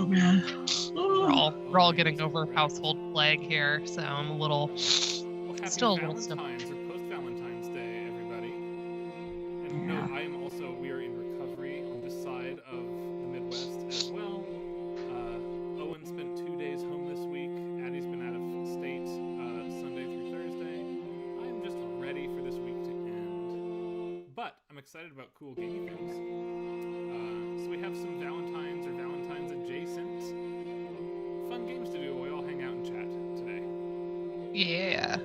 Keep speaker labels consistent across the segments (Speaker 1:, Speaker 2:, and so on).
Speaker 1: Oh man.
Speaker 2: We're all getting over household plague here, so I'm a little
Speaker 3: Happy
Speaker 2: still a little stiff.
Speaker 3: Valentine's or post-Valentine's Day, everybody. And no, we are in recovery on this side of the Midwest as well. Owen spent 2 days home this week. Addie's been out of state Sunday through Thursday. I'm just ready for this week to end. But I'm excited about cool gaming things. So we have some Valentines or Valentine's adjacent fun games to do while we all hang out and chat today.
Speaker 2: Yeah.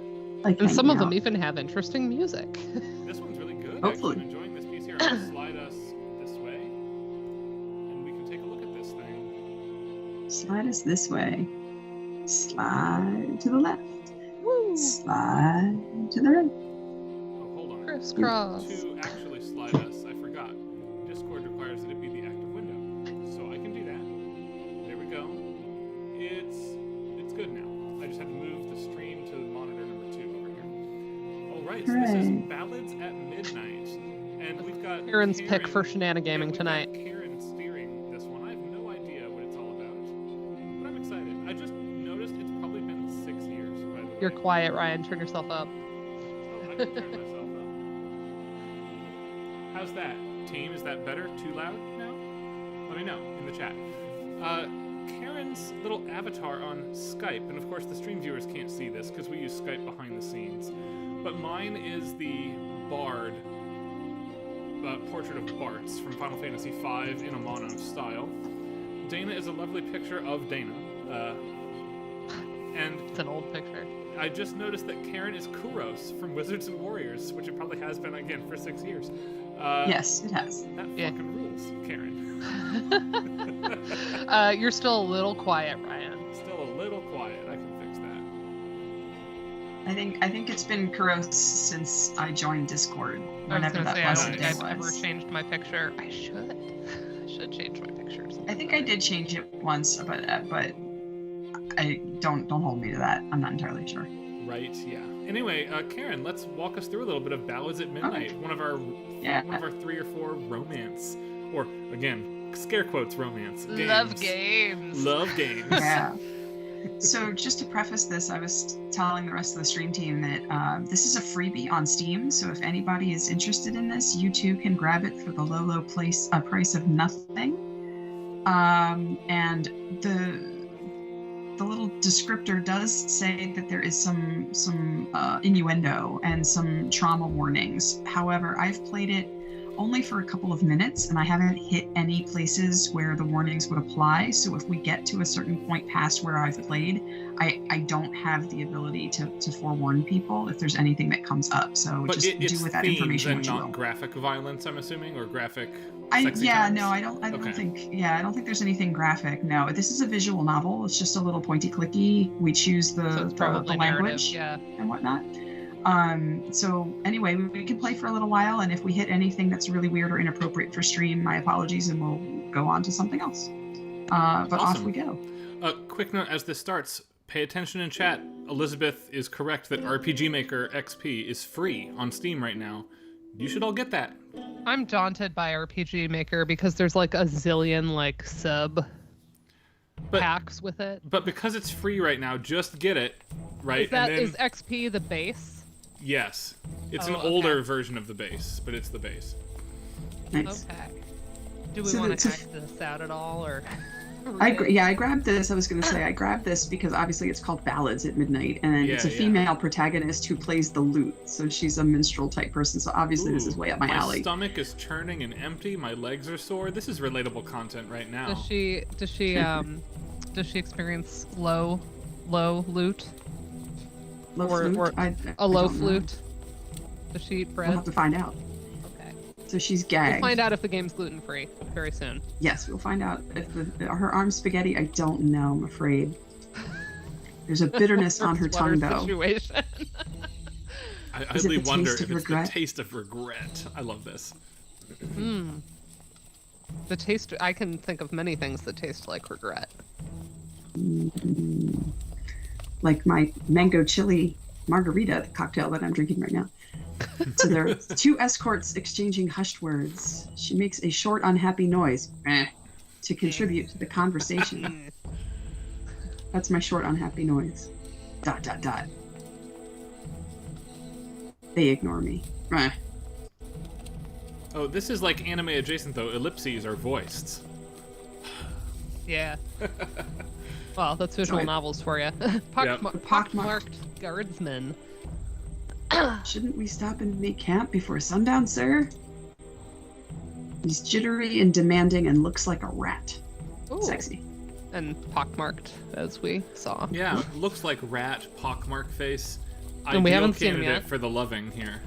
Speaker 1: Like
Speaker 2: And some of them even have interesting music.
Speaker 3: This one's really good.
Speaker 1: Hopefully.
Speaker 3: Actually, I'm enjoying this piece here. I'm going to slide us this way, and we can take a look at this thing.
Speaker 1: Slide us this way. Slide to the left.
Speaker 2: Woo!
Speaker 1: Slide to the right.
Speaker 3: Oh, hold on.
Speaker 2: Crisscross.
Speaker 3: To actually slide us, I forgot. Discord requires that it be the active window, so I can do that. There we go. It's good now. I just had to move the stream to monitor number 2 over here. All right, so this is
Speaker 1: Hooray.
Speaker 3: Ballads at Midnight, and we've got
Speaker 2: Karen's pick for
Speaker 3: we've
Speaker 2: Shenanigaming
Speaker 3: got
Speaker 2: tonight.
Speaker 3: Karen steering this one. I have no idea what it's all about, but I'm excited. I just noticed it's probably been 6 years, by the way.
Speaker 2: You're quiet, Ryan. Turn yourself up.
Speaker 3: Oh, I can turn myself up. How's that, team? Is that better? Too loud now? Let me know in the chat. Karen's little avatar on Skype, and of course the stream viewers can't see this because we use Skype behind the scenes, but mine is the Bard portrait of Bartz from Final Fantasy V in a mono style. Dana is a lovely picture of Dana. And
Speaker 2: It's an old picture.
Speaker 3: I just noticed that Karen is Kuros from Wizards and Warriors, which it probably has been again for 6 years.
Speaker 1: Yes, it has.
Speaker 3: That
Speaker 2: Yeah.
Speaker 3: fucking rules, Karen.
Speaker 2: You're still a little quiet, Ryan.
Speaker 3: Still a little quiet. I can fix that.
Speaker 1: I think it's been Kuros since I joined Discord.
Speaker 2: I was
Speaker 1: Whenever
Speaker 2: gonna
Speaker 1: that
Speaker 2: say, I
Speaker 1: blessed
Speaker 2: don't think
Speaker 1: day
Speaker 2: I've ever
Speaker 1: was.
Speaker 2: changed my picture. I should. I should change my pictures.
Speaker 1: I think I did change it once, but I don't hold me to that. I'm not entirely sure.
Speaker 3: Right, yeah. Anyway, Karen, let's walk us through a little bit of Ballads at Midnight. One of our 3 or 4 romance, or again, scare quotes romance games.
Speaker 2: Love games.
Speaker 3: Love games.
Speaker 1: Yeah. So just to preface this, I was telling the rest of the stream team that this is a freebie on Steam. So if anybody is interested in this, you too can grab it for the low price of nothing. And the little descriptor does say that there is some innuendo and some trauma warnings. However, I've played it only for a couple of minutes, and I haven't hit any places where the warnings would apply. So if we get to a certain point past where I've played, I don't have the ability to forewarn people if there's anything that comes up. So
Speaker 3: But
Speaker 1: just
Speaker 3: it's
Speaker 1: do with that
Speaker 3: themes
Speaker 1: information
Speaker 3: and
Speaker 1: what you
Speaker 3: not
Speaker 1: will.
Speaker 3: graphic violence, I'm assuming, or graphic
Speaker 1: I
Speaker 3: sexy times?
Speaker 1: don't
Speaker 3: Okay.
Speaker 1: think there's anything graphic. No, this is a visual novel. It's just a little pointy clicky. We choose
Speaker 2: So
Speaker 1: the
Speaker 2: it's probably
Speaker 1: language
Speaker 2: narrative, yeah.
Speaker 1: and whatnot. So anyway, we can play for a little while, and if we hit anything that's really weird or inappropriate for stream, my apologies, and we'll go on to something else. But off
Speaker 3: Awesome.
Speaker 1: we go.
Speaker 3: Quick note as this starts, pay attention in chat. Elizabeth is correct that RPG Maker XP is free on Steam right now. You should all get that.
Speaker 2: I'm daunted by RPG Maker because there's like a zillion like sub
Speaker 3: But
Speaker 2: packs with it.
Speaker 3: but because it's free right now, just get it, right?
Speaker 2: Is that
Speaker 3: and then,
Speaker 2: is XP the base?
Speaker 3: yes, it's an
Speaker 2: Oh, okay.
Speaker 3: older version of the base, but it's the base.
Speaker 1: Nice.
Speaker 2: Okay. Do we
Speaker 1: So
Speaker 2: want
Speaker 1: that's
Speaker 2: to
Speaker 1: a-
Speaker 2: hack this out at all, or?
Speaker 1: I grabbed this. I was going to say I grabbed this because obviously it's called Ballads at Midnight, and it's a
Speaker 3: Yeah, yeah.
Speaker 1: female protagonist who plays the lute. So she's a minstrel type person. So obviously this is way up my alley.
Speaker 3: stomach is churning and empty. My legs are sore. This is relatable content right now.
Speaker 2: Does she experience low loot?
Speaker 1: Low
Speaker 2: or-
Speaker 1: flute?
Speaker 2: or
Speaker 1: I
Speaker 2: A low
Speaker 1: don't know.
Speaker 2: flute? Does she eat bread?
Speaker 1: We'll have to find out.
Speaker 2: Okay.
Speaker 1: So she's
Speaker 2: We'll
Speaker 1: gagged.
Speaker 2: find out if the game's gluten free very soon.
Speaker 1: Yes, we'll find out if her arm's spaghetti. I don't know. I'm afraid. There's a bitterness on her tongue,
Speaker 2: Sweater
Speaker 1: though.
Speaker 2: Situation.
Speaker 3: I
Speaker 1: Is it
Speaker 3: idly
Speaker 1: the
Speaker 3: wonder
Speaker 1: taste
Speaker 3: if
Speaker 1: of
Speaker 3: it's
Speaker 1: regret?
Speaker 3: the taste of regret. I love this.
Speaker 2: The taste. I can think of many things that taste like regret.
Speaker 1: Like my mango chili margarita cocktail that I'm drinking right now. So there are 2 escorts exchanging hushed words. She makes a short, unhappy noise. To to contribute to the conversation. That's my short unhappy noise. ... They ignore me.
Speaker 3: Oh, this is like anime adjacent though. Ellipses are voiced.
Speaker 2: Yeah. Well, that's visual novels for you. Pockmarked guardsmen.
Speaker 1: Shouldn't we stop and make camp before sundown, sir? He's jittery and demanding and looks like a rat.
Speaker 2: Ooh.
Speaker 1: Sexy.
Speaker 2: And pockmarked, as we saw.
Speaker 3: Yeah, looks like rat, pockmark face.
Speaker 2: And we haven't seen him yet.
Speaker 3: For the loving here.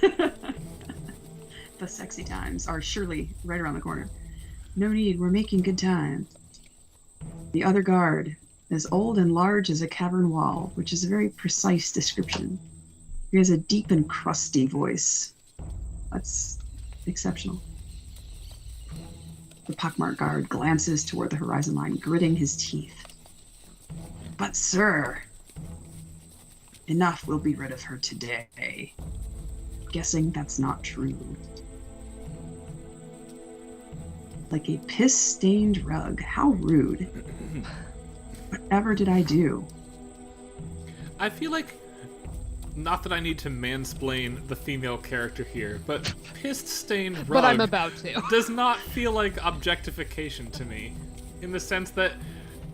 Speaker 1: The sexy times are surely right around the corner. No need, we're making good time. The other guard, as old and large as a cavern wall, which is a very precise description. He has a deep and crusty voice. That's exceptional. The pockmarked guard glances toward the horizon line, gritting his teeth. But sir, enough, we'll be rid of her today. Guessing that's not true. Like a piss-stained rug. How rude. Whatever did I do?
Speaker 3: I feel like, not that I need to mansplain the female character here, but piss-stained rug
Speaker 2: But I'm about to.
Speaker 3: does not feel like objectification to me. In the sense that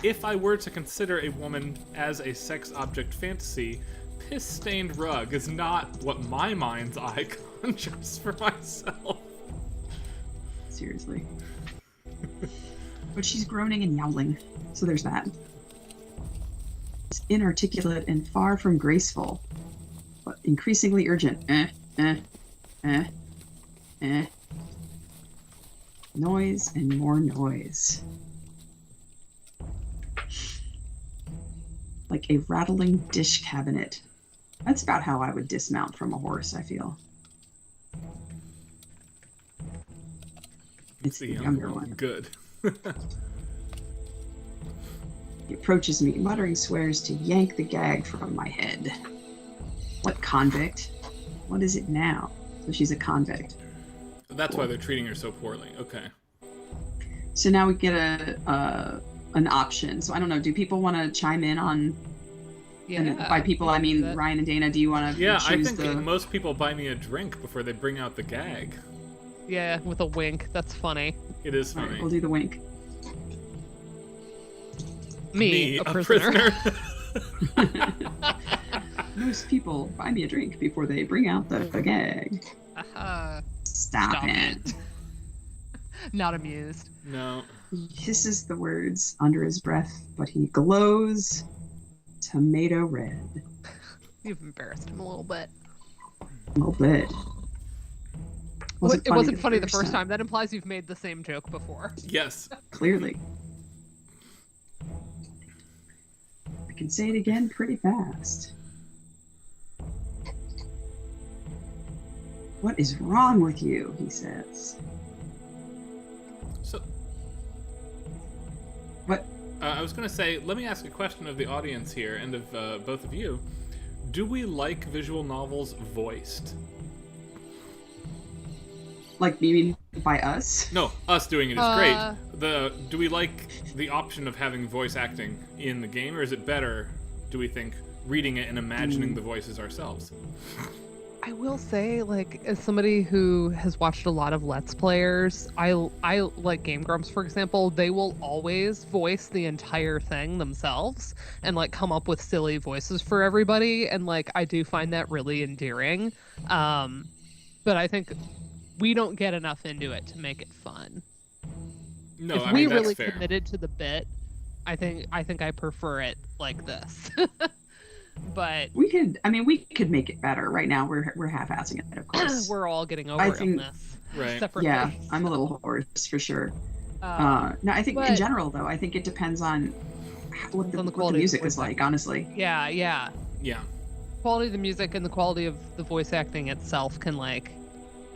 Speaker 3: if I were to consider a woman as a sex object fantasy, piss-stained rug is not what my mind's eye conjures for myself.
Speaker 1: Seriously. But she's groaning and yowling, so there's that. It's inarticulate and far from graceful, but increasingly urgent. Noise and more noise. Like a rattling dish cabinet. That's about how I would dismount from a horse, I feel. It's the younger one.
Speaker 3: Good.
Speaker 1: He approaches me, muttering swears to yank the gag from my head. What convict? What is it now? So she's a convict.
Speaker 3: That's why they're treating her so poorly. Okay.
Speaker 1: So now we get an option. So I don't know. Do people want to chime in on?
Speaker 2: Yeah.
Speaker 1: And by people, I mean Ryan and Dana. Do you want to?
Speaker 3: Yeah,
Speaker 1: choose
Speaker 3: I think most people buy me a drink before they bring out the gag.
Speaker 2: Yeah, with a wink. That's funny.
Speaker 3: It is
Speaker 1: All
Speaker 3: funny.
Speaker 1: right, we'll do the wink.
Speaker 2: Me, a prisoner.
Speaker 1: Most people buy me a drink before they bring out the gag. Stop it.
Speaker 2: Not amused.
Speaker 3: No.
Speaker 1: He hisses the words under his breath, but he glows tomato red.
Speaker 2: You've embarrassed him a little bit.
Speaker 1: A little bit.
Speaker 2: It wasn't funny the first time. That implies you've made the same joke before.
Speaker 3: Yes.
Speaker 1: Clearly. I can say it again pretty fast. What is wrong with you? He says.
Speaker 3: So.
Speaker 1: What?
Speaker 3: I was going to say, let me ask a question of the audience here and of both of you. Do we like visual novels voiced?
Speaker 1: Like, you mean by us?
Speaker 3: No, us doing it is great. Do we like the option of having voice acting in the game, or is it better, do we think, reading it and imagining the voices ourselves?
Speaker 2: I will say, like, as somebody who has watched a lot of Let's Players, I like Game Grumps, for example, they will always voice the entire thing themselves and, like, come up with silly voices for everybody, and, like, I do find that really endearing. But I think we don't get enough into it to make it fun.
Speaker 3: No,
Speaker 2: if
Speaker 3: I
Speaker 2: we
Speaker 3: mean, that's
Speaker 2: really
Speaker 3: fair.
Speaker 2: committed to the bit, I think I prefer it like this. But
Speaker 1: we could make it better. Right now we're half-assing it, of course.
Speaker 2: We're all getting over it on this.
Speaker 3: Right.
Speaker 2: Separately.
Speaker 1: Yeah, I'm a little hoarse for sure. No, I think in general though, I think it depends on what the music is like, honestly.
Speaker 2: Yeah.
Speaker 3: Yeah.
Speaker 2: Quality of the music and the quality of the voice acting itself can, like,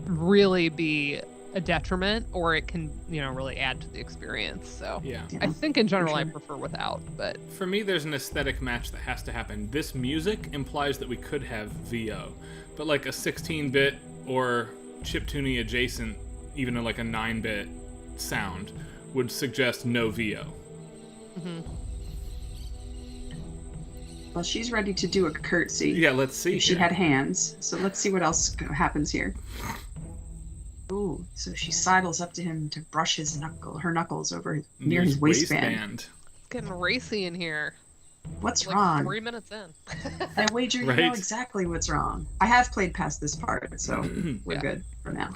Speaker 2: really be a detriment, or it can, really add to the experience. So
Speaker 3: Yeah.
Speaker 2: I think in general,
Speaker 1: sure.
Speaker 2: I prefer without, but
Speaker 3: For me, there's an aesthetic match that has to happen. This music implies that we could have VO, but like a 16-bit or chiptune adjacent, even like a 9-bit sound, would suggest no VO.
Speaker 2: Mm-hmm.
Speaker 1: Well, she's ready to do a curtsy.
Speaker 3: Yeah, let's see.
Speaker 1: If she had hands. So let's see what else happens here. Ooh, so she sidles up to him to brush her knuckles over near his waistband.
Speaker 2: It's getting racy in here.
Speaker 1: What's
Speaker 2: like
Speaker 1: wrong?
Speaker 2: 3 minutes in.
Speaker 1: I wager you know exactly what's wrong. I have played past this part, so we're good for now.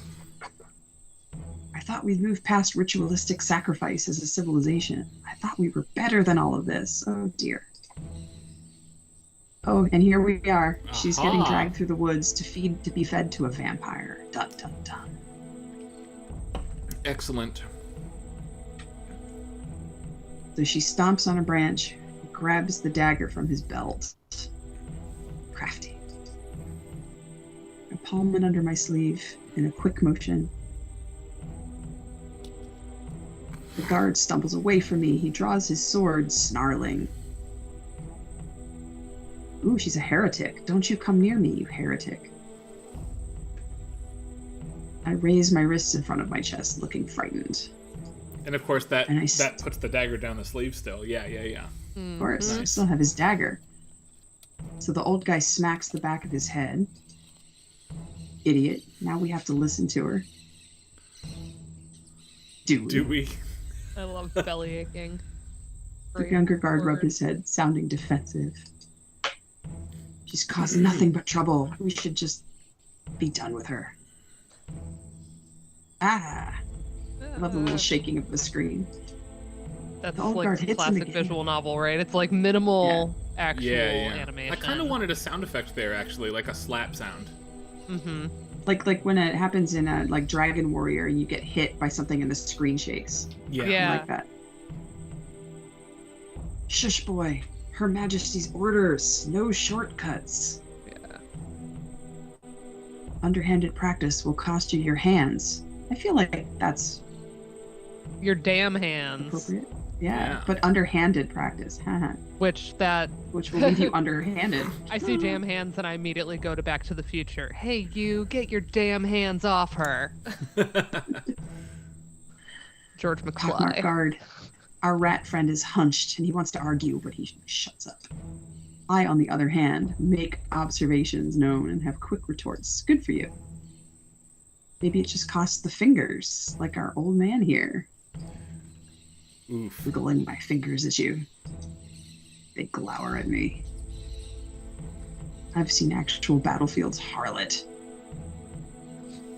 Speaker 1: I thought we'd moved past ritualistic sacrifice as a civilization. I thought we were better than all of this. Oh dear. Oh, and here we are. She's getting dragged through the woods to be fed to a vampire. Dun dun dun.
Speaker 3: Excellent.
Speaker 1: So she stomps on a branch, grabs the dagger from his belt. Crafty. I palm it under my sleeve in a quick motion. The guard stumbles away from me. He draws his sword, snarling. Ooh, she's a heretic. Don't you come near me, you heretic. I raise my wrists in front of my chest, looking frightened.
Speaker 3: And of course, that puts the dagger down the sleeve still. Yeah.
Speaker 1: Of course, I still have his dagger. So the old guy smacks the back of his head. Idiot. Now we have to listen to her. Do we?
Speaker 2: I love belly aching.
Speaker 1: The younger guard rubbed his head, sounding defensive. She's caused nothing but trouble. We should just be done with her. I love the little shaking of the screen.
Speaker 2: That's like classic visual novel, right? It's like minimal actual animation.
Speaker 3: I kind of wanted a sound effect there, actually, like a slap sound.
Speaker 2: Mm-hmm.
Speaker 1: Like when it happens in a like Dragon Warrior and you get hit by something and the screen shakes.
Speaker 2: Yeah.
Speaker 1: I like that. Shush, boy. Her Majesty's orders. No shortcuts.
Speaker 2: Yeah.
Speaker 1: Underhanded practice will cost you your hands. I feel like that's
Speaker 2: your damn hands.
Speaker 1: Appropriate. Yeah, but underhanded practice.
Speaker 2: Which
Speaker 1: will leave you underhanded.
Speaker 2: I see damn hands and I immediately go to Back to the Future. Hey, you, get your damn hands off her. George McFly.
Speaker 1: Pockmark guard. Our rat friend is hunched and he wants to argue, but he shuts up. I, on the other hand, make observations known and have quick retorts. Good for you. Maybe it just costs the fingers, like our old man here.
Speaker 3: Oof.
Speaker 1: Wiggling my fingers at you. They glower at me. I've seen actual battlefields, harlot.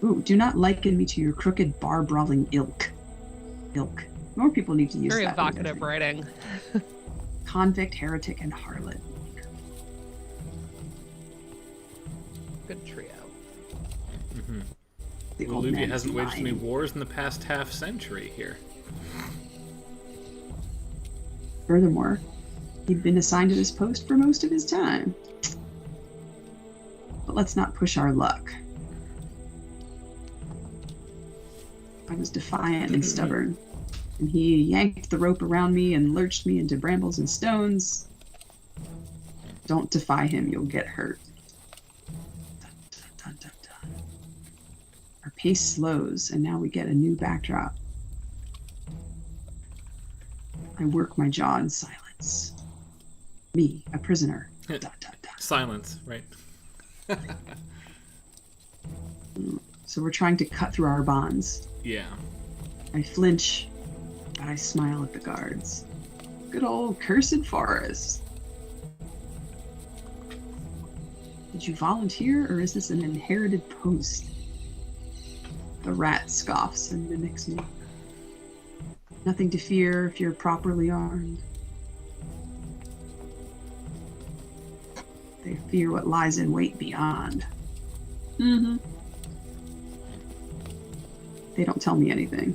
Speaker 1: Ooh, do not liken me to your crooked bar-brawling ilk. Ilk. More people need to use
Speaker 2: very
Speaker 1: that.
Speaker 2: Very evocative writing.
Speaker 1: Convict, heretic, and harlot.
Speaker 2: Good trio.
Speaker 3: Mm-hmm. Olivia hasn't waged any wars in the past half century here.
Speaker 1: Furthermore, he'd been assigned to this post for most of his time. But let's not push our luck. I was defiant and stubborn, and he yanked the rope around me and lurched me into brambles and stones. Don't defy him, you'll get hurt. Dun, dun, dun, dun, dun. Our pace slows, and now we get a new backdrop. I work my jaw in silence. Me, a prisoner. Dun, dun, dun.
Speaker 3: Silence, right.
Speaker 1: So we're trying to cut through our bonds.
Speaker 3: Yeah.
Speaker 1: I flinch, but I smile at the guards. Good old cursed forest. Did you volunteer, or is this an inherited post? The rat scoffs and mimics me. Nothing to fear if you're properly armed. They fear what lies in wait beyond. Mm-hmm. They don't tell me anything.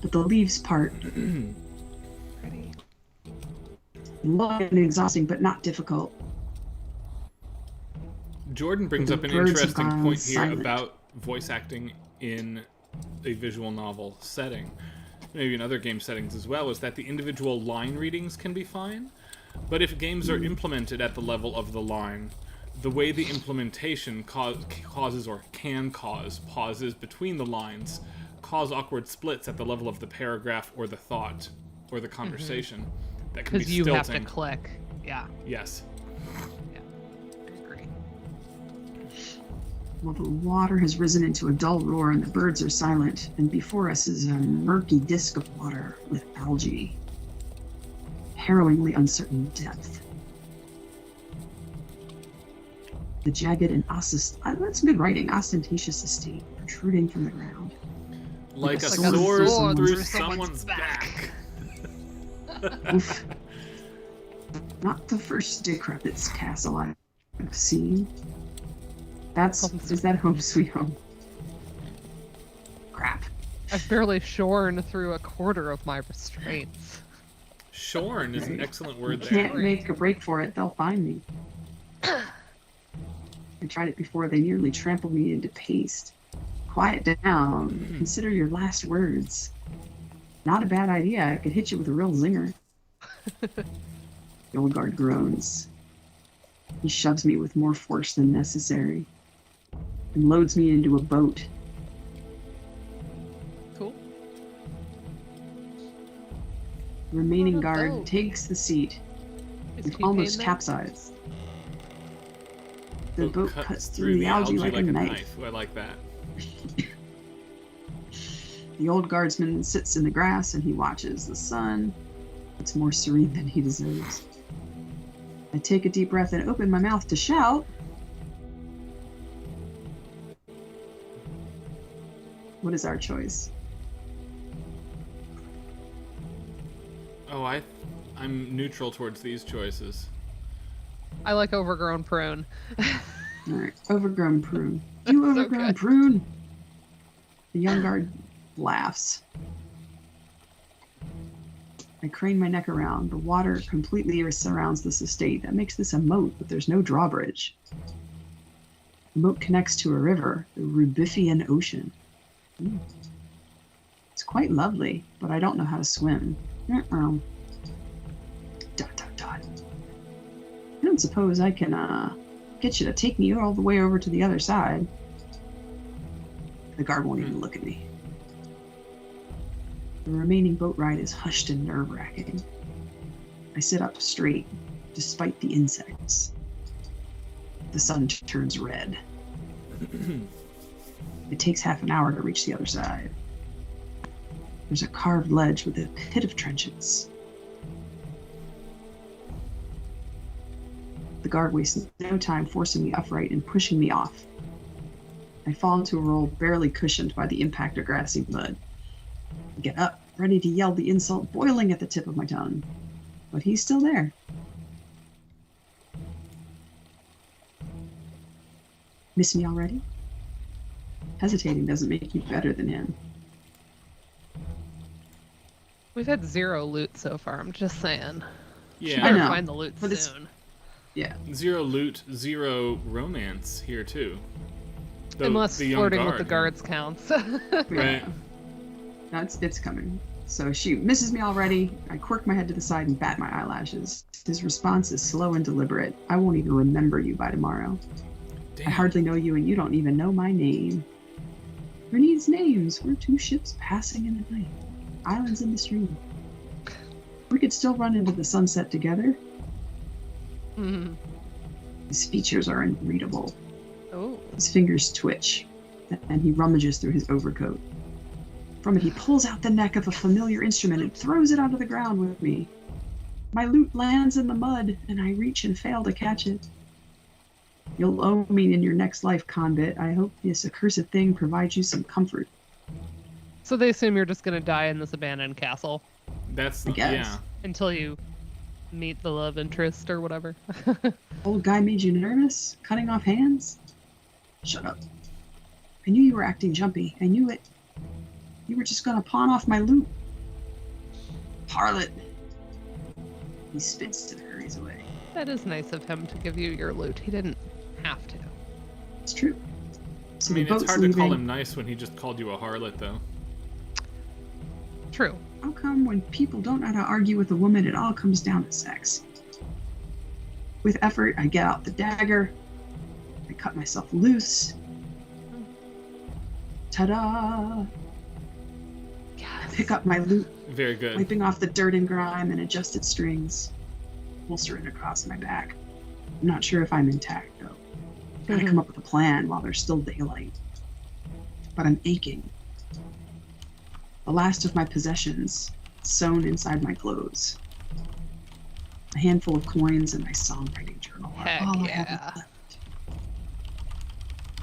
Speaker 1: But the leaves part.
Speaker 2: Ready.
Speaker 1: Long and exhausting, but not difficult.
Speaker 3: Jordan brings up an interesting point here about voice acting in a visual novel setting, maybe in other game settings as well, is that the individual line readings can be fine, but if games are implemented at the level of the line, the way the implementation causes or can cause pauses between the lines cause awkward splits at the level of the paragraph or the thought or the conversation. That can be
Speaker 2: Because you have to
Speaker 3: stilting.
Speaker 2: click. Yeah.
Speaker 3: Yes.
Speaker 2: Yeah. I agree.
Speaker 1: Well, the water has risen into a dull roar and the birds are silent, and before us is a murky disk of water with algae. Harrowingly uncertain depth. The jagged and that's good writing, ostentatious estate protruding from the ground.
Speaker 3: Like a
Speaker 1: sword
Speaker 3: sword
Speaker 1: through
Speaker 3: through someone's back.
Speaker 1: Oof. Not the first decrepit castle I've seen. Is that Home Sweet Home? Crap.
Speaker 2: I've barely shorn through a quarter of my restraints.
Speaker 3: Shorn is an excellent
Speaker 1: I
Speaker 3: word there.
Speaker 1: can't make a break for it, they'll find me. I tried it before, they nearly trampled me into paste. Quiet down. Consider your last words. Not a bad idea. I could hit you with a real zinger. The old guard groans. He shoves me with more force than necessary and loads me into a boat.
Speaker 2: Cool.
Speaker 1: The remaining
Speaker 2: What a
Speaker 1: guard
Speaker 2: boat.
Speaker 1: takes the seat.
Speaker 2: Is
Speaker 1: We've
Speaker 2: T-Pain
Speaker 1: almost
Speaker 2: there?
Speaker 1: capsized. The boat
Speaker 3: Cut
Speaker 1: cuts through the algae like a knife.
Speaker 3: Ooh, I like that.
Speaker 1: The old guardsman sits in the grass and he watches the sun. It's more serene than he deserves. I take a deep breath and open my mouth to shout. What is our choice?
Speaker 3: Oh, I'm neutral towards these choices.
Speaker 2: I like overgrown prune.
Speaker 1: All right, overgrown prune. You
Speaker 2: So
Speaker 1: overgrown
Speaker 2: good.
Speaker 1: prune. The young guard laughs. I crane my neck around. The water completely surrounds this estate. That makes this a moat, but there's no drawbridge. The moat connects to a river, the Rubiffian Ocean. It's quite lovely, but I don't know how to swim. Dot, dot, dot. I don't suppose I can get you to take me all the way over to the other side. The guard won't even look at me. The remaining boat ride is hushed and nerve-wracking. I sit up straight, despite the insects. The sun turns red. It takes half an hour to reach the other side. There's a carved ledge with a pit of trenches. The guard wastes no time forcing me upright and pushing me off. I fall into a roll barely cushioned by the impact of grassy mud. I get up, ready to yell the insult boiling at the tip of my tongue. But he's still there. Miss me already? Hesitating doesn't make you better than him.
Speaker 2: We've had 0 loot so far, I'm just saying.
Speaker 3: Yeah.
Speaker 1: I know.
Speaker 2: Find the loot
Speaker 1: But it's-
Speaker 2: soon.
Speaker 1: Yeah.
Speaker 3: 0 loot, 0 romance here too.
Speaker 2: Unless
Speaker 3: the young
Speaker 2: flirting with
Speaker 3: guard,
Speaker 2: the guards counts.
Speaker 3: Right.
Speaker 1: It's coming. So she misses me already. I quirk my head to the side and bat my eyelashes. His response is slow and deliberate. I won't even remember you by tomorrow.
Speaker 3: Damn.
Speaker 1: I hardly know you and you don't even know my name. Who needs names? We're 2 ships passing in the night. Islands in the stream. We could still run into the sunset together.
Speaker 2: Mhm.
Speaker 1: His features are unreadable.
Speaker 2: Oh.
Speaker 1: His fingers twitch, and he rummages through his overcoat. From it, he pulls out the neck of a familiar instrument and throws it onto the ground with me. My lute lands in the mud, and I reach and fail to catch it. You'll owe me in your next life, convict. I hope this accursed thing provides you some comfort.
Speaker 2: So they assume you're just gonna die in this abandoned castle
Speaker 3: That's
Speaker 1: I guess.
Speaker 3: yeah.
Speaker 2: until you meet the love interest or whatever.
Speaker 1: Old guy made you nervous? Cutting off hands? Shut up. I knew you were acting jumpy. I knew it. You were just gonna pawn off my loot. Harlot. He spits and hurries away.
Speaker 2: That is nice of him to give you your loot. He didn't have to.
Speaker 1: It's true. So
Speaker 3: I mean,
Speaker 1: the
Speaker 3: it's
Speaker 1: boat's
Speaker 3: hard to call
Speaker 1: leaving.
Speaker 3: him nice when he just called you a harlot, though.
Speaker 2: True.
Speaker 1: How come when people don't know how to argue with a woman, it all comes down to sex? With effort, I get out the dagger. I cut myself loose. Ta-da! pick up my loot,
Speaker 3: Very good.
Speaker 1: wiping off the dirt and grime and adjusted strings, holster it across my back. I'm not sure if I'm intact, though. Gotta come up with a plan while there's still daylight. But I'm aching. The last of my possessions sewn inside my clothes. A handful of coins and my songwriting journal are
Speaker 2: Heck
Speaker 1: all I
Speaker 2: yeah.
Speaker 1: have left.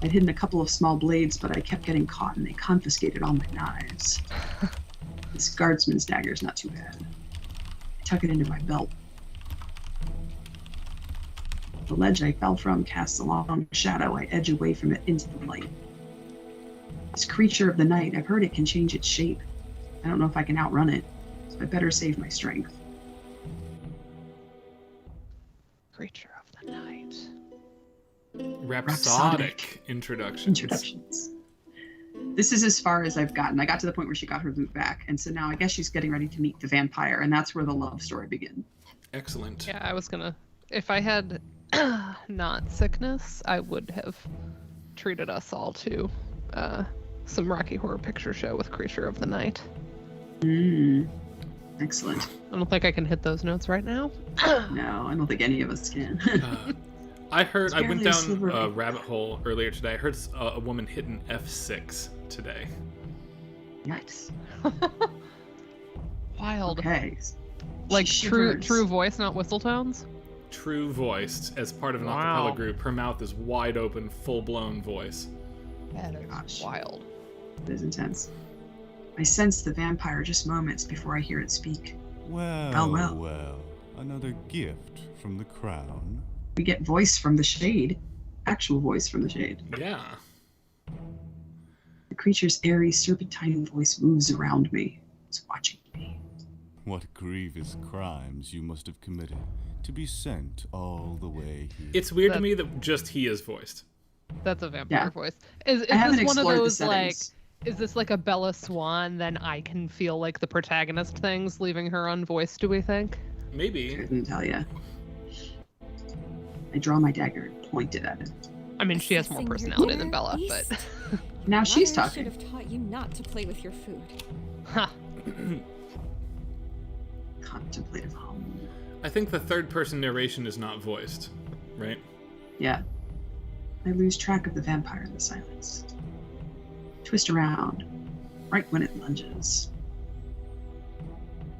Speaker 1: I'd hidden a couple of small blades, but I kept getting caught and they confiscated all my knives. This guardsman's dagger is not too bad. I tuck it into my belt. The ledge I fell from casts a long shadow. I edge away from it into the light. This creature of the night, I've heard it can change its shape. I don't know if I can outrun it, so I better save my strength.
Speaker 2: Creature of the night.
Speaker 3: Rhapsodic introductions.
Speaker 1: This is as far as I've gotten. I got to the point where she got her loot back, and so now I guess she's getting ready to meet the vampire, and that's where the love story begins.
Speaker 3: Excellent.
Speaker 2: Yeah, I was gonna. If I had not sickness, I would have treated us all to some Rocky Horror Picture Show with Creature of the Night.
Speaker 1: Excellent.
Speaker 2: I don't think I can hit those notes right now.
Speaker 1: No, I don't think any of us can.
Speaker 3: I heard. I went down
Speaker 1: sliver
Speaker 3: a
Speaker 1: of-
Speaker 3: rabbit hole earlier today. I heard a woman hit an F6 today.
Speaker 1: Nice.
Speaker 2: Wild.
Speaker 1: Okay.
Speaker 2: Like
Speaker 1: She
Speaker 2: true
Speaker 1: shivers.
Speaker 2: voice, not whistle tones.
Speaker 3: True voiced as part of an
Speaker 2: Wow.
Speaker 3: acapella group. Her mouth is wide open, full blown voice.
Speaker 2: That is
Speaker 1: Gosh.
Speaker 2: wild.
Speaker 1: It is intense. I sense the vampire just moments before I hear it speak.
Speaker 4: Well,
Speaker 1: well.
Speaker 4: well, another gift from the crown.
Speaker 1: We get voice from the shade. Actual voice from the shade.
Speaker 3: Yeah.
Speaker 1: The creature's airy, serpentine voice moves around me. It's watching me.
Speaker 4: What grievous crimes you must have committed to be sent all the way here.
Speaker 3: It's weird to
Speaker 2: That-
Speaker 3: me that just he is voiced.
Speaker 2: That's a vampire
Speaker 1: Yeah.
Speaker 2: voice. Is
Speaker 1: I haven't
Speaker 2: this one of
Speaker 1: explored the
Speaker 2: those like?
Speaker 1: settings.
Speaker 2: Is this like a Bella Swan? Then I can feel like the protagonist things, leaving her unvoiced. Do we think?
Speaker 3: Maybe.
Speaker 1: Couldn't tell ya. I draw my dagger and point it at it.
Speaker 2: I mean, she has more
Speaker 5: Assessing your
Speaker 2: personality
Speaker 5: dinner,
Speaker 2: than Bella,
Speaker 5: Beast?
Speaker 2: but
Speaker 1: Now she's
Speaker 5: Mother
Speaker 1: talking.
Speaker 5: should have taught you not to play with your food.
Speaker 2: ha.
Speaker 1: Contemplative hum.
Speaker 3: I think the third person narration is not voiced, right?
Speaker 1: Yeah. I lose track of the vampire in the silence. Twist around, right when it lunges.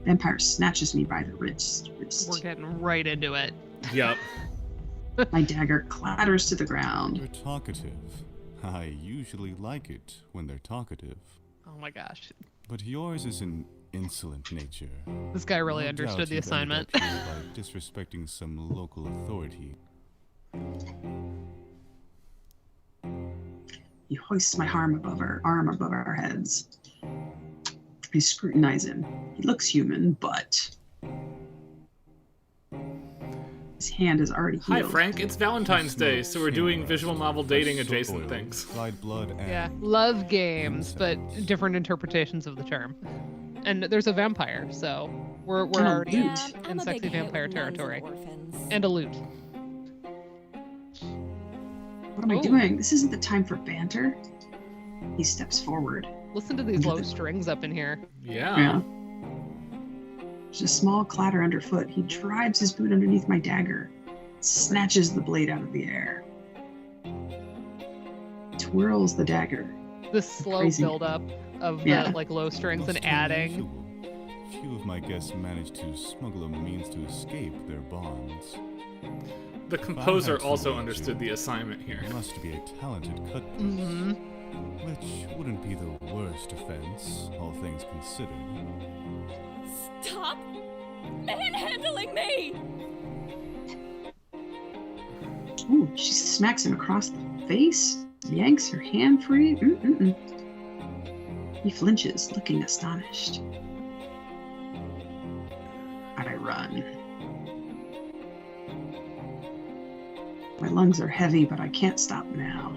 Speaker 1: Vampire snatches me by the wrist.
Speaker 2: We're getting right into it.
Speaker 3: Yep.
Speaker 1: My dagger clatters to the ground.
Speaker 4: You're talkative. I usually like it when they're talkative.
Speaker 2: Oh my gosh,
Speaker 4: But yours is an insolent nature.
Speaker 2: this guy really
Speaker 4: No
Speaker 2: understood
Speaker 4: doubt
Speaker 2: the
Speaker 4: you've ended
Speaker 2: assignment.
Speaker 4: up here by disrespecting some local authority.
Speaker 1: He hoists my arm above our heads. I scrutinize him. He looks human, but his hand is already
Speaker 3: Hi,
Speaker 1: healed.
Speaker 3: Frank. It's Valentine's Day, so we're doing visual novel dating
Speaker 4: Fresh
Speaker 3: adjacent
Speaker 4: oil,
Speaker 3: things.
Speaker 4: dried blood, and
Speaker 2: Yeah, love games, but different interpretations of the term. And there's a vampire, so we're
Speaker 1: And a
Speaker 2: already
Speaker 1: loot.
Speaker 5: I'm
Speaker 2: in
Speaker 5: a
Speaker 2: sexy
Speaker 5: big hit
Speaker 2: vampire
Speaker 5: with nuns and
Speaker 2: territory.
Speaker 5: orphans.
Speaker 2: And a loot.
Speaker 1: What am I
Speaker 2: Oh.
Speaker 1: doing? This isn't the time for banter. He steps forward.
Speaker 2: Listen to these low strings up in here.
Speaker 3: Yeah.
Speaker 1: There's a small clatter underfoot. He drives his boot underneath my dagger, snatches the blade out of the air, twirls the dagger.
Speaker 2: This slow
Speaker 1: Crazy.
Speaker 2: build-up of
Speaker 1: Yeah.
Speaker 2: the like low strings and
Speaker 4: most
Speaker 2: adding.
Speaker 4: unusual. Few of my guests managed to smuggle a means to escape their bonds.
Speaker 3: The composer
Speaker 4: had to
Speaker 3: also
Speaker 4: wager,
Speaker 3: understood the assignment here.
Speaker 4: It must be a talented cut piece,
Speaker 2: Mm-hmm.
Speaker 4: which wouldn't be the worst offense, all things considered.
Speaker 5: Stop manhandling me!
Speaker 1: Ooh, she smacks him across the face, yanks her hand free. Mm-mm-mm. He flinches, looking astonished. I run. My lungs are heavy, but I can't stop now.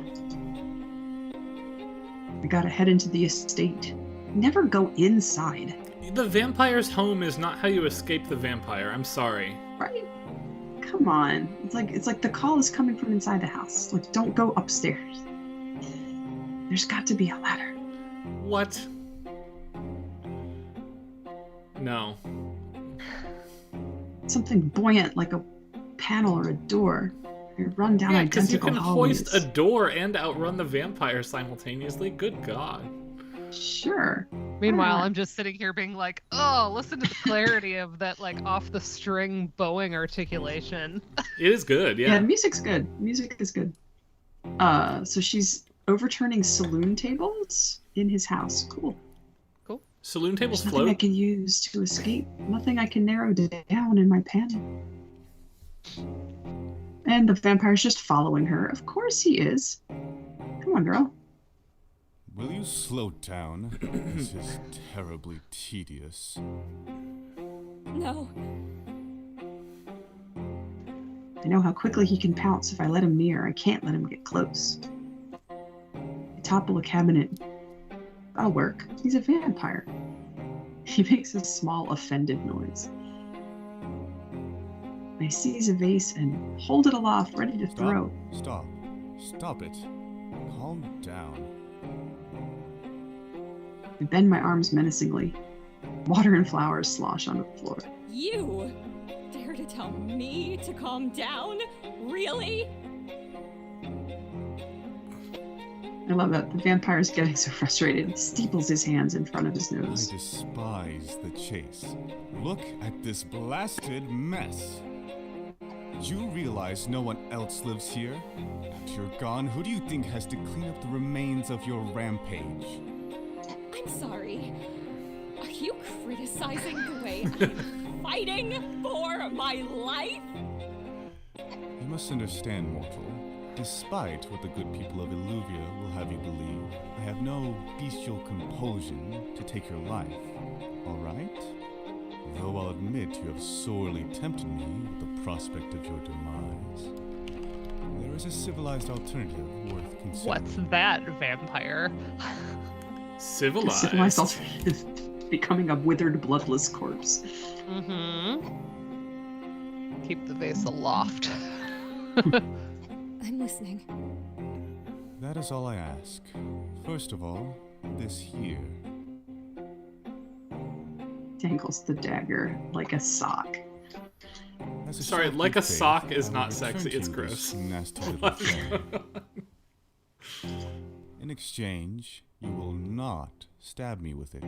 Speaker 1: I gotta head into the estate. Never go inside,
Speaker 3: The vampire's home is not how you escape the vampire. I'm sorry.
Speaker 1: right? Come on. It's like the call is coming from inside the house. Like, don't go upstairs. There's got to be a ladder.
Speaker 3: What? No.
Speaker 1: Something buoyant like a panel or a door. They run down
Speaker 3: Yeah, because you
Speaker 1: identical
Speaker 3: can
Speaker 1: hallways.
Speaker 3: hoist a door and outrun the vampire simultaneously. Good God.
Speaker 1: Sure.
Speaker 2: Meanwhile,
Speaker 1: Why
Speaker 2: I'm just sitting here being like, oh, listen to the clarity of that, like, off the string bowing articulation.
Speaker 3: It is good,
Speaker 1: Yeah,
Speaker 3: yeah.
Speaker 1: music's good. Music is good. So she's overturning saloon tables in his house. Cool.
Speaker 3: Saloon tables
Speaker 1: There's nothing I
Speaker 3: float.
Speaker 1: can use to escape. Nothing I can narrow down in my panic. And the vampire's just following her. Of course he is. Come on, girl.
Speaker 4: Will you slow down? This is terribly tedious.
Speaker 5: No.
Speaker 1: I know how quickly he can pounce if I let him near. I can't let him get close. I topple a cabinet. That'll work. He's a vampire. He makes a small offended noise. I seize a vase and hold it aloft, ready to throw.
Speaker 4: Stop it. Calm down.
Speaker 1: I bend my arms menacingly. Water and flowers slosh onto the floor.
Speaker 5: You dare to tell me to calm down? Really?
Speaker 1: I love that. The vampire's getting so frustrated. He steeples his hands in front of his
Speaker 4: I
Speaker 1: nose.
Speaker 4: despise the chase. Look at this blasted mess. You realize no one else lives here? After you're gone, who do you think has to clean up the remains of your rampage?
Speaker 5: I'm sorry. Are you criticizing the way I'm fighting for my life?
Speaker 4: You must understand, mortal. Despite what the good people of Illuvia will have you believe, I have no bestial compulsion to take your life, alright? Though I'll admit you have sorely tempted me with the prospect of your demise. There is a civilized alternative worth considering.
Speaker 2: What's that, vampire?
Speaker 1: The
Speaker 3: Civilized.
Speaker 1: civilized alternative, becoming a withered, bloodless corpse.
Speaker 2: Mm-hmm. Keep the vase aloft.
Speaker 5: I'm listening.
Speaker 4: That is all I ask. First of all, this here.
Speaker 1: Dangles the dagger like a sock.
Speaker 4: As a
Speaker 3: Sorry,
Speaker 4: show of
Speaker 3: like
Speaker 4: good
Speaker 3: a
Speaker 4: faith,
Speaker 3: sock is
Speaker 4: I will
Speaker 3: not
Speaker 4: return
Speaker 3: sexy,
Speaker 4: to
Speaker 3: it's
Speaker 4: you
Speaker 3: gross.
Speaker 4: this nasty little
Speaker 3: What is
Speaker 4: thing.
Speaker 3: going on?
Speaker 4: In exchange, you will not stab me with it.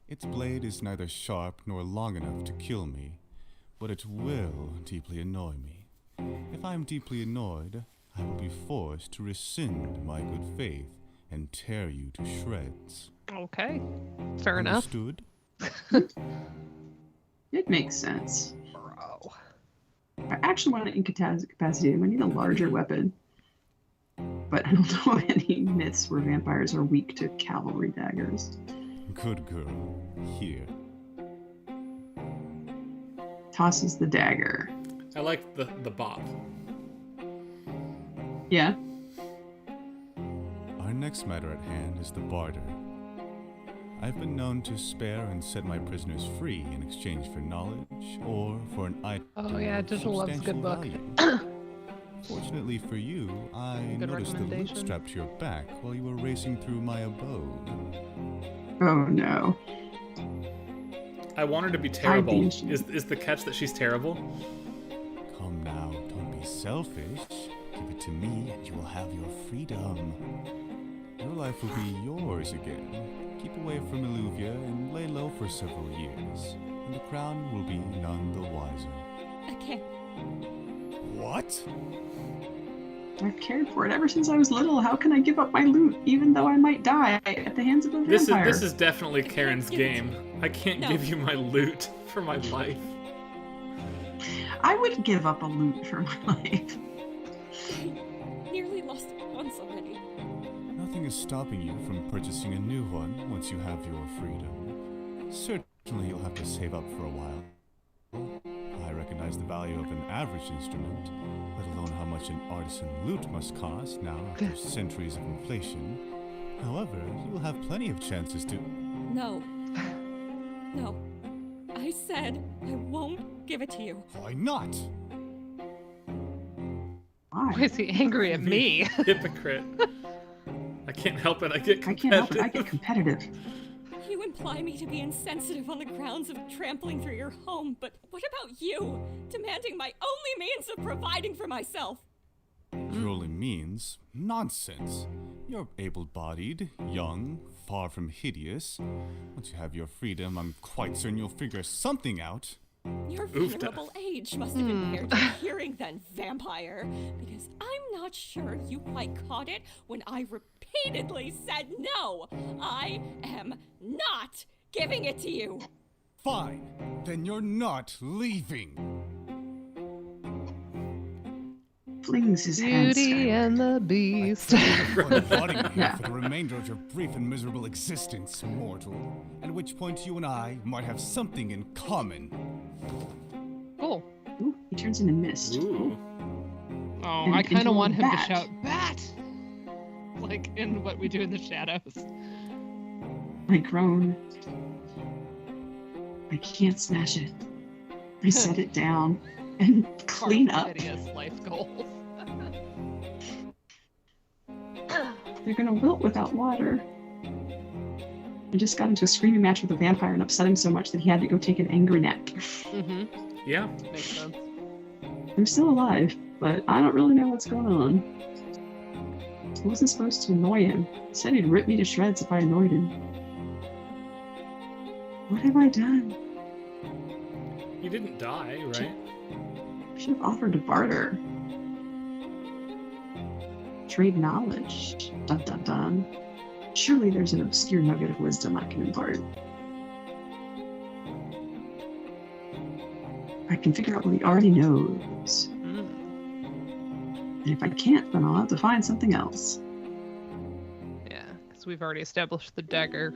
Speaker 4: Its blade is neither sharp nor long enough to kill me, but it will deeply annoy me. If I am deeply annoyed, I will be forced to rescind my good faith and tear you to shreds.
Speaker 2: Okay. Fair enough.
Speaker 4: Understood?
Speaker 1: It makes sense.
Speaker 2: Bro.
Speaker 1: I actually want to incapacitate him. I need a larger weapon. But I don't know any myths where vampires are weak to cavalry daggers.
Speaker 4: Good girl. Here.
Speaker 1: Tosses the dagger.
Speaker 3: I like the bop.
Speaker 1: Yeah.
Speaker 4: Our next matter at hand is the barter. I've been known to spare and set my prisoners free in exchange for knowledge or for an item
Speaker 2: Oh yeah,
Speaker 4: of
Speaker 2: Digital loves a good
Speaker 4: substantial
Speaker 2: book.
Speaker 4: value. Fortunately for you, I
Speaker 2: Good
Speaker 4: noticed the loot
Speaker 2: recommendation.
Speaker 4: strapped to your back while you were racing through my abode.
Speaker 1: Oh no.
Speaker 3: I want her to be terrible.
Speaker 1: inch-
Speaker 3: Is the catch that she's terrible?
Speaker 4: Come now, don't be selfish. Give it to me and you will have your freedom. Your life will be yours again. Keep away from Illuvia and lay low for several years, and the crown will be none the wiser.
Speaker 5: I can't.
Speaker 4: What?
Speaker 1: I've cared for it ever since I was little. How can I give up my loot, even though I might die at the hands of a vampire?
Speaker 3: This is definitely Karen's
Speaker 5: give it to
Speaker 3: game. I can't
Speaker 5: No.
Speaker 3: give you my loot for my life.
Speaker 1: I would give up a loot for my life.
Speaker 5: I nearly lost it once already.
Speaker 4: Nothing is stopping you from purchasing a new one once you have your freedom. Certainly you'll have to save up for a while. I recognize the value of an average instrument, let alone how much an artisan lute must cost now after centuries of inflation. However, you will have plenty of chances to...
Speaker 5: No. No. I said I won't give it to you.
Speaker 4: Why not?
Speaker 2: Why
Speaker 1: Why?
Speaker 2: is he angry at me?
Speaker 3: Hypocrite. I can't help it. I get
Speaker 1: I
Speaker 3: competitive.
Speaker 1: can't help it. I get competitive.
Speaker 5: You and imply me to be insensitive on the grounds of trampling through your home, but what about you, demanding my only means of providing for myself?
Speaker 4: Your only means? Nonsense. You're able-bodied, young, far from hideous. Once you have your freedom, I'm quite certain you'll figure something out.
Speaker 5: Your venerable age must have impaired your hearing then, vampire, because I'm not sure you quite caught it when I repeatedly said no. I am not giving it to you.
Speaker 4: Fine. Then you're not leaving.
Speaker 1: Flings his hands.
Speaker 2: Beauty and the Beast.
Speaker 4: Plotting here for the remainder of your brief and miserable existence, mortal. At which point you and I might have something in common.
Speaker 2: Cool.
Speaker 1: Ooh, he turns into mist.
Speaker 3: Ooh.
Speaker 2: Oh,
Speaker 1: And
Speaker 2: I kind
Speaker 1: into
Speaker 2: of
Speaker 1: a
Speaker 2: want him to
Speaker 1: bat.
Speaker 2: shout "Bat!" like in What We Do in the Shadows.
Speaker 1: I groan. I can't smash it. I set it down and clean up.
Speaker 2: Hideous life goals.
Speaker 1: They're gonna wilt without water. I just got into a screaming match with a vampire and upset him so much that he had to go take an angry nap.
Speaker 2: Mm-hmm.
Speaker 3: Yeah.
Speaker 2: Makes sense.
Speaker 1: I'm still alive, but I don't really know what's going on. I wasn't supposed to annoy him. He said he'd rip me to shreds if I annoyed him. What have I done?
Speaker 3: You didn't die, right?
Speaker 1: I should have offered to barter. Trade knowledge. Dun dun dun. Surely there's an obscure nugget of wisdom I can impart. I can figure out what he already knows. And if I can't, then I'll have to find something else.
Speaker 2: Yeah, because we've already established the dagger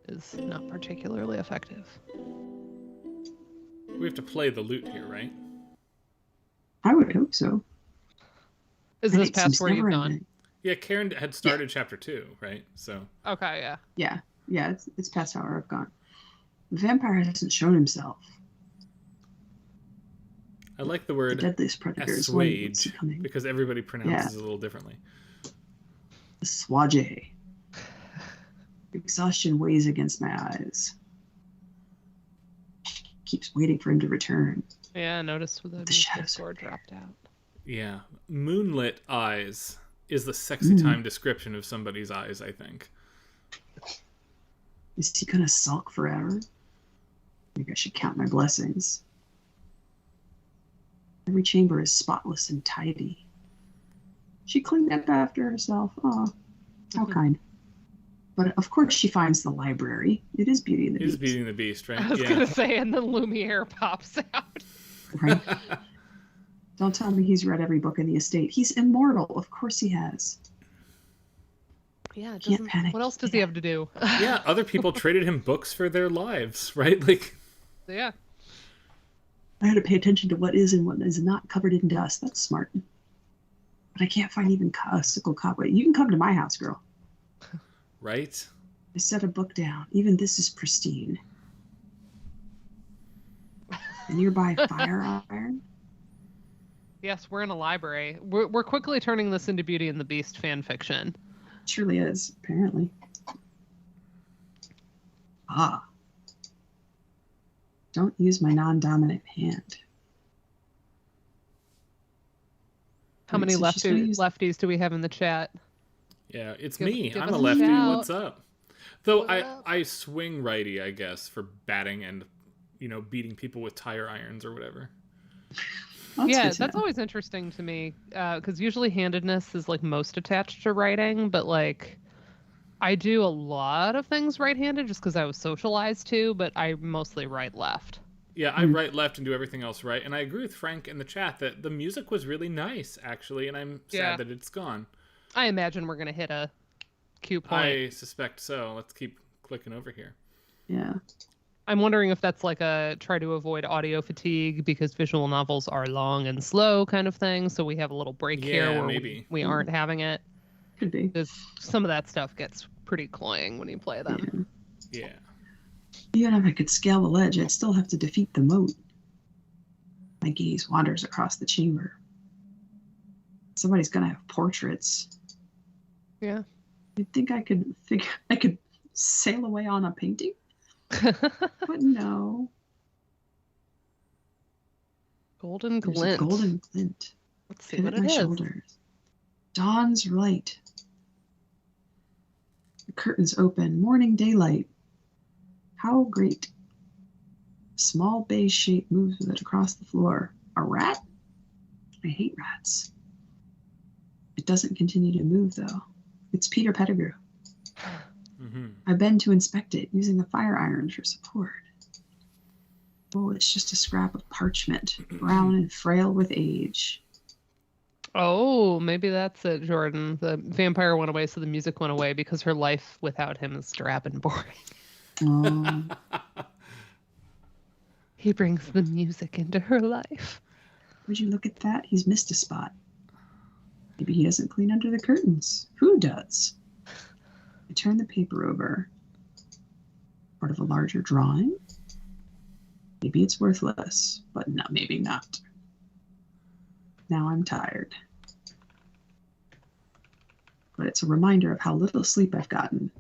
Speaker 2: is not particularly effective.
Speaker 3: We have to play the lute here, right?
Speaker 1: I would hope so.
Speaker 2: Is
Speaker 1: I
Speaker 2: this
Speaker 1: think
Speaker 2: past
Speaker 1: seems
Speaker 2: where you've
Speaker 1: never
Speaker 2: gone?
Speaker 1: ending.
Speaker 3: Yeah, Karen had started chapter 2, right? So
Speaker 2: Okay, yeah.
Speaker 1: Yeah, it's past how I've gone. The vampire hasn't shown himself.
Speaker 3: I like the
Speaker 1: The
Speaker 3: word
Speaker 1: deadliest predator is one who
Speaker 3: assuage
Speaker 1: coming.
Speaker 3: because everybody pronounces it a little differently.
Speaker 1: Swage. Exhaustion weighs against my eyes. Keeps waiting for him to return.
Speaker 2: Yeah, I noticed with the
Speaker 1: shadows
Speaker 2: score
Speaker 1: are there.
Speaker 2: dropped out.
Speaker 3: Yeah. Moonlit eyes is the sexy time description of somebody's eyes, I think.
Speaker 1: Is he gonna sulk forever? Maybe I should count my blessings. Every chamber is spotless and tidy. She cleaned up after herself. Oh, how kind. But of course she finds the library. It is Beauty and the
Speaker 3: It is
Speaker 1: Beast.
Speaker 3: Beauty and the Beast, right?
Speaker 2: I was gonna say, and then Lumiere pops out.
Speaker 1: Right? Don't tell me he's read every book in the estate. He's immortal. Of course he has.
Speaker 2: Yeah, it
Speaker 1: Can't
Speaker 2: doesn't-
Speaker 1: panic.
Speaker 2: what else does he have to do?
Speaker 3: Yeah, other people traded him books for their lives, right? Like,
Speaker 2: Yeah.
Speaker 1: I had to pay attention to what is and what is not covered in dust. That's smart. But I can't find even a sickle cobweb. You can come to my house, girl.
Speaker 3: right?
Speaker 1: I set a book down. Even this is pristine. A nearby fire iron.
Speaker 2: Yes, we're in a library. We're quickly turning this into Beauty and the Beast fan fiction.
Speaker 1: Surely is, apparently. Ah. Don't use my non-dominant hand.
Speaker 2: How many
Speaker 1: So she's gonna use-
Speaker 2: lefties do we have in the chat?
Speaker 3: Yeah, it's
Speaker 2: Give-
Speaker 3: me.
Speaker 2: give
Speaker 3: I'm
Speaker 2: us
Speaker 3: a
Speaker 2: a
Speaker 3: lefty.
Speaker 2: shout.
Speaker 3: What's up? Though
Speaker 2: What up?
Speaker 3: I swing righty, I guess, for batting and, beating people with tire irons or whatever.
Speaker 1: That's
Speaker 2: Yeah,
Speaker 1: good to
Speaker 2: that's
Speaker 1: know.
Speaker 2: always interesting to me because usually handedness is like most attached to writing, but like I do a lot of things right-handed just because I was socialized to, but I mostly write left.
Speaker 3: Yeah, I write left and do everything else right. And I agree with Frank in the chat that the music was really nice, actually, and I'm sad
Speaker 2: Yeah.
Speaker 3: that it's gone.
Speaker 2: I imagine we're gonna hit a cue point.
Speaker 3: I suspect so. Let's keep clicking over here.
Speaker 1: Yeah.
Speaker 2: I'm wondering if that's like a try to avoid audio fatigue because visual novels are long and slow kind of thing. So we have a little break here
Speaker 3: Yeah,
Speaker 2: where
Speaker 3: maybe.
Speaker 2: we aren't having it.
Speaker 1: Could be.
Speaker 2: Because some of that stuff gets pretty cloying when you play them.
Speaker 1: Yeah.
Speaker 3: Yeah.
Speaker 1: Even if I could scale the ledge, I'd still have to defeat the moat. My gaze wanders across the chamber. Somebody's gonna have portraits.
Speaker 2: Yeah.
Speaker 1: You'd think I could sail away on a painting? But no.
Speaker 2: Golden
Speaker 1: There's a
Speaker 2: glint.
Speaker 1: golden glint.
Speaker 2: Let's see
Speaker 1: Pivot
Speaker 2: what it
Speaker 1: my
Speaker 2: is.
Speaker 1: shoulders. Dawn's light. The curtains open. Morning daylight. How great. A small beige shape moves with it across the floor. A rat? I hate rats. It doesn't continue to move, though. It's Peter Pettigrew.
Speaker 3: Mm-hmm.
Speaker 1: I bend to inspect it, using a fire iron for support. Oh, it's just a scrap of parchment, brown and frail with age.
Speaker 2: Oh, maybe that's it, Jordan. The vampire went away, so the music went away because her life without him is drab and boring.
Speaker 1: Oh,
Speaker 2: He brings the music into her life.
Speaker 1: would you look at that? He's missed a spot. Maybe he doesn't clean under the curtains. Who does? I turn the paper over. Part of a larger drawing? Maybe it's worthless, but maybe not. Now I'm tired. But it's a reminder of how little sleep I've gotten.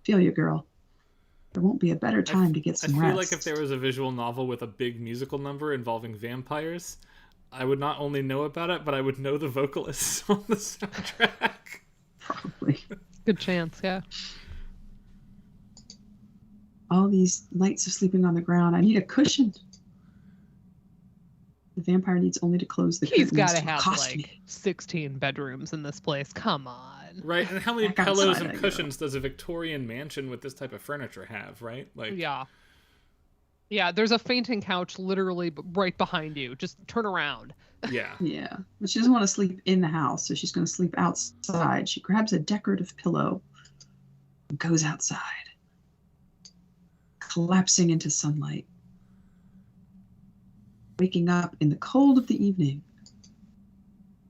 Speaker 1: Feel you, girl. There won't be a better time to get some
Speaker 3: I feel
Speaker 1: rest.
Speaker 3: like if there was a visual novel with a big musical number involving vampires, I would not only know about it, but I would know the vocalists on the soundtrack.
Speaker 1: Probably.
Speaker 2: Good chance, yeah.
Speaker 1: All these nights of sleeping on the ground. I need a cushion. The vampire needs only to close the
Speaker 2: He's
Speaker 1: curtains
Speaker 2: got to
Speaker 1: to
Speaker 2: have
Speaker 1: accost
Speaker 2: like
Speaker 1: me.
Speaker 2: 16 bedrooms in this place. Come on.
Speaker 3: Right, and how many
Speaker 1: Back
Speaker 3: pillows
Speaker 1: outside
Speaker 3: and
Speaker 1: I go.
Speaker 3: cushions does a Victorian mansion with this type of furniture have, right? Like,
Speaker 2: Yeah. Yeah, there's a fainting couch literally right behind you. Just turn around.
Speaker 3: yeah.
Speaker 1: Yeah, but she doesn't want to sleep in the house, so she's going to sleep outside. She grabs a decorative pillow and goes outside, collapsing into sunlight. Waking up in the cold of the evening.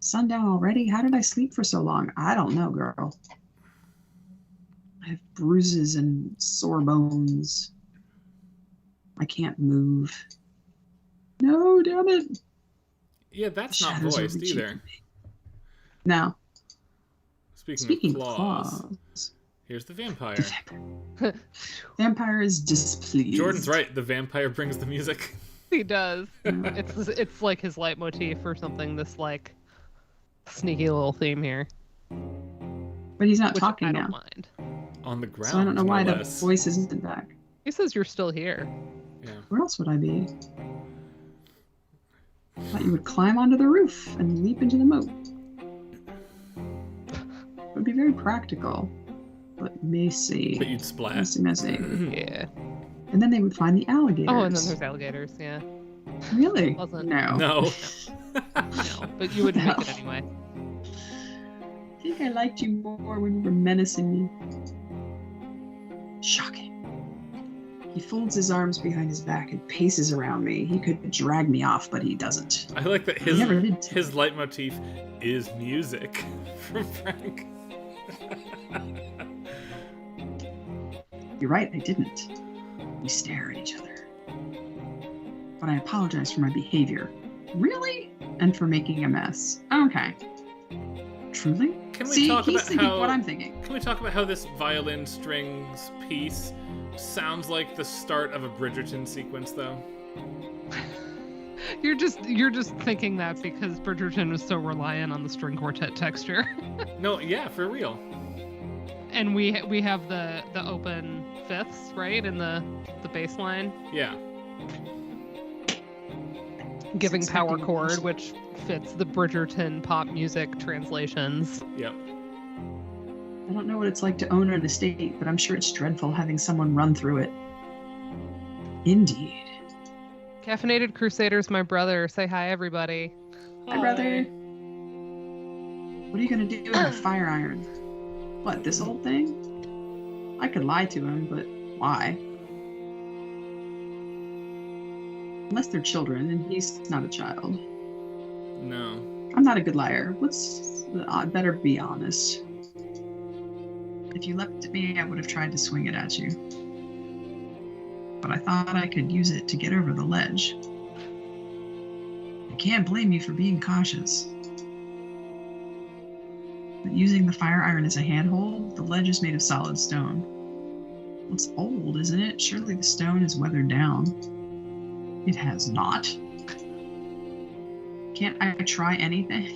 Speaker 1: Sundown already? How did I sleep for so long? I don't know, girl. I have bruises and sore bones. I can't move. No, damn it.
Speaker 3: Yeah, that's
Speaker 1: The
Speaker 3: not
Speaker 1: shadows are
Speaker 3: voiced
Speaker 1: reaching
Speaker 3: either.
Speaker 1: for me. Now,
Speaker 3: Speaking
Speaker 1: of
Speaker 3: of claws, here's the vampire.
Speaker 1: Vampire is displeased.
Speaker 3: Jordan's right, the vampire brings the music.
Speaker 2: He does. It's like his leitmotif or something, this like sneaky little theme here.
Speaker 1: But he's not
Speaker 2: Which
Speaker 1: talking
Speaker 2: I
Speaker 1: now.
Speaker 2: don't mind.
Speaker 3: On the ground,
Speaker 1: So I don't know
Speaker 3: no
Speaker 1: why the
Speaker 3: less.
Speaker 1: voice isn't back.
Speaker 2: He says you're still here.
Speaker 3: Yeah.
Speaker 1: Where else would I be? Thought you would climb onto the roof and leap into the moat. It would be very practical, but messy.
Speaker 3: But you'd splat.
Speaker 1: Messy.
Speaker 2: Yeah.
Speaker 1: And then they would find the alligators.
Speaker 2: Oh, and then there's alligators, yeah.
Speaker 1: Really?
Speaker 2: Wasn't-
Speaker 1: No.
Speaker 3: No.
Speaker 2: No, but you would make it anyway.
Speaker 1: I think I liked you more when you were menacing me. Shocking. He folds his arms behind his back and paces around me. He could drag me off, but he doesn't.
Speaker 3: I like that
Speaker 1: He never did.
Speaker 3: his leitmotif is music from Frank.
Speaker 1: You're right, I didn't. We stare at each other. But I apologize for my behavior. Really? And for making a mess. Okay. Truly?
Speaker 3: Can we
Speaker 1: See,
Speaker 3: talk
Speaker 1: he's
Speaker 3: about
Speaker 1: thinking
Speaker 3: how
Speaker 1: what I'm thinking.
Speaker 3: Can we talk about how this violin strings piece sounds like the start of a Bridgerton sequence, though?
Speaker 2: You're just thinking that because Bridgerton was so reliant on the string quartet texture.
Speaker 3: No, yeah, for real.
Speaker 2: And we have the open fifths, right? In the bass line.
Speaker 3: Yeah.
Speaker 2: Giving power
Speaker 1: expecting
Speaker 2: chord,
Speaker 1: this.
Speaker 2: which fits the Bridgerton pop music translations.
Speaker 3: Yep.
Speaker 1: I don't know what it's like to own an estate, but I'm sure it's dreadful having someone run through it. Indeed.
Speaker 2: Caffeinated Crusaders, my brother. Say hi, everybody.
Speaker 1: Hi, brother. What are you gonna do with a fire iron? What, this old thing? I could lie to him, but why? Unless they're children, and he's not a child.
Speaker 3: No.
Speaker 1: I'm not a good liar. I better be honest. If you left me, I would have tried to swing it at you. But I thought I could use it to get over the ledge. I can't blame you for being cautious. But using the fire iron as a handhold, the ledge is made of solid stone. Well, it's old, isn't it? Surely the stone is weathered down. It has not. Can't I try anything?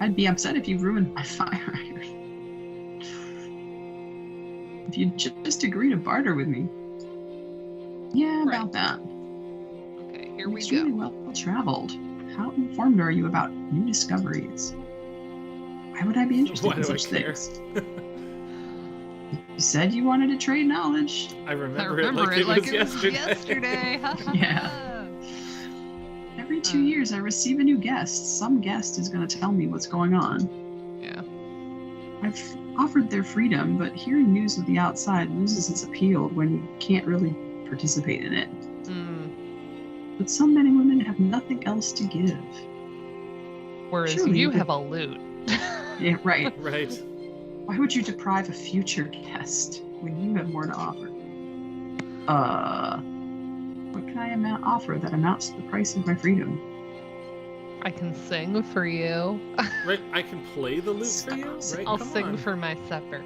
Speaker 1: I'd be upset if you ruined my fire iron. If you'd just agree to barter with me. Yeah, about that.
Speaker 2: Okay, here we
Speaker 1: Extremely
Speaker 2: go.
Speaker 1: well traveled. How informed are you about new discoveries? Why would I be interested
Speaker 3: Why
Speaker 1: in
Speaker 3: do I
Speaker 1: such
Speaker 3: care?
Speaker 1: things? You said you wanted to trade knowledge.
Speaker 3: I
Speaker 2: I
Speaker 3: remember
Speaker 2: remember
Speaker 3: it like it was yesterday.
Speaker 2: yesterday.
Speaker 1: Yeah. Every 2 years, I receive a new guest. Some guest is going to tell me what's going on.
Speaker 2: Yeah.
Speaker 1: I've offered their freedom, but hearing news of the outside loses its appeal when you can't really participate in it. But some men and women have nothing else to give.
Speaker 2: Whereas
Speaker 1: Surely
Speaker 2: you
Speaker 1: you could-
Speaker 2: have a loot.
Speaker 1: Yeah, right.
Speaker 3: Right.
Speaker 1: Why would you deprive a future guest when you have more to offer? What can I offer that amounts to the price of my freedom?
Speaker 2: I can sing for you.
Speaker 3: Right. I can play the lute for you. Right.
Speaker 2: I'll
Speaker 3: Come
Speaker 2: sing
Speaker 3: on.
Speaker 2: for my supper.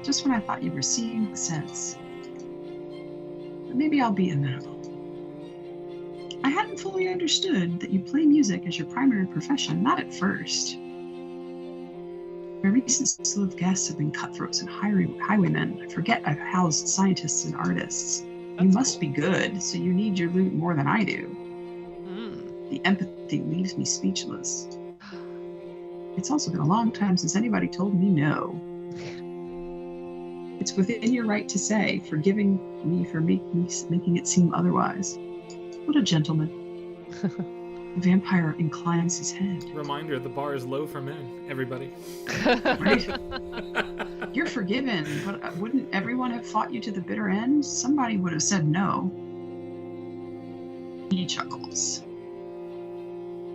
Speaker 1: Just when I thought you were seeing sense. But maybe I'll be amenable. I hadn't fully understood that you play music as your primary profession, not at first. My recent slew of guests have been cutthroats and highwaymen. I forget I've housed scientists and artists. You
Speaker 2: That's
Speaker 1: must be good, so you need your lute more than I do. The empathy leaves me speechless. It's also been a long time since anybody told me no. It's within your right to say, forgiving me for making it seem otherwise. What a gentleman. The vampire inclines his head.
Speaker 3: Reminder: the bar is low for men. Everybody.
Speaker 1: Right? You're forgiven, but wouldn't everyone have fought you to the bitter end? Somebody would have said no. He chuckles.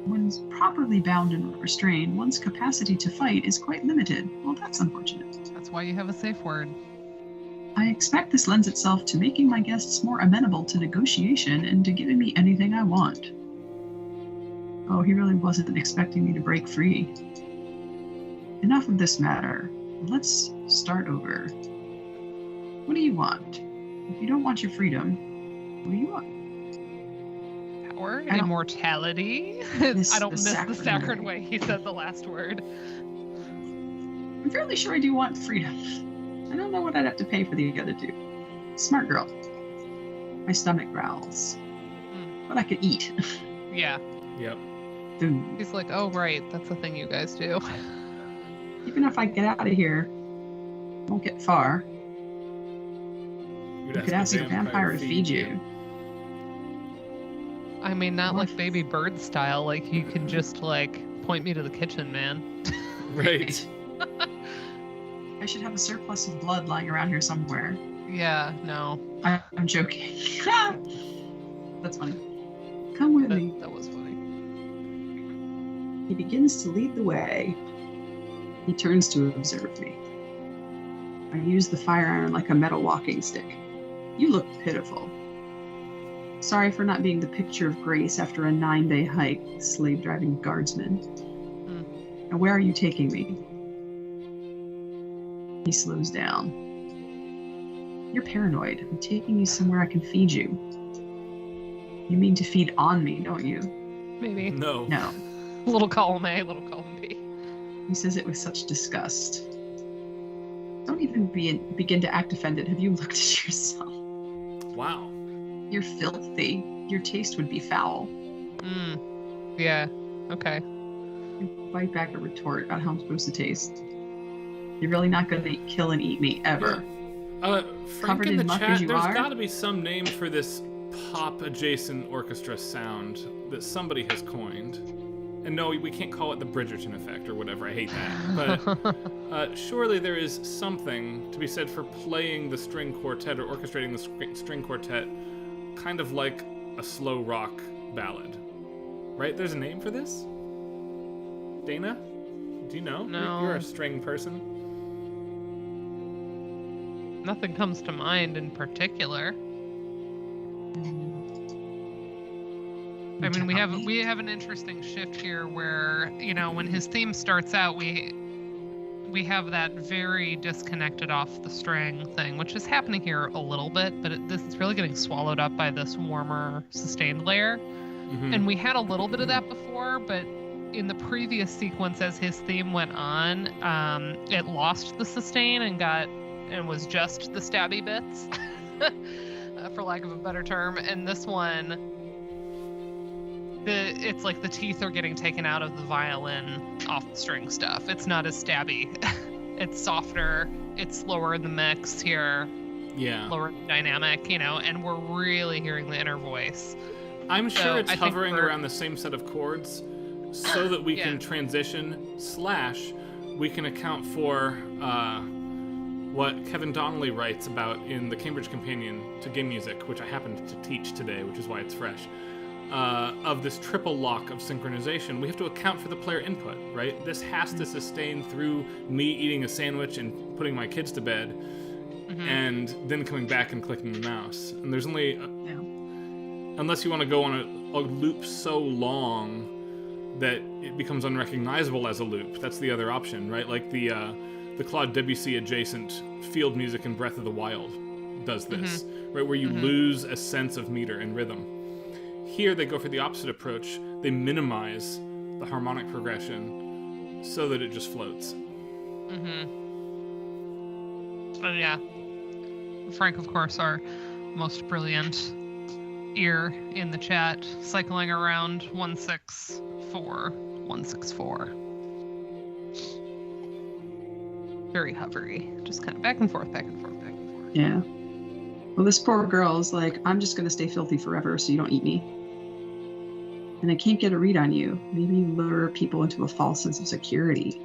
Speaker 1: When properly bound and restrained, one's capacity to fight is quite limited. Well, that's unfortunate.
Speaker 2: That's why you have a safe word.
Speaker 1: I expect this lends itself to making my guests more amenable to negotiation and to giving me anything I want. Oh, he really wasn't expecting me to break free. Enough of this matter. Let's start over. What do you want? If you don't want your freedom, what do you want?
Speaker 2: Power,
Speaker 1: I don't-
Speaker 2: immortality.
Speaker 1: Miss
Speaker 2: I don't
Speaker 1: the
Speaker 2: miss the
Speaker 1: sacred
Speaker 2: sacred
Speaker 1: way.
Speaker 2: way he said the last word.
Speaker 1: I'm fairly sure I do want freedom. I don't know what I'd have to pay for the other two. Smart girl. My stomach growls. But I could eat.
Speaker 2: Yeah.
Speaker 3: Yep.
Speaker 1: Food.
Speaker 2: He's like, oh, right. That's the thing you guys do.
Speaker 1: Even if I get out of here, I won't get far.
Speaker 3: You'd
Speaker 1: You could ask a vampire to feed you.
Speaker 2: I mean, not
Speaker 1: What?
Speaker 2: like baby bird style. Like, you can just, like, point me to the kitchen, man.
Speaker 3: Right.
Speaker 1: I should have a surplus of blood lying around here somewhere.
Speaker 2: Yeah, no.
Speaker 1: I'm joking. That's funny. Come with me.
Speaker 2: That was funny.
Speaker 1: He begins to lead the way. He turns to observe me. I use the fire iron like a metal walking stick. You look pitiful. Sorry for not being the picture of grace after a 9-day hike, slave-driving guardsman. And where are you taking me? He slows down. You're paranoid. I'm taking you somewhere I can feed you. You mean to feed on me, don't you?
Speaker 2: Maybe.
Speaker 3: No.
Speaker 1: No.
Speaker 2: Little column A, little column B.
Speaker 1: He says it with such disgust. Don't even begin to act offended. Have you looked at yourself?
Speaker 3: Wow.
Speaker 1: You're filthy. Your taste would be foul.
Speaker 2: Yeah. Okay.
Speaker 1: You bite back a retort about how I'm supposed to taste. You're really not going to kill and eat me ever.
Speaker 3: Frank
Speaker 1: Covered
Speaker 3: in the
Speaker 1: in muck
Speaker 3: chat,
Speaker 1: as you
Speaker 3: there's
Speaker 1: are?
Speaker 3: got to be some name for this pop-adjacent orchestra sound that somebody has coined. And no, we can't call it the Bridgerton effect or whatever. I hate that. But surely there is something to be said for playing the string quartet or orchestrating the string quartet kind of like a slow rock ballad. Right? There's a name for this? Dana? Do you know?
Speaker 2: No.
Speaker 3: You're a string person.
Speaker 2: Nothing comes to mind in particular. I mean, we have an interesting shift here where, you know, when his theme starts out, we have that very disconnected off the string thing, which is happening here a little bit, but this is really getting swallowed up by this warmer sustained layer.
Speaker 3: Mm-hmm.
Speaker 2: And we had a little bit of that before, but in the previous sequence, as his theme went on, it lost the sustain and was just the stabby bits, for lack of a better term. And this one, it's like the teeth are getting taken out of the violin off the string stuff. It's not as stabby. It's softer. It's slower in the mix here.
Speaker 3: Yeah.
Speaker 2: Lower dynamic, you know, and we're really hearing the inner voice.
Speaker 3: I'm sure
Speaker 2: So
Speaker 3: it's
Speaker 2: I think
Speaker 3: hovering around the same set of chords so that we
Speaker 2: Yeah.
Speaker 3: can transition / we can account for what Kevin Donnelly writes about in the Cambridge Companion to Game Music, which I happened to teach today, which is why it's fresh. Of this triple lock of synchronization, we have to account for the player input, right? This has to sustain through me eating a sandwich and putting my kids to bed, and then coming back and clicking the mouse. And there's only, unless you want to go on a loop so long that it becomes unrecognizable as a loop. That's the other option, right? Like the Claude Debussy adjacent field music in Breath of the Wild does this, right? Where you lose a sense of meter and rhythm. Here they go for the opposite approach. They minimize the harmonic progression so that it just floats.
Speaker 2: Yeah. Frank, of course, our most brilliant ear in the chat, cycling around 164, 164. Very hovery, just kind of back and forth, back and forth, back and forth.
Speaker 1: Yeah. Well, this poor girl is like, I'm just going to stay filthy forever so you don't eat me. And I can't get a read on you. Maybe you lure people into a false sense of security.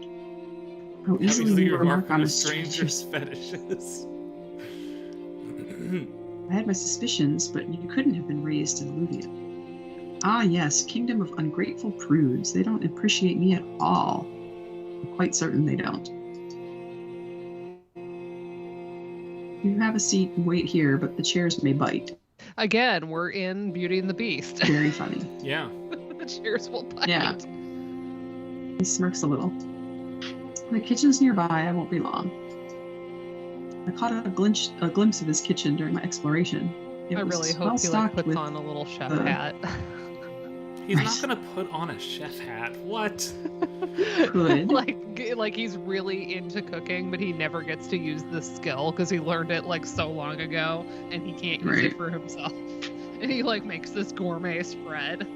Speaker 1: How easily you remark on a stranger's
Speaker 3: fetishes.
Speaker 1: I had my suspicions, but you couldn't have been raised in Illuvia. Ah, yes, kingdom of ungrateful prudes. They don't appreciate me at all. I'm quite certain they don't. You have a seat and wait here, but the chairs may bite.
Speaker 2: Again, we're in Beauty and the Beast.
Speaker 1: Very funny.
Speaker 3: Yeah.
Speaker 2: The chairs will bite.
Speaker 1: Yeah. He smirks a little. The kitchen's nearby. I won't be long. I caught a glimpse of his kitchen during my exploration.
Speaker 2: I really hope he like puts on a little chef hat.
Speaker 3: He's not gonna put on a chef hat. What?
Speaker 1: Good.
Speaker 2: like he's really into cooking, but he never gets to use this skill because he learned it like so long ago, and he can't use it for himself. And he like makes this gourmet spread.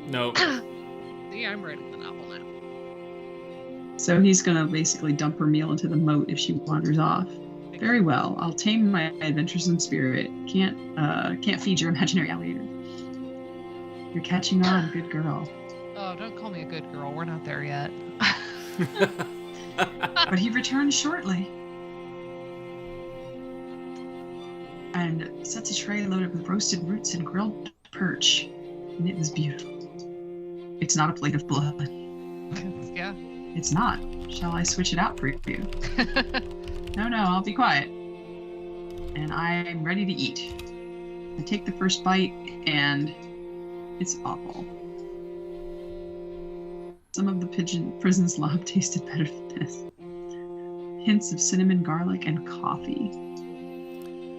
Speaker 3: Nope.
Speaker 2: See, I'm writing the novel now.
Speaker 1: So he's gonna basically dump her meal into the moat if she wanders off. Very well. I'll tame my adventuresome spirit. Can't feed your imaginary alligator. You're catching on, good girl.
Speaker 2: Oh, don't call me a good girl. We're not there yet.
Speaker 1: But he returns shortly. And sets a tray loaded with roasted roots and grilled perch. And it was beautiful. It's not a plate of blood.
Speaker 2: Yeah.
Speaker 1: It's not. Shall I switch it out for you? No, I'll be quiet. And I'm ready to eat. I take the first bite, and it's awful. Some of the prison slob tasted better than this. Hints of cinnamon, garlic, and coffee.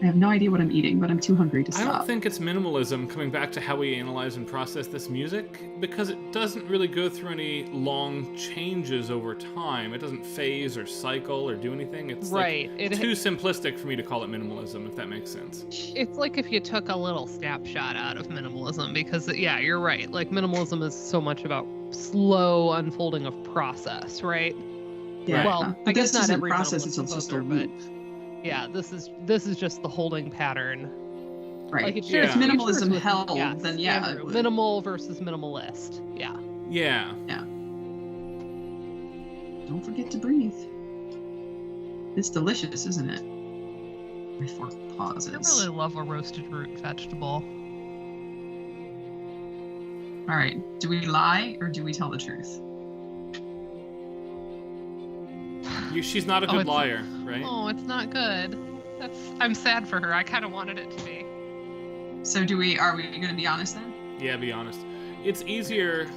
Speaker 1: I have no idea what I'm eating, but I'm too hungry to stop.
Speaker 3: I don't think it's minimalism, coming back to how we analyze and process this music, because it doesn't really go through any long changes over time. It doesn't phase or cycle or do anything. It's
Speaker 2: right.
Speaker 3: Like too simplistic for me to call it minimalism, if that makes sense.
Speaker 2: It's like if you took a little snapshot out of minimalism, because yeah, you're right. Like minimalism is so much about slow unfolding of process, right?
Speaker 1: Yeah.
Speaker 2: Well, I guess not every
Speaker 1: process. It's just a loop.
Speaker 2: Yeah, this is just the holding pattern.
Speaker 1: Right.
Speaker 2: Like
Speaker 1: if minimalism held, then yeah.
Speaker 2: Minimal versus minimalist. Yeah.
Speaker 3: Yeah.
Speaker 1: Yeah. Don't forget to breathe. It's delicious, isn't it? Before pauses.
Speaker 2: I really love a roasted root vegetable.
Speaker 1: All right. Do we lie or do we tell the truth?
Speaker 3: She's not a good liar, right?
Speaker 2: Oh, it's not good. I'm sad for her. I kind of wanted it to be.
Speaker 1: So are we going to be honest then?
Speaker 3: Yeah, be honest. It's easier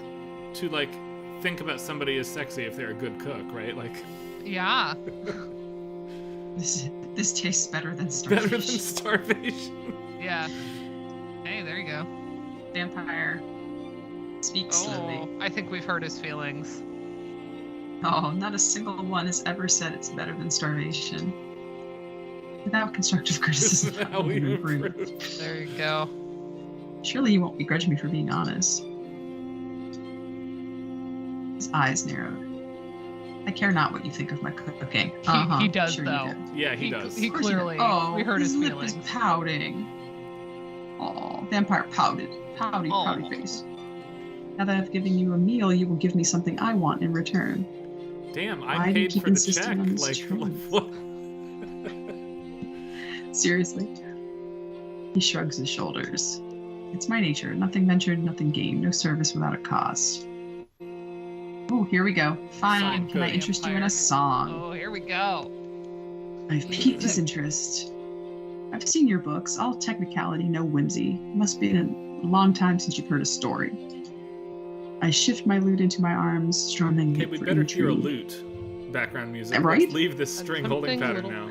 Speaker 3: to, like, think about somebody as sexy if they're a good cook, right? Like,
Speaker 2: Yeah.
Speaker 1: This tastes better than starvation.
Speaker 3: better than starvation.
Speaker 2: Yeah. Hey, there you go.
Speaker 1: Vampire. Speak slowly.
Speaker 2: I think we've hurt his feelings.
Speaker 1: Oh, not a single one has ever said it's better than starvation. Without constructive criticism,
Speaker 3: This is how we improve.
Speaker 2: There you go.
Speaker 1: Surely you won't begrudge me for being honest. His eyes narrowed. I care not what you think of my cooking.
Speaker 2: He does,
Speaker 1: sure
Speaker 2: though.
Speaker 1: You do.
Speaker 3: Yeah, he does.
Speaker 2: He
Speaker 1: Of course you do.
Speaker 2: clearly,
Speaker 1: Oh,
Speaker 2: we hurt his
Speaker 1: lip
Speaker 2: feelings.
Speaker 1: is pouting. Oh, vampire pouted. Pouty face. Now that I've given you a meal, you will give me something I want in return.
Speaker 3: Damn,
Speaker 1: Why
Speaker 3: I
Speaker 1: do you
Speaker 3: paid
Speaker 1: keep
Speaker 3: for the
Speaker 1: insisting
Speaker 3: check.
Speaker 1: on this
Speaker 3: Like
Speaker 1: truth?
Speaker 3: what?
Speaker 1: Seriously? He shrugs his shoulders. It's my nature. Nothing ventured, nothing gained. No service without a cost. Oh, here we go. Fine.
Speaker 3: Song
Speaker 1: Can I
Speaker 3: good.
Speaker 1: interest you in a song?
Speaker 2: Oh, here we go.
Speaker 1: I've piqued his interest. I've seen your books. All technicality, no whimsy. Must be a long time since you've heard a story. I shift my lute into my arms, strumming
Speaker 3: Okay,
Speaker 1: it
Speaker 3: we
Speaker 1: for
Speaker 3: better hear a
Speaker 1: intrigue.
Speaker 3: lute background music.
Speaker 1: Right?
Speaker 3: Let's leave this string holding
Speaker 2: Something a
Speaker 3: pattern
Speaker 2: little-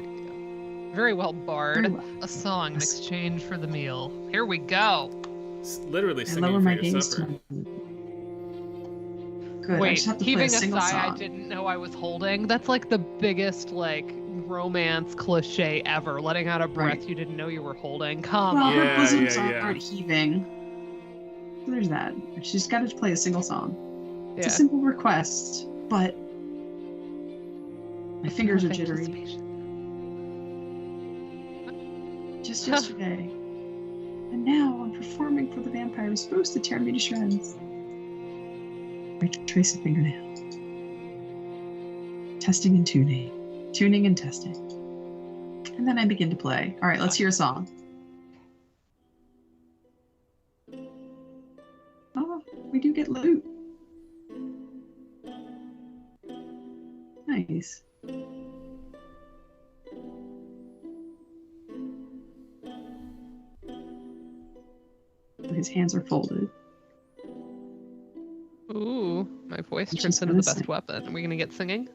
Speaker 3: now.
Speaker 2: Very well, Bard.
Speaker 1: Very well.
Speaker 2: A song in
Speaker 1: Yes.
Speaker 2: exchange for the meal. Here we go.
Speaker 3: Literally
Speaker 1: I
Speaker 3: singing
Speaker 1: lower
Speaker 3: for
Speaker 1: my
Speaker 3: your
Speaker 1: gaze to
Speaker 3: supper.
Speaker 1: my lute. Good. I
Speaker 2: Wait,
Speaker 1: just have to play
Speaker 2: heaving
Speaker 1: a
Speaker 2: a
Speaker 1: single
Speaker 2: sigh I
Speaker 1: song.
Speaker 2: didn't know I was holding. That's like the biggest, like, romance cliche ever. Letting out a breath
Speaker 1: Right.
Speaker 2: you didn't know you were holding. Come
Speaker 1: Well,
Speaker 2: on.
Speaker 3: Yeah,
Speaker 1: her bosoms
Speaker 3: yeah.
Speaker 1: aren't heaving. So there's that. She's got to play a single song. It's a
Speaker 2: Yeah.
Speaker 1: simple request, but my fingers are jittery.
Speaker 2: Anticipation.
Speaker 1: Just yesterday. And now I'm performing for the vampire who's supposed to tear me to shreds. I trace a fingernail. Testing and tuning. Tuning and testing. And then I begin to play. All right, let's hear a song. Oh, we do get loot. Nice. His hands are folded.
Speaker 2: Ooh, my voice
Speaker 1: She's
Speaker 2: turns into
Speaker 1: gonna
Speaker 2: the best
Speaker 1: sing.
Speaker 2: weapon. Are we gonna get singing?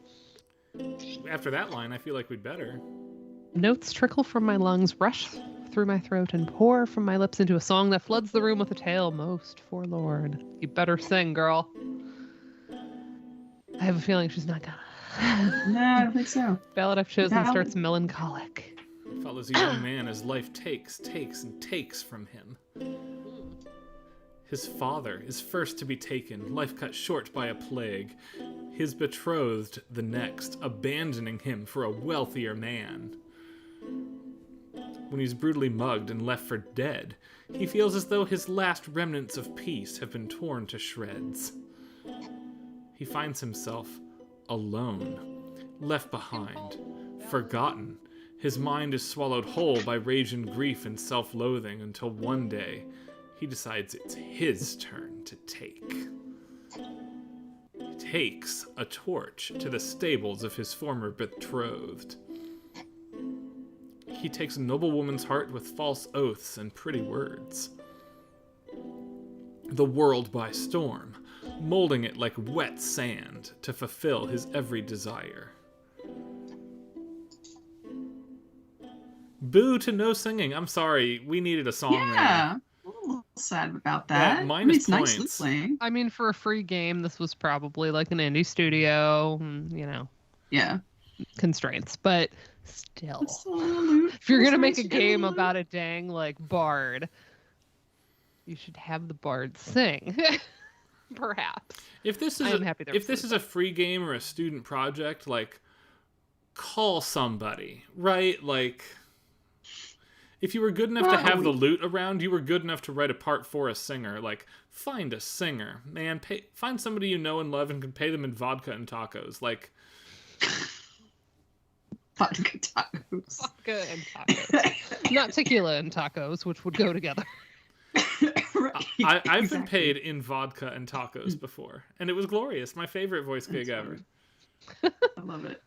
Speaker 3: After that line, I feel like we'd better.
Speaker 2: Notes trickle from my lungs, rush through my throat, and pour from my lips into a song that floods the room with a tale most forlorn. You better sing, girl. I have a feeling she's not gonna.
Speaker 1: No, I don't think so.
Speaker 2: Ballad I've chosen
Speaker 1: Ballad.
Speaker 2: starts melancholic.
Speaker 3: Follows a young man as life takes, and takes from him. His father is first to be taken, life cut short by a plague. His betrothed the next, abandoning him for a wealthier man. When he's brutally mugged and left for dead, he feels as though his last remnants of peace have been torn to shreds. He finds himself alone, left behind, forgotten. His mind is swallowed whole by rage and grief and self-loathing until one day he decides it's his turn to take. He takes a torch to the stables of his former betrothed. He takes a noble woman's heart with false oaths and pretty words. The world by storm, molding it like wet sand to fulfill his every desire. Boo to no singing. I'm sorry, we needed a song
Speaker 1: Yeah. A little sad about that.
Speaker 3: Yeah, minus
Speaker 1: I mean, it's nicely
Speaker 3: points.
Speaker 1: playing.
Speaker 2: I mean, for a free game, this was probably like an indie studio,
Speaker 1: Yeah.
Speaker 2: constraints, but still.
Speaker 1: It's still a little loot.
Speaker 2: If you're
Speaker 1: It's
Speaker 2: gonna
Speaker 1: nice
Speaker 2: make a
Speaker 1: to get little
Speaker 2: game
Speaker 1: loot.
Speaker 2: about a dang like bard, you should have the bard sing. Perhaps.
Speaker 3: If this is
Speaker 2: I'm happy they're
Speaker 3: if this
Speaker 2: free,
Speaker 3: is a free game or a student project, like, call somebody, right? Like, if you were good enough to have the loot around, you were good enough to write a part for a singer. Like, find a singer, man. Find somebody you know and love and can pay them in vodka and tacos. Like,
Speaker 1: Vodka tacos.
Speaker 2: Vodka and tacos. Not tequila and tacos, which would go together.
Speaker 1: Right,
Speaker 3: I've been
Speaker 1: exactly.
Speaker 3: paid in vodka and tacos before, and it was glorious. My favorite voice gig
Speaker 1: That's
Speaker 3: ever.
Speaker 1: I love it.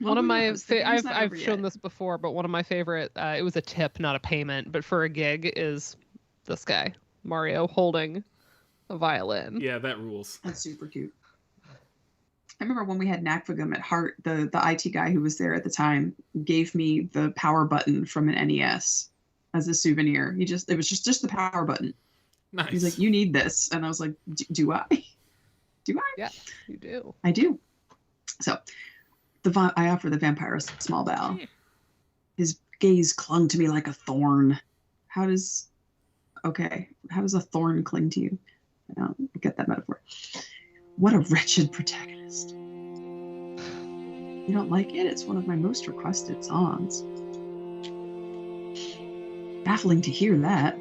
Speaker 2: One of my
Speaker 1: I've
Speaker 2: I've shown this before, but one of my favorite it was a tip, not a payment, but for a gig is this guy. Mario holding a violin.
Speaker 3: Yeah, that rules.
Speaker 1: That's super cute. I remember when we had Nakvagum at Heart, the IT guy who was there at the time gave me the power button from an NES as a souvenir. It was just the power button.
Speaker 3: Nice.
Speaker 1: He's like, "You need this," and I was like, "Do I? Do I?"
Speaker 2: Yeah, you do.
Speaker 1: I do. So, I offer the vampire a small bow. His gaze clung to me like a thorn. How does a thorn cling to you? I don't get that metaphor. What a wretched protagonist. You don't like it? It's one of my most requested songs. Baffling to hear that.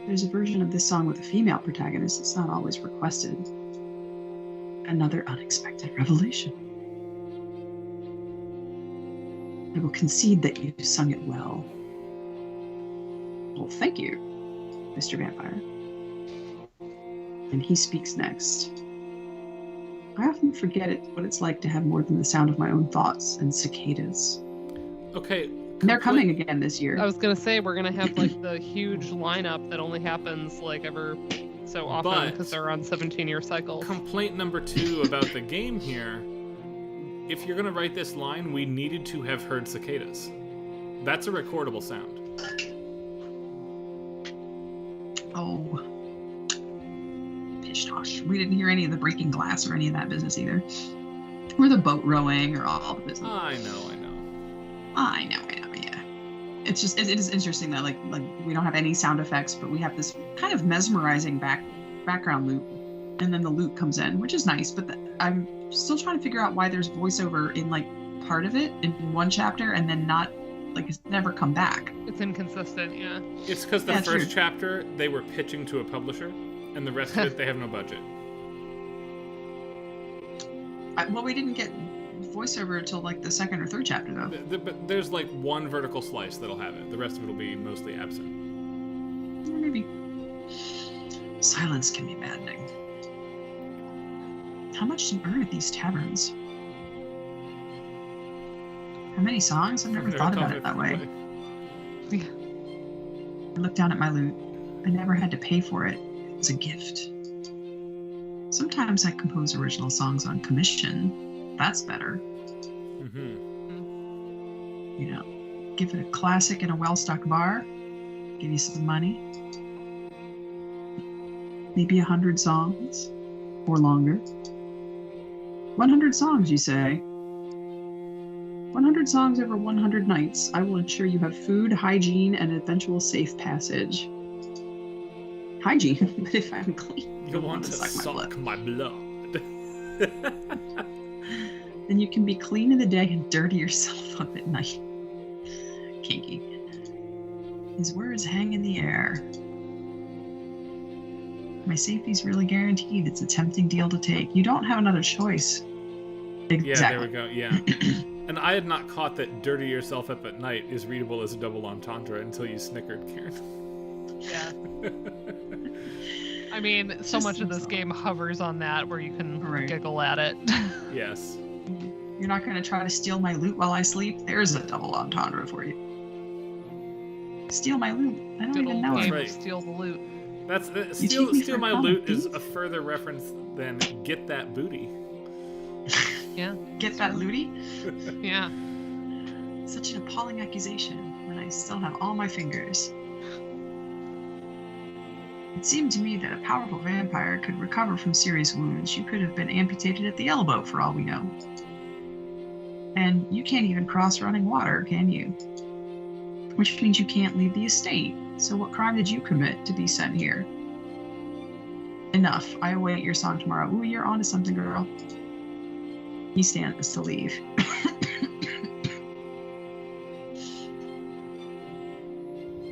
Speaker 1: There's a version of this song with a female protagonist. It's not always requested. Another unexpected revelation. I will concede that you sung it well. Well, thank you, Mr. Vampire. And he speaks next. I often forget what it's like to have more than the sound of my own thoughts and cicadas.
Speaker 3: Okay.
Speaker 1: And they're coming again this year.
Speaker 2: I was gonna say we're gonna have like the huge lineup that only happens like ever so often because they're on 17-year cycles.
Speaker 3: Complaint number 2 about the game here. If you're gonna write this line, we needed to have heard cicadas. That's a recordable sound.
Speaker 1: Oh. Pish tosh. We didn't hear any of the breaking glass or any of that business either. Or the boat rowing or all the business.
Speaker 3: I know.
Speaker 1: I know, yeah. It is interesting that like we don't have any sound effects, but we have this kind of mesmerizing background loop, and then the loop comes in, which is nice. But I'm still trying to figure out why there's voiceover in like part of it in one chapter, and then not like it's never come back.
Speaker 2: It's inconsistent, yeah.
Speaker 3: It's because the first chapter they were pitching to a publisher, and the rest of it they have no budget.
Speaker 1: Well, we didn't get voiceover until like the second or third chapter though.
Speaker 3: But there's like one vertical slice that'll have it. The rest of it will be mostly absent.
Speaker 1: Or maybe. Silence can be maddening. How much do you earn at these taverns? How many songs? I've never thought about it that way.
Speaker 2: Yeah.
Speaker 1: I looked down at my loot. I never had to pay for it. It was a gift. Sometimes I compose original songs on commission. That's better.
Speaker 3: Mm-hmm.
Speaker 1: You know, give it a classic in a well-stocked bar. Give you some money. Maybe 100 songs or longer. 100 songs, you say? 100 songs over 100 nights. I will ensure you have food, hygiene, and eventual safe passage. Hygiene, but if I'm clean,
Speaker 3: You'll want to suck my blood.
Speaker 1: Then you can be clean in the day and dirty yourself up at night. Kinky. His words hang in the air. My safety's really guaranteed. It's a tempting deal to take. You don't have another choice. Exactly.
Speaker 3: Yeah, there we go. Yeah. And I had not caught that dirty yourself up at night is readable as a double entendre until you snickered, Karen.
Speaker 2: Yeah. I mean, so much of this game hovers on that where you can giggle at it.
Speaker 3: Yes.
Speaker 1: You're not going to try to steal my loot while I sleep? There's a double entendre for you. Steal my loot. I don't even know it.
Speaker 3: Right.
Speaker 2: Steal the loot.
Speaker 3: That's steal my loot is a further reference than get that booty.
Speaker 2: Yeah.
Speaker 1: Get that looty?
Speaker 2: Yeah.
Speaker 1: Such an appalling accusation when I still have all my fingers. It seemed to me that a powerful vampire could recover from serious wounds. You could have been amputated at the elbow for all we know. And you can't even cross running water, can you? Which means you can't leave the estate. So what crime did you commit to be sent here? Enough. I await your song tomorrow. Ooh, you're onto something, girl. He stands to leave.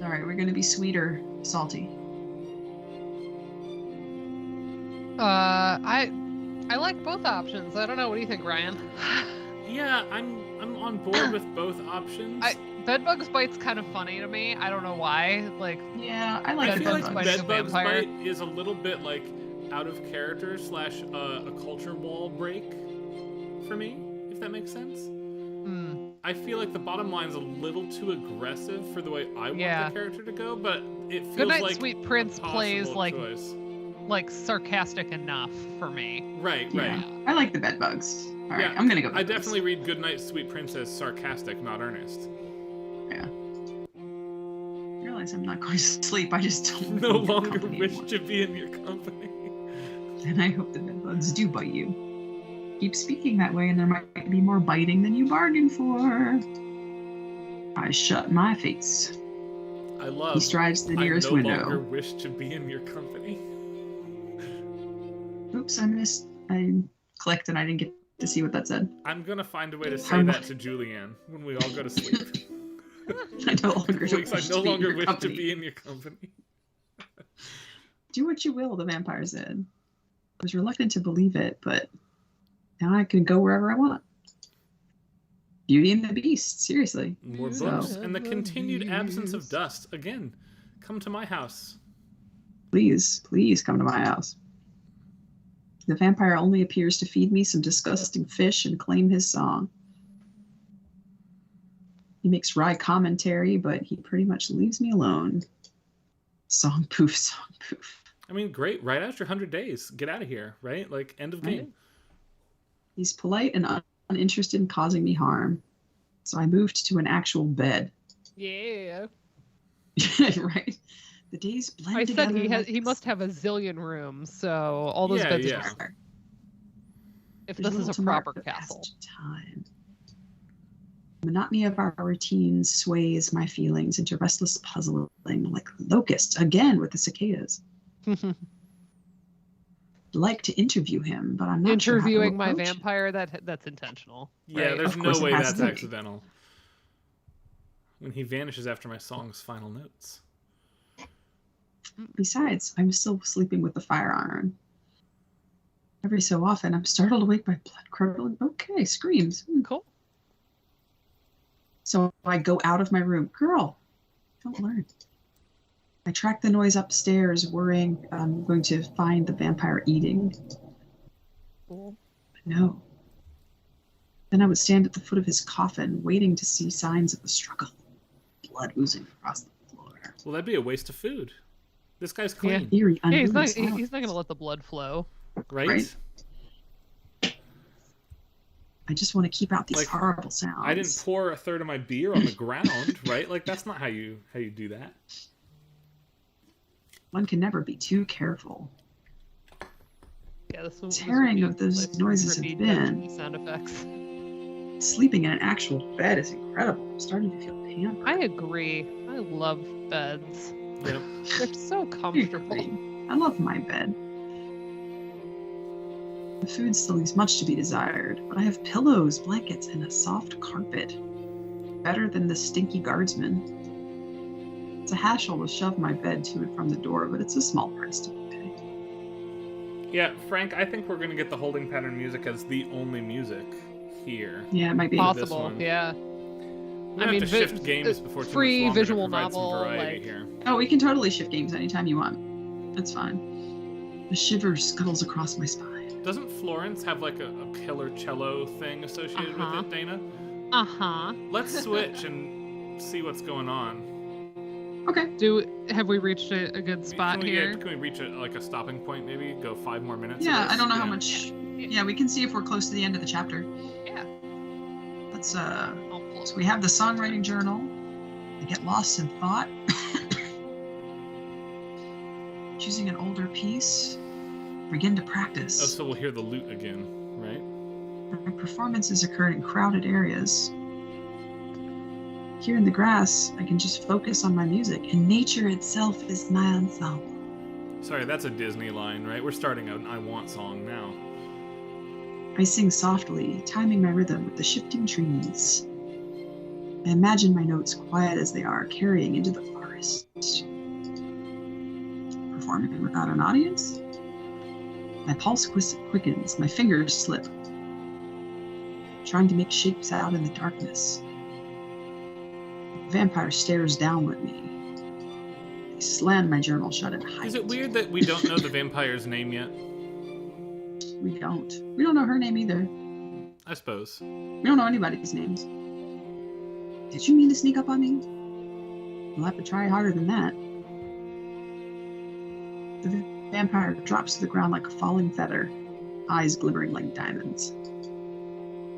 Speaker 1: All right, we're going to be sweet or salty.
Speaker 2: I like both options. I don't know. What do you think, Ryan?
Speaker 3: Yeah, I'm on board with both options.
Speaker 2: Bedbugs Bite's kind of funny to me. I don't know why. Like,
Speaker 1: yeah, I like.
Speaker 3: I feel like
Speaker 2: Bedbugs
Speaker 3: Bedbugs Bite is a little bit like out of character / a culture wall break for me, if that makes sense. I feel like the bottom line's a little too aggressive for the way I want
Speaker 2: Yeah.
Speaker 3: the character to go, but it feels
Speaker 2: Goodnight
Speaker 3: like
Speaker 2: Sweet
Speaker 3: a
Speaker 2: Prince plays
Speaker 3: possible choice.
Speaker 2: like sarcastic enough for me.
Speaker 3: Right,
Speaker 1: Yeah.
Speaker 3: right.
Speaker 1: I like the bedbugs. All right,
Speaker 3: Yeah,
Speaker 1: I'm gonna go.
Speaker 3: I
Speaker 1: bedbugs.
Speaker 3: definitely read Goodnight Sweet Prince as sarcastic, not earnest.
Speaker 1: Yeah. I realize I'm not going to sleep. I just don't
Speaker 3: No
Speaker 1: want your
Speaker 3: longer
Speaker 1: company
Speaker 3: wish
Speaker 1: anymore.
Speaker 3: to be in your company.
Speaker 1: And I hope the bedbugs do bite you. Keep speaking that way, and there might be more biting than you bargained for. I shut my face.
Speaker 3: I love.
Speaker 1: He strides to the
Speaker 3: I
Speaker 1: nearest
Speaker 3: no
Speaker 1: window.
Speaker 3: longer wish to be in your company.
Speaker 1: Oops, I missed. I clicked and I didn't get to see what that said.
Speaker 3: I'm gonna find a way to say that to Julianne when we all go to sleep.
Speaker 1: I no longer
Speaker 3: Please, I
Speaker 1: wish
Speaker 3: no
Speaker 1: to be in
Speaker 3: longer
Speaker 1: your
Speaker 3: wish
Speaker 1: company.
Speaker 3: to be in your company.
Speaker 1: Do what you will, the vampire said. I was reluctant to believe it, but now I can go wherever I want. Beauty and the Beast, seriously.
Speaker 3: More
Speaker 1: So-
Speaker 3: books and the continued absence of dust. Again, come to my house.
Speaker 1: Please, please come to my house. The vampire only appears to feed me some disgusting fish and claim his song. He makes wry commentary, but he pretty much leaves me alone. Song poof, song poof.
Speaker 3: I mean, great. Right after 100 days, get out of here, right? Like, end of game.
Speaker 1: He's polite and uninterested in causing me harm. So I moved to an actual bed.
Speaker 2: Yeah.
Speaker 1: Right? The days blend
Speaker 2: I
Speaker 1: together.
Speaker 2: said
Speaker 1: like
Speaker 2: he must have a zillion rooms, so all those
Speaker 3: Yeah,
Speaker 2: beds
Speaker 3: yeah.
Speaker 2: are if
Speaker 1: There's
Speaker 2: this is
Speaker 1: little
Speaker 2: a
Speaker 1: to mark
Speaker 2: proper
Speaker 1: the
Speaker 2: castle.
Speaker 1: passage of time. The monotony of our routines sways my feelings into restless puzzling, like locusts, again with the cicadas. I'd like to interview him, but I'm not sure how to
Speaker 2: Interviewing my
Speaker 1: approach him.
Speaker 2: vampire, that's intentional.
Speaker 3: Yeah,
Speaker 2: right?
Speaker 3: there's
Speaker 1: Of
Speaker 3: no
Speaker 1: course it
Speaker 3: way
Speaker 1: has
Speaker 3: that's
Speaker 1: to be.
Speaker 3: accidental. When he vanishes after my song's final notes.
Speaker 1: Besides, I'm still sleeping with the fire on. Every so often, I'm startled awake by blood-curdling, screams.
Speaker 2: Cool.
Speaker 1: So I go out of my room. Girl, don't learn. I track the noise upstairs, worrying I'm going to find the vampire eating.
Speaker 2: Cool.
Speaker 1: But no. Then I would stand at the foot of his coffin, waiting to see signs of the struggle. Blood oozing across the floor.
Speaker 3: Well, that'd be a waste of food. This guy's clean,
Speaker 1: Eerie,
Speaker 2: Yeah, he's
Speaker 1: unruly
Speaker 2: not
Speaker 1: silence.
Speaker 2: he's not gonna let the blood flow.
Speaker 3: right?
Speaker 1: Right. I just want to keep out these
Speaker 3: Like,
Speaker 1: horrible sounds.
Speaker 3: I didn't pour a third of my beer on the ground, right? Like, that's not how you do that.
Speaker 1: One can never be too careful.
Speaker 2: Yeah, this
Speaker 1: Tearing
Speaker 2: would
Speaker 1: of
Speaker 2: be
Speaker 1: those
Speaker 2: like
Speaker 1: noises have
Speaker 2: repeat
Speaker 1: been.
Speaker 2: sound effects.
Speaker 1: Sleeping in an actual bed is incredible. I'm starting to feel pampered.
Speaker 2: I agree. I love beds.
Speaker 3: Yep.
Speaker 2: They're so comfortable.
Speaker 1: I love my bed. The food still leaves much to be desired, but I have pillows, blankets, and a soft carpet. Better than the stinky guardsman. It's a hassle to shove my bed to and from the door, but it's a small price to pay.
Speaker 3: Yeah, Frank, I think we're gonna get the holding pattern music as the only music here.
Speaker 1: Yeah, it might be.
Speaker 3: Pos-
Speaker 2: Possible,
Speaker 3: one.
Speaker 2: yeah.
Speaker 3: We have to shift games before too
Speaker 2: free
Speaker 3: much longer
Speaker 2: visual
Speaker 3: to provide
Speaker 2: novel,
Speaker 3: some variety
Speaker 2: like-
Speaker 3: here.
Speaker 1: Oh, we can totally shift games anytime you want. That's fine. The shiver scuttles across my spine.
Speaker 3: Doesn't Florence have like a killer cello thing associated
Speaker 2: Uh-huh.
Speaker 3: with it, Dana?
Speaker 2: Uh-huh.
Speaker 3: Let's switch and see what's going on.
Speaker 1: Okay.
Speaker 2: Have we reached a good spot here?
Speaker 3: Can we reach a stopping point maybe? Go 5 more minutes? of
Speaker 1: Yeah,
Speaker 3: this?
Speaker 1: I don't know how much. Yeah, we can see if we're close to the end of the chapter.
Speaker 2: Yeah.
Speaker 1: Let's
Speaker 2: I'll pull
Speaker 1: So we have the songwriting journal. I get lost in thought. Choosing an older piece. Begin to
Speaker 3: Oh,
Speaker 1: practice.
Speaker 3: so we'll hear the lute again, right?
Speaker 1: My performances occur in crowded areas. Here in the grass, I can just focus on my music, and nature itself is my ensemble.
Speaker 3: Sorry, that's a Disney line, right? We're starting an I Want song now.
Speaker 1: I sing softly, timing my rhythm with the shifting trees. I imagine my notes, quiet as they are, carrying into the forest. Performing without an audience? My pulse quickens, my fingers slip, trying to make shapes out in the darkness. The vampire stares down at me. I slam my journal shut and hide.
Speaker 3: Is it weird that we don't know the vampire's name yet?
Speaker 1: We don't. We don't know her name either.
Speaker 3: I suppose.
Speaker 1: We don't know anybody's names. Did you mean to sneak up on me? You'll have to try harder than that. The vampire drops to the ground like a falling feather, eyes glimmering like diamonds.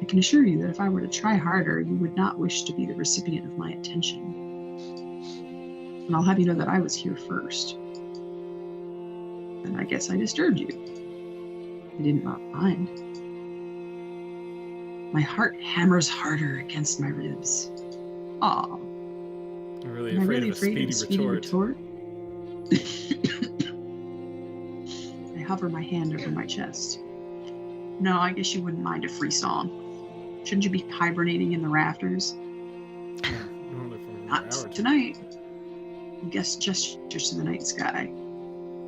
Speaker 1: I can assure you that if I were to try harder, you would not wish to be the recipient of my attention. And I'll have you know that I was here first. And I guess I disturbed you. I didn't mind. My heart hammers harder against my ribs. Aw.
Speaker 3: I'm really
Speaker 1: Am I
Speaker 3: afraid
Speaker 1: really
Speaker 3: of a
Speaker 1: afraid of a
Speaker 3: speedy retort.
Speaker 1: I hover my hand over my chest. No, I guess you wouldn't mind a free song. Shouldn't you be hibernating in the rafters? Not tonight. Guest gestures to the night sky.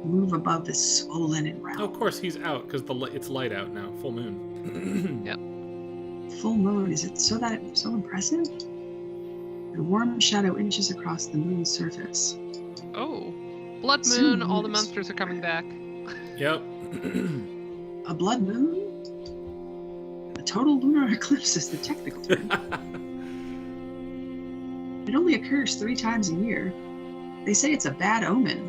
Speaker 1: Move above this swollen and round.
Speaker 3: Oh, of course, he's out because it's light out now. Full moon.
Speaker 2: Yep.
Speaker 1: Full moon, is it so impressive? A warm shadow inches across the moon's surface.
Speaker 2: Oh. Blood
Speaker 1: Soon
Speaker 2: moon, all the
Speaker 1: moons.
Speaker 2: monsters are coming back.
Speaker 3: Yep.
Speaker 1: A blood moon? A total lunar eclipse is the technical term. It only occurs 3 times a year. They say it's a bad omen.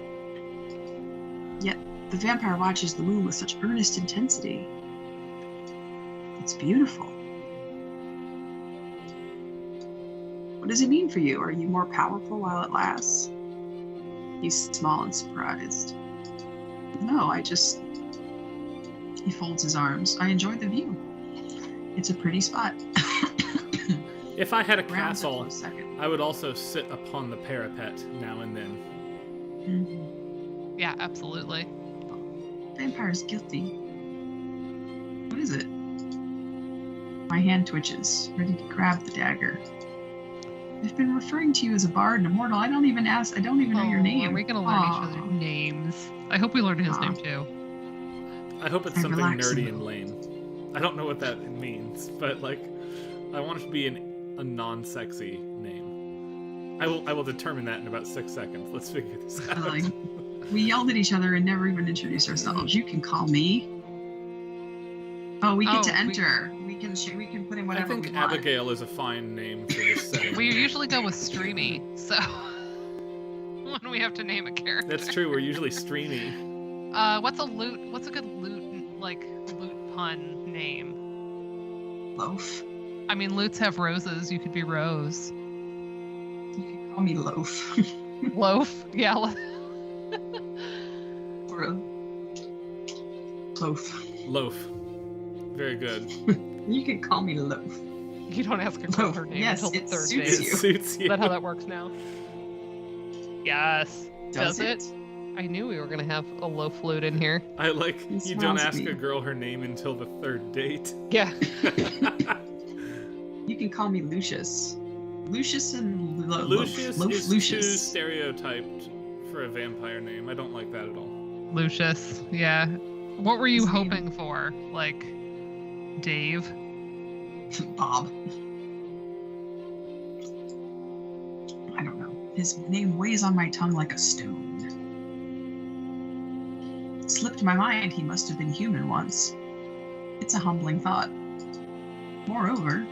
Speaker 1: Yet the vampire watches the moon with such earnest intensity. It's beautiful. What does it mean for you? Are you more powerful while it lasts? He's small and surprised. No, He folds his arms. I enjoy the view. It's a pretty spot.
Speaker 3: If I had a
Speaker 1: Rounds a
Speaker 3: castle,
Speaker 1: close second.
Speaker 3: I would also sit upon the parapet now and then.
Speaker 1: Mhm.
Speaker 2: Yeah, absolutely.
Speaker 1: Vampire's guilty. What is it? My hand twitches, ready to grab the dagger. I've been referring to you as a bard and immortal. I don't even know your name.
Speaker 2: Are we gonna learn each other's names? I hope we learn his name too.
Speaker 3: I hope it's
Speaker 1: I'm
Speaker 3: something
Speaker 1: relaxing.
Speaker 3: nerdy and lame. I don't know what that means, but like, I want it to be a non-sexy name. I will determine that in about 6 seconds. Let's figure this out.
Speaker 1: Like, we yelled at each other and never even introduced ourselves. You can call me. Oh, we get to enter. We can put in
Speaker 3: I
Speaker 1: whatever
Speaker 3: think
Speaker 1: we want.
Speaker 3: Abigail is a fine name for this setting.
Speaker 2: We usually go with Streamy, so when we have to name a character.
Speaker 3: That's true. We're usually streamy.
Speaker 2: What's a good loot pun name?
Speaker 1: Loaf.
Speaker 2: I mean, loots have roses. You could be Rose.
Speaker 1: You can call me Loaf.
Speaker 2: Loaf? Yeah.
Speaker 1: Or Loaf.
Speaker 3: Loaf. Very good.
Speaker 1: You can call me Loaf.
Speaker 2: You don't ask a girl
Speaker 1: Loaf.
Speaker 2: her name
Speaker 1: Yes,
Speaker 2: until the
Speaker 1: it
Speaker 2: third
Speaker 1: suits
Speaker 2: date.
Speaker 3: It
Speaker 1: you.
Speaker 3: suits
Speaker 2: Is
Speaker 3: you.
Speaker 2: that how that works now? Yes.
Speaker 1: Does it?
Speaker 2: I knew we were gonna have a loaf loot in here.
Speaker 3: I like
Speaker 1: It
Speaker 3: you don't
Speaker 1: smells
Speaker 3: ask
Speaker 1: me.
Speaker 3: a girl her name until the 3rd date.
Speaker 2: Yeah.
Speaker 1: You can call me Lucius. Lucius and
Speaker 3: Lucius
Speaker 1: Loaf.
Speaker 3: is too
Speaker 1: Lucius.
Speaker 3: stereotyped for a vampire name. I don't like that at all.
Speaker 2: Lucius. Yeah. What were you
Speaker 1: His name-
Speaker 2: hoping for? Like, Dave?
Speaker 1: Bob. I don't know. His name weighs on my tongue like a stone. It slipped my mind he must have been human once. It's a humbling thought. Moreover,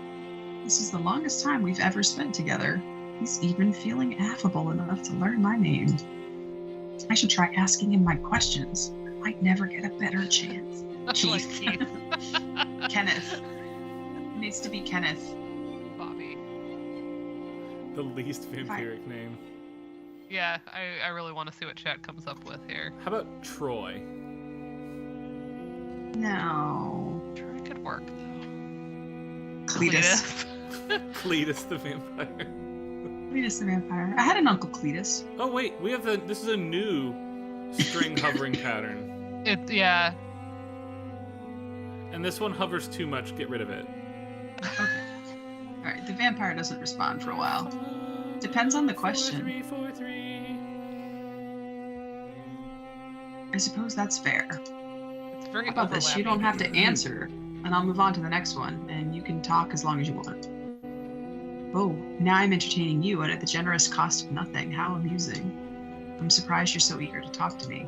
Speaker 1: this is the longest time we've ever spent together. He's even feeling affable enough to learn my name. I should try asking him my questions. I might never get a better chance.
Speaker 2: Like
Speaker 1: Keith.
Speaker 2: Keith.
Speaker 1: Kenneth. It needs to be Kenneth.
Speaker 2: Bobby.
Speaker 3: The least vampiric name.
Speaker 2: Yeah, I really want to see what chat comes up with here.
Speaker 3: How about Troy?
Speaker 1: No.
Speaker 2: Troy could work, though.
Speaker 1: Cletus.
Speaker 3: Cletus the vampire.
Speaker 1: Cletus the vampire. I had an Uncle Cletus.
Speaker 3: Oh wait, this is a new string hovering pattern.
Speaker 2: Yeah.
Speaker 3: And this one hovers too much, get rid of it.
Speaker 1: Okay. Alright, the vampire doesn't respond for a while. Depends on the question.
Speaker 3: 4, 3, 4, 3.
Speaker 1: I suppose that's fair.
Speaker 2: It's very
Speaker 1: How about this? You don't
Speaker 2: overlapping.
Speaker 1: have to answer, and I'll move on to the next one, and you can talk as long as you want. Oh, now I'm entertaining you, and at the generous cost of nothing. How amusing. I'm surprised you're so eager to talk to me.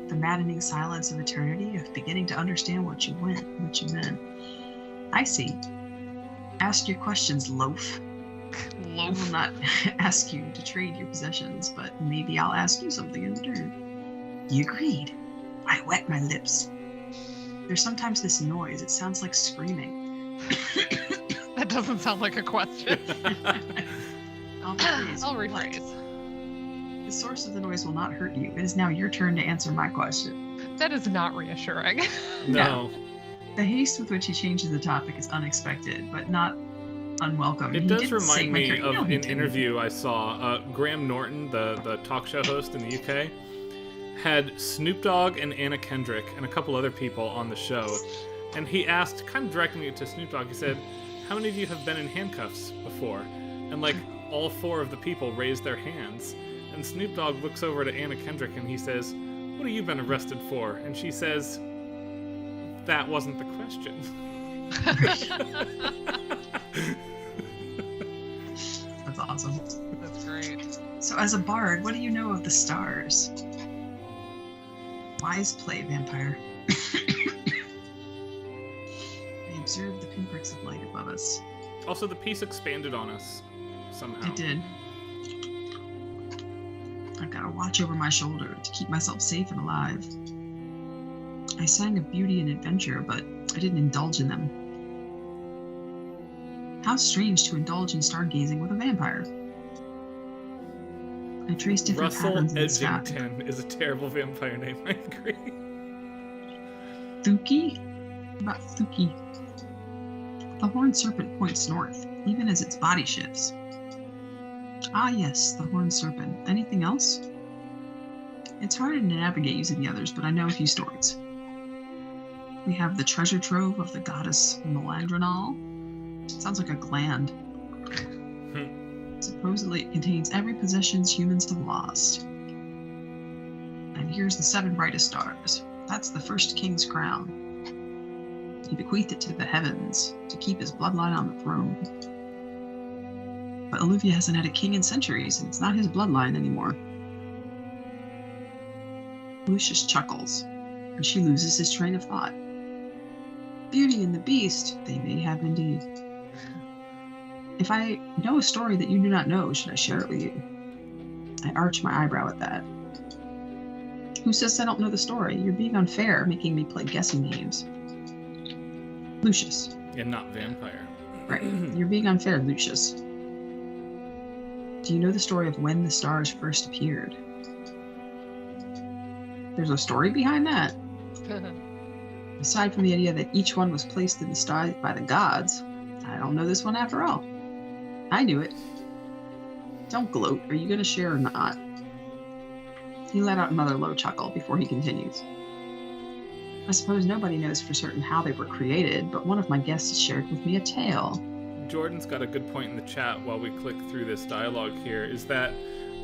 Speaker 1: The maddening silence of eternity, of beginning to understand what you meant. I see. Ask your questions, Loaf. I will not ask you to trade your possessions, but maybe I'll ask you something in return. You agreed. I wet my lips. There's sometimes this noise. It sounds like screaming.
Speaker 2: That doesn't sound like a question.
Speaker 1: I'll rephrase.
Speaker 2: I'll rephrase.
Speaker 1: The source of the noise will not hurt you. It is now your turn to answer my question.
Speaker 2: That is not reassuring.
Speaker 3: No.
Speaker 1: The haste with which he changes the topic is unexpected, but not unwelcome.
Speaker 3: It
Speaker 1: He
Speaker 3: does
Speaker 1: didn't say
Speaker 3: remind
Speaker 1: my
Speaker 3: me
Speaker 1: turn.
Speaker 3: of
Speaker 1: No, he
Speaker 3: an
Speaker 1: didn't.
Speaker 3: interview I saw. Graham Norton, the talk show host in the UK, had Snoop Dogg and Anna Kendrick and a couple other people on the show. And he asked, kind of directing it to Snoop Dogg, he said, how many of you have been in handcuffs before? And like all four of the people raised their hands. And Snoop Dogg looks over to Anna Kendrick and he says, what have you been arrested for? And she says, that wasn't the question.
Speaker 1: That's awesome.
Speaker 2: That's great.
Speaker 1: So as a bard, what do you know of the stars? Wise play, vampire. I observed the pinpricks of light above us.
Speaker 3: Also, the piece expanded on us somehow.
Speaker 1: It did. I've got to watch over my shoulder to keep myself safe and alive. I sang of beauty and adventure, but I didn't indulge in them. How strange to indulge in stargazing with a vampire. I traced different
Speaker 3: Russell
Speaker 1: patterns in the sky.
Speaker 3: Edgington is a terrible vampire name, I agree.
Speaker 1: Thuki? What about Thuki? The horned serpent points north, even as its body shifts. Ah yes, the horned serpent. Anything else? It's harder to navigate using the others, but I know a few stories. We have the treasure trove of the goddess Melandronal. Sounds like a gland. Supposedly it contains every possession humans have lost. And here's the 7 brightest stars. That's the first king's crown. He bequeathed it to the heavens to keep his bloodline on the throne. But Olivia hasn't had a king in centuries, and it's not his bloodline anymore. Lucius chuckles, and she loses his train of thought. Beauty and the Beast, they may have indeed. If I know a story that you do not know, should I share it with you? I arch my eyebrow at that. Who says I don't know the story? You're being unfair, making me play guessing games. Lucius.
Speaker 3: And not vampire.
Speaker 1: Right. You're being unfair, Lucius. Do you know the story of when the stars first appeared? There's a story behind that. Aside from the idea that each one was placed in the sky by the gods, I don't know this one after all. I knew it. Don't gloat. Are you going to share or not? He let out another low chuckle before he continues. I suppose nobody knows for certain how they were created, but one of my guests shared with me a tale.
Speaker 3: Jordan's got a good point in the chat while we click through this dialogue here, is that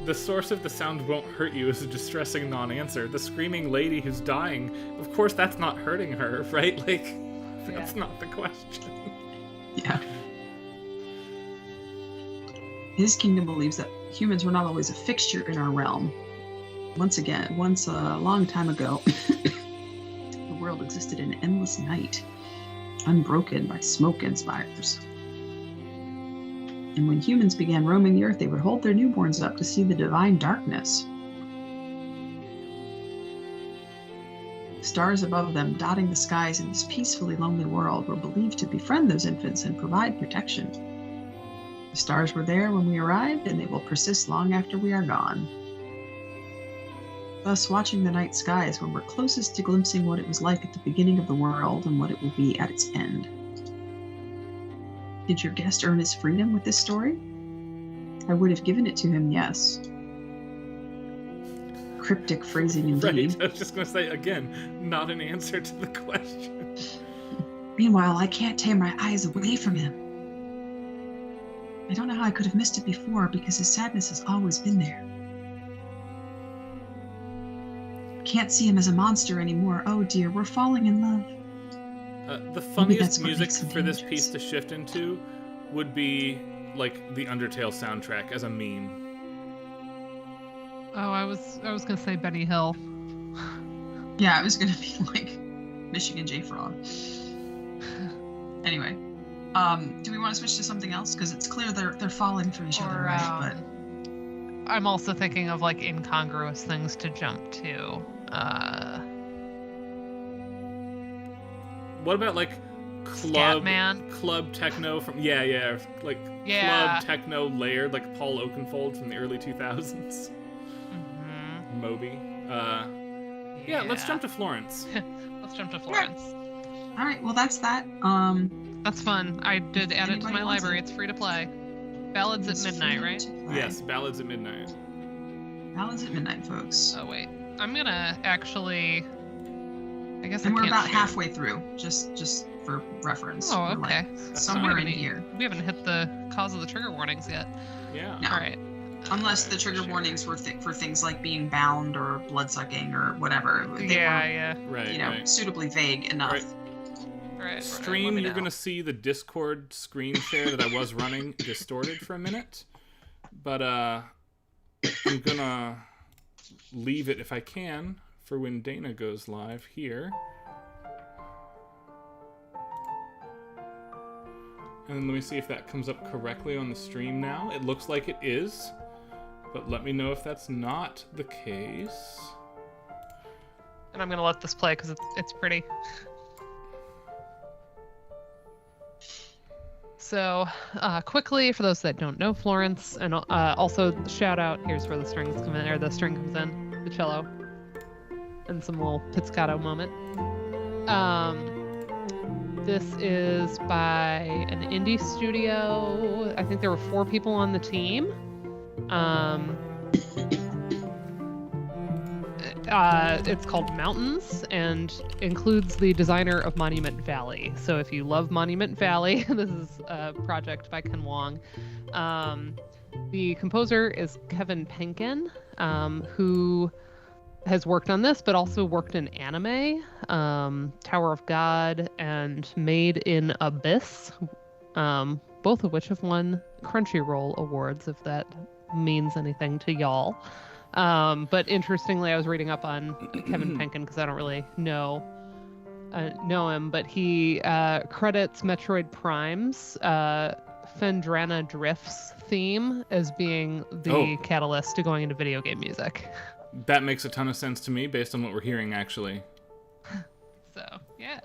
Speaker 3: the source of the sound won't hurt you is a distressing non-answer. The screaming lady who's dying, of course that's not hurting her, right? Like, that's not the question.
Speaker 1: Yeah. His kingdom believes that humans were not always a fixture in our realm. Once a long time ago, the world existed in endless night, unbroken by smoke and spires. And when humans began roaming the earth, they would hold their newborns up to see the divine darkness. Stars above them, dotting the skies in this peacefully lonely world, were believed to befriend those infants and provide protection. The stars were there when we arrived, and they will persist long after we are gone. Thus, watching the night sky is when we're closest to glimpsing what it was like at the beginning of the world and what it will be at its end. Did your guest earn his freedom with this story? I would have given it to him, yes. Cryptic phrasing indeed.
Speaker 3: Right, I was just going to say, again, not an answer to the question.
Speaker 1: Meanwhile, I can't tear my eyes away from him. I don't know how I could have missed it before, because his sadness has always been there. Can't see him as a monster anymore. Oh dear, we're falling in love.
Speaker 3: The funniest
Speaker 1: what
Speaker 3: music
Speaker 1: makes him
Speaker 3: for this
Speaker 1: dangerous.
Speaker 3: piece to shift into would be like the Undertale soundtrack as a meme.
Speaker 2: Oh, I was gonna say Benny Hill.
Speaker 1: Yeah, it was gonna be like Michigan J Frog. Anyway, Do we want to switch to something else? Because it's clear they're falling for each other, right? But
Speaker 2: I'm also thinking of like incongruous things to jump to.
Speaker 3: What about like club techno from like club techno layered like Paul Oakenfold from the early 2000s.
Speaker 2: Mm-hmm.
Speaker 3: Moby. Yeah, let's jump to Florence.
Speaker 2: Let's jump to Florence.
Speaker 1: All right, well that's that.
Speaker 2: That's fun. I did add it to my library. It's free to play. Ballads at Midnight, right?
Speaker 3: Yes, Ballads at Midnight.
Speaker 1: Ballads at Midnight, folks.
Speaker 2: Oh wait, I'm gonna actually. I guess.
Speaker 1: And
Speaker 2: I
Speaker 1: we're
Speaker 2: can't
Speaker 1: about
Speaker 2: share.
Speaker 1: halfway through, just for reference.
Speaker 2: Oh,
Speaker 1: We're,
Speaker 2: okay.
Speaker 1: like, somewhere in
Speaker 2: We
Speaker 1: here.
Speaker 2: We haven't hit the cause of the trigger warnings yet.
Speaker 3: Yeah.
Speaker 1: No.
Speaker 2: All right.
Speaker 1: Unless the trigger warnings were for things like being bound or bloodsucking or whatever. They
Speaker 2: Yeah.
Speaker 1: were,
Speaker 3: Right.
Speaker 1: suitably vague enough.
Speaker 3: Right.
Speaker 2: Right.
Speaker 3: Stream, you're going to see the Discord screen share that I was running distorted for a minute. But I'm going to leave it, if I can, for when Dana goes live here. And then let me see if that comes up correctly on the stream now. It looks like it is. But let me know if that's not the case.
Speaker 2: And I'm going to let this play because it's pretty. So, quickly, for those that don't know Florence, and also shout out, here's where the strings come in, or the string comes in, the cello, and some little pizzicato moment. This is by an indie studio. I think there were 4 people on the team. It's called Mountains and includes the designer of Monument Valley. So if you love Monument Valley, this is a project by Ken Wong. The composer is Kevin Penkin, who has worked on this, but also worked in anime, Tower of God, and Made in Abyss, both of which have won Crunchyroll awards, if that means anything to y'all. But interestingly, I was reading up on Kevin Penkin because I don't really know him, but he credits Metroid Prime's Phendrana Drift's theme as being the catalyst to going into video game music.
Speaker 3: That makes a ton of sense to me based on what we're hearing, actually.
Speaker 2: So, yeah.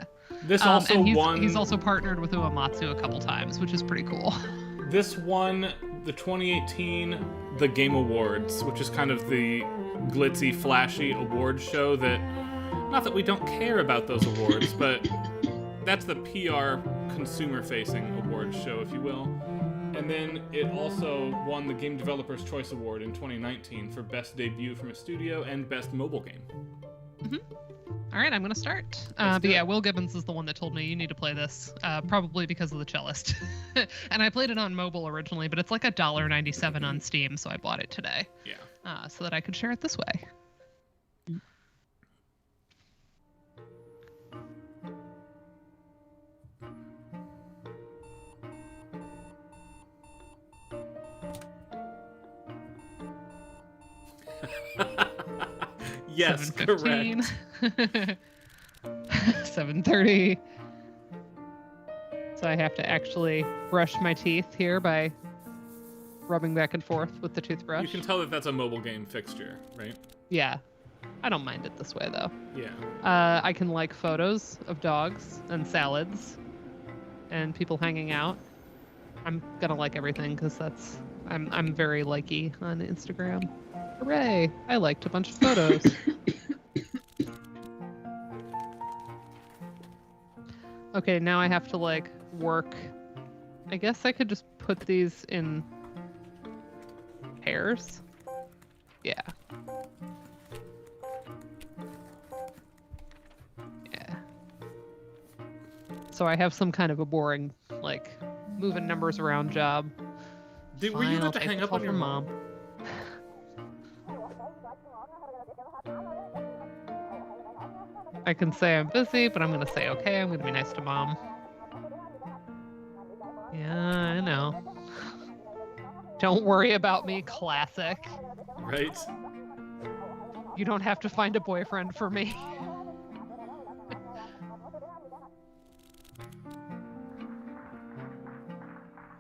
Speaker 3: This also
Speaker 2: and
Speaker 3: won...
Speaker 2: He's also partnered with Uematsu a couple times, which is pretty cool.
Speaker 3: This won the 2018 The Game Awards, which is kind of the glitzy, flashy award show that... Not that we don't care about those awards, but that's the PR consumer-facing awards show, if you will. And then it also won the Game Developer's Choice Award in 2019 for Best Debut from a Studio and Best Mobile Game.
Speaker 2: Mm-hmm. All right, I'm going to start. But yeah, Will Gibbons is the one that told me you need to play this, probably because of the cellist. And I played it on mobile originally, but it's like $1.97 on Steam, so I bought it today.
Speaker 3: Yeah.
Speaker 2: So that I could share it this way.
Speaker 3: Yes, correct.
Speaker 2: 7:30. So I have to actually brush my teeth here by rubbing back and forth with the toothbrush.
Speaker 3: You can tell that that's a mobile game fixture, right?
Speaker 2: Yeah. I don't mind it this way, though.
Speaker 3: Yeah.
Speaker 2: I can like photos of dogs and salads and people hanging out. I'm gonna like everything because I'm very likey on Instagram. Hooray! I liked a bunch of photos. Okay, now I have to like work. I guess I could just put these in pairs. Yeah. Yeah. So I have some kind of a boring, like, moving numbers around job.
Speaker 3: Were you about to
Speaker 2: I'll take
Speaker 3: hang
Speaker 2: the
Speaker 3: up
Speaker 2: call
Speaker 3: on your
Speaker 2: from
Speaker 3: mom?
Speaker 2: I can say I'm busy, but I'm gonna say okay. I'm gonna be nice to mom. Yeah, I know. Don't worry about me, classic.
Speaker 3: Right?
Speaker 2: You don't have to find a boyfriend for me.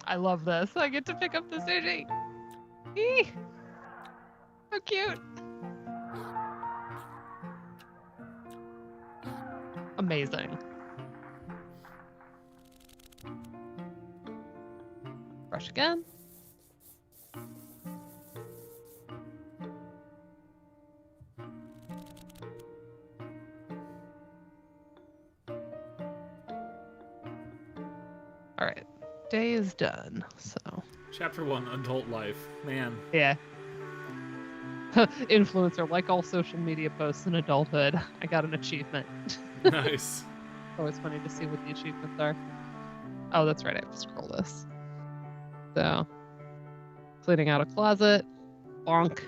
Speaker 2: I love this. I get to pick up the sushi. Eee! So cute. Amazing. Brush again. All right, day is done, so.
Speaker 3: Chapter 1, Adult Life. Man.
Speaker 2: Yeah. Influencer, like all social media posts in adulthood, I got an achievement.
Speaker 3: Nice.
Speaker 2: Always funny to see what the achievements are. Oh, that's right, I have to scroll this. So, cleaning out a closet. Bonk.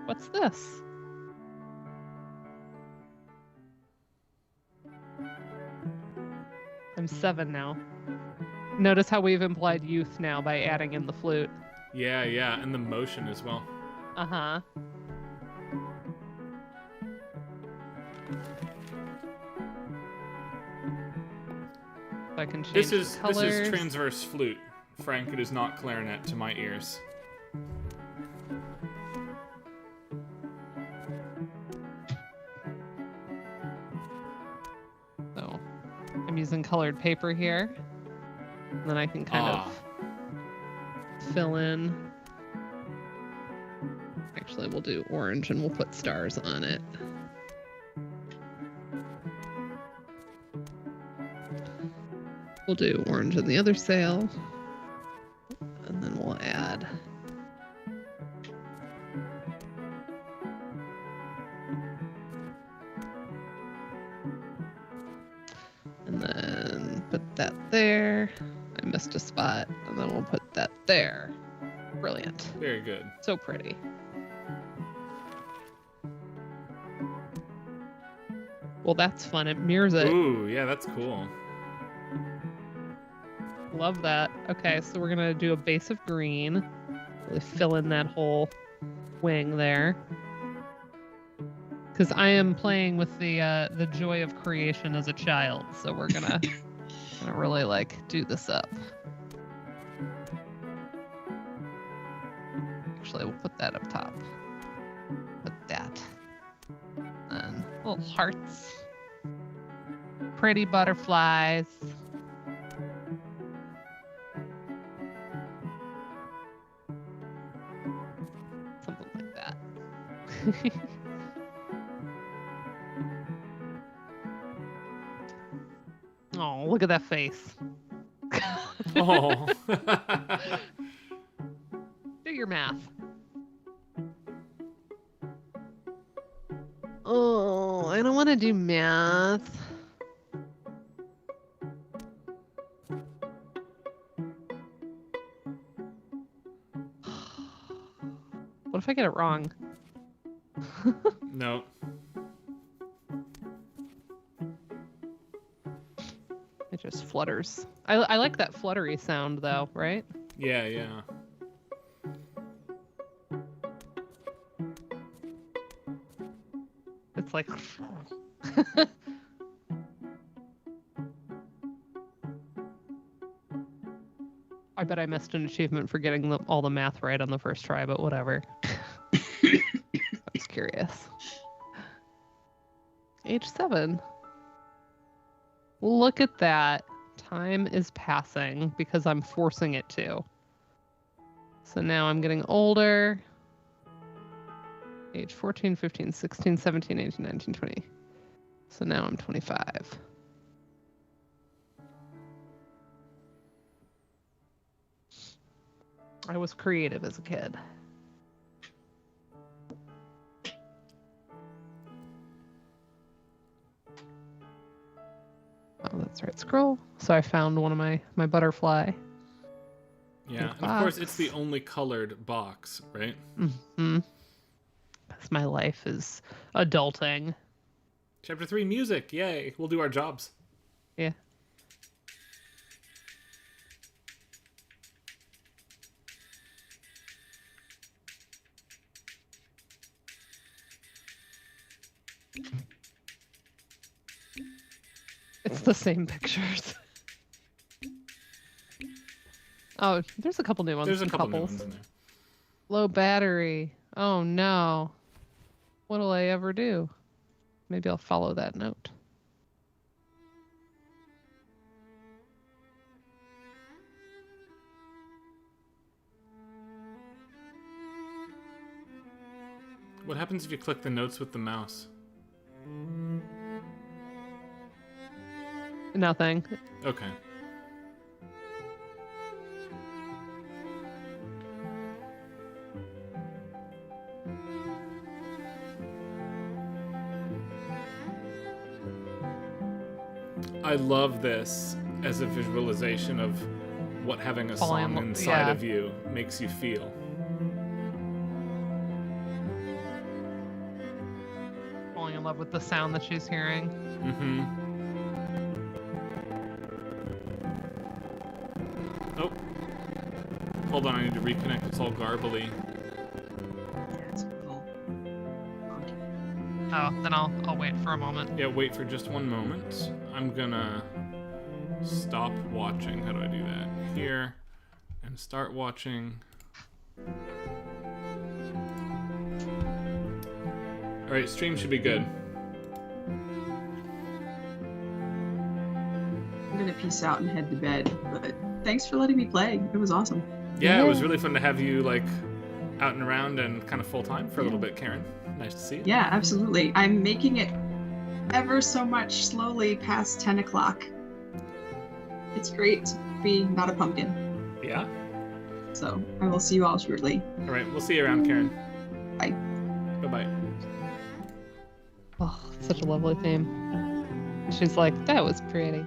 Speaker 2: What's this? I'm 7 now. Notice how we've implied youth now by adding in the flute.
Speaker 3: Yeah, yeah, and the motion as well.
Speaker 2: Uh-huh. So I can change the colors.
Speaker 3: This is transverse flute. Frank, it is not clarinet to my ears.
Speaker 2: So I'm using colored paper here. And then I can kind of fill in. Actually, we'll do orange and we'll put stars on it. We'll do orange in the other sail. And then we'll add and then put that there. I missed a spot, and then we'll put that there. Brilliant.
Speaker 3: Very good.
Speaker 2: So pretty. Well, that's fun. It mirrors it.
Speaker 3: Ooh, yeah, that's cool.
Speaker 2: Love that. Okay, so we're gonna do a base of green. Really fill in that whole wing there. Because I am playing with the joy of creation as a child, so we're gonna really like do this up. Actually, we'll put that up top. Put that. And little hearts. Pretty butterflies. Something like that. Oh, look at that face.
Speaker 3: Oh.
Speaker 2: Do your math. Oh, I don't want to do math. What if I get it wrong?
Speaker 3: No.
Speaker 2: It just flutters. I like that fluttery sound though, right?
Speaker 3: Yeah, yeah.
Speaker 2: It's like I bet I missed an achievement for getting all the math right on the first try, but whatever. I was curious. Age 7. Look at that. Time is passing because I'm forcing it to. So now I'm getting older. Age 14, 15, 16, 17, 18, 19, 20. So now I'm 25. I was creative as a kid. Oh, that's right. Scroll. So I found one of my butterfly.
Speaker 3: Yeah, and of course it's the only colored box, right?
Speaker 2: Mm-hmm. Because my life is adulting.
Speaker 3: Chapter 3, music. Yay. We'll do our jobs.
Speaker 2: Yeah. It's the same pictures. Oh, there's a couple new ones.
Speaker 3: There's a
Speaker 2: and
Speaker 3: couple new
Speaker 2: couples.
Speaker 3: ones in there.
Speaker 2: Low battery. Oh no. What'll I ever do? Maybe I'll follow that note.
Speaker 3: What happens if you click the notes with the mouse?
Speaker 2: Nothing.
Speaker 3: Okay. I love this as a visualization of what having a song inside of you makes you feel.
Speaker 2: Falling in love with the sound that she's hearing.
Speaker 3: Mm-hmm. Oh. Hold on, I need to reconnect. It's all garbly.
Speaker 1: Yeah, it's a little funky.
Speaker 2: Oh, then I'll wait for a moment.
Speaker 3: Yeah, wait for just one moment. I'm gonna stop watching. How do I do that? Here. And start watching. Alright, stream should be good.
Speaker 1: I'm gonna peace out and head to bed, but thanks for letting me play. It was awesome.
Speaker 3: Yeah, it was really fun to have you, like, out and around and kind of full-time for a little bit, Karen. Nice to see you.
Speaker 1: Yeah, absolutely. I'm making it ever so much slowly past 10 o'clock. It's great to be not a pumpkin.
Speaker 3: Yeah?
Speaker 1: So I will see you all shortly.
Speaker 3: Alright, we'll see you around, Karen.
Speaker 1: Bye.
Speaker 3: Bye-bye.
Speaker 2: Oh, such a lovely theme. She's like, that was pretty.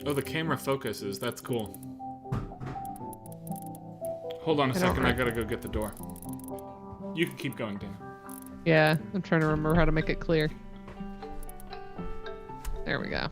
Speaker 3: Oh, the camera focuses. That's cool. Hold on a second. I gotta go get the door. You can keep going, Dana.
Speaker 2: Yeah, I'm trying to remember how to make it clear. There we go.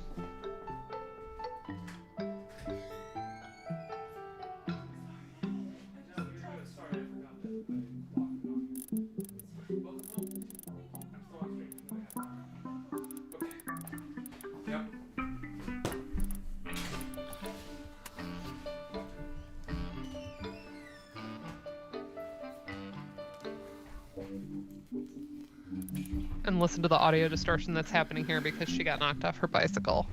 Speaker 2: And listen to the audio distortion that's happening here because she got knocked off her bicycle.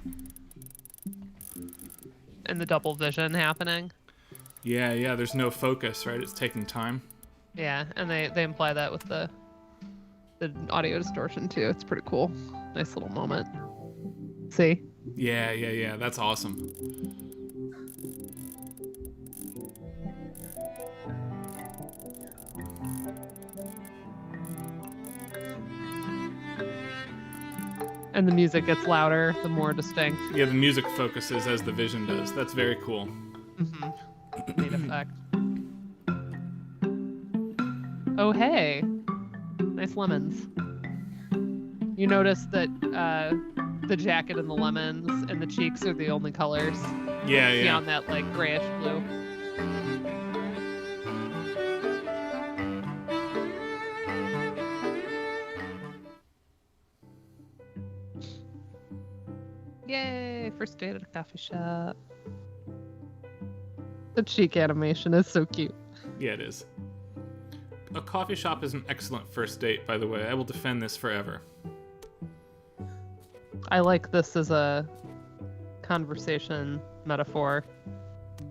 Speaker 2: And the double vision happening.
Speaker 3: Yeah, there's no focus, right? It's taking time.
Speaker 2: Yeah, and they imply that with the audio distortion too. It's pretty cool. Nice little moment. See?
Speaker 3: Yeah, that's awesome.
Speaker 2: And the music gets louder, the more distinct.
Speaker 3: Yeah, the music focuses as the vision does. That's very cool.
Speaker 2: Mm-hmm. Neat effect. Oh, hey. Nice lemons. You notice that the jacket and the lemons and the cheeks are the only colors.
Speaker 3: Yeah.
Speaker 2: Beyond that, like, grayish blue. Yay! First date at a coffee shop. The cheek animation is so cute.
Speaker 3: Yeah, it is. A coffee shop is an excellent first date, by the way. I will defend this forever.
Speaker 2: I like this as a conversation metaphor.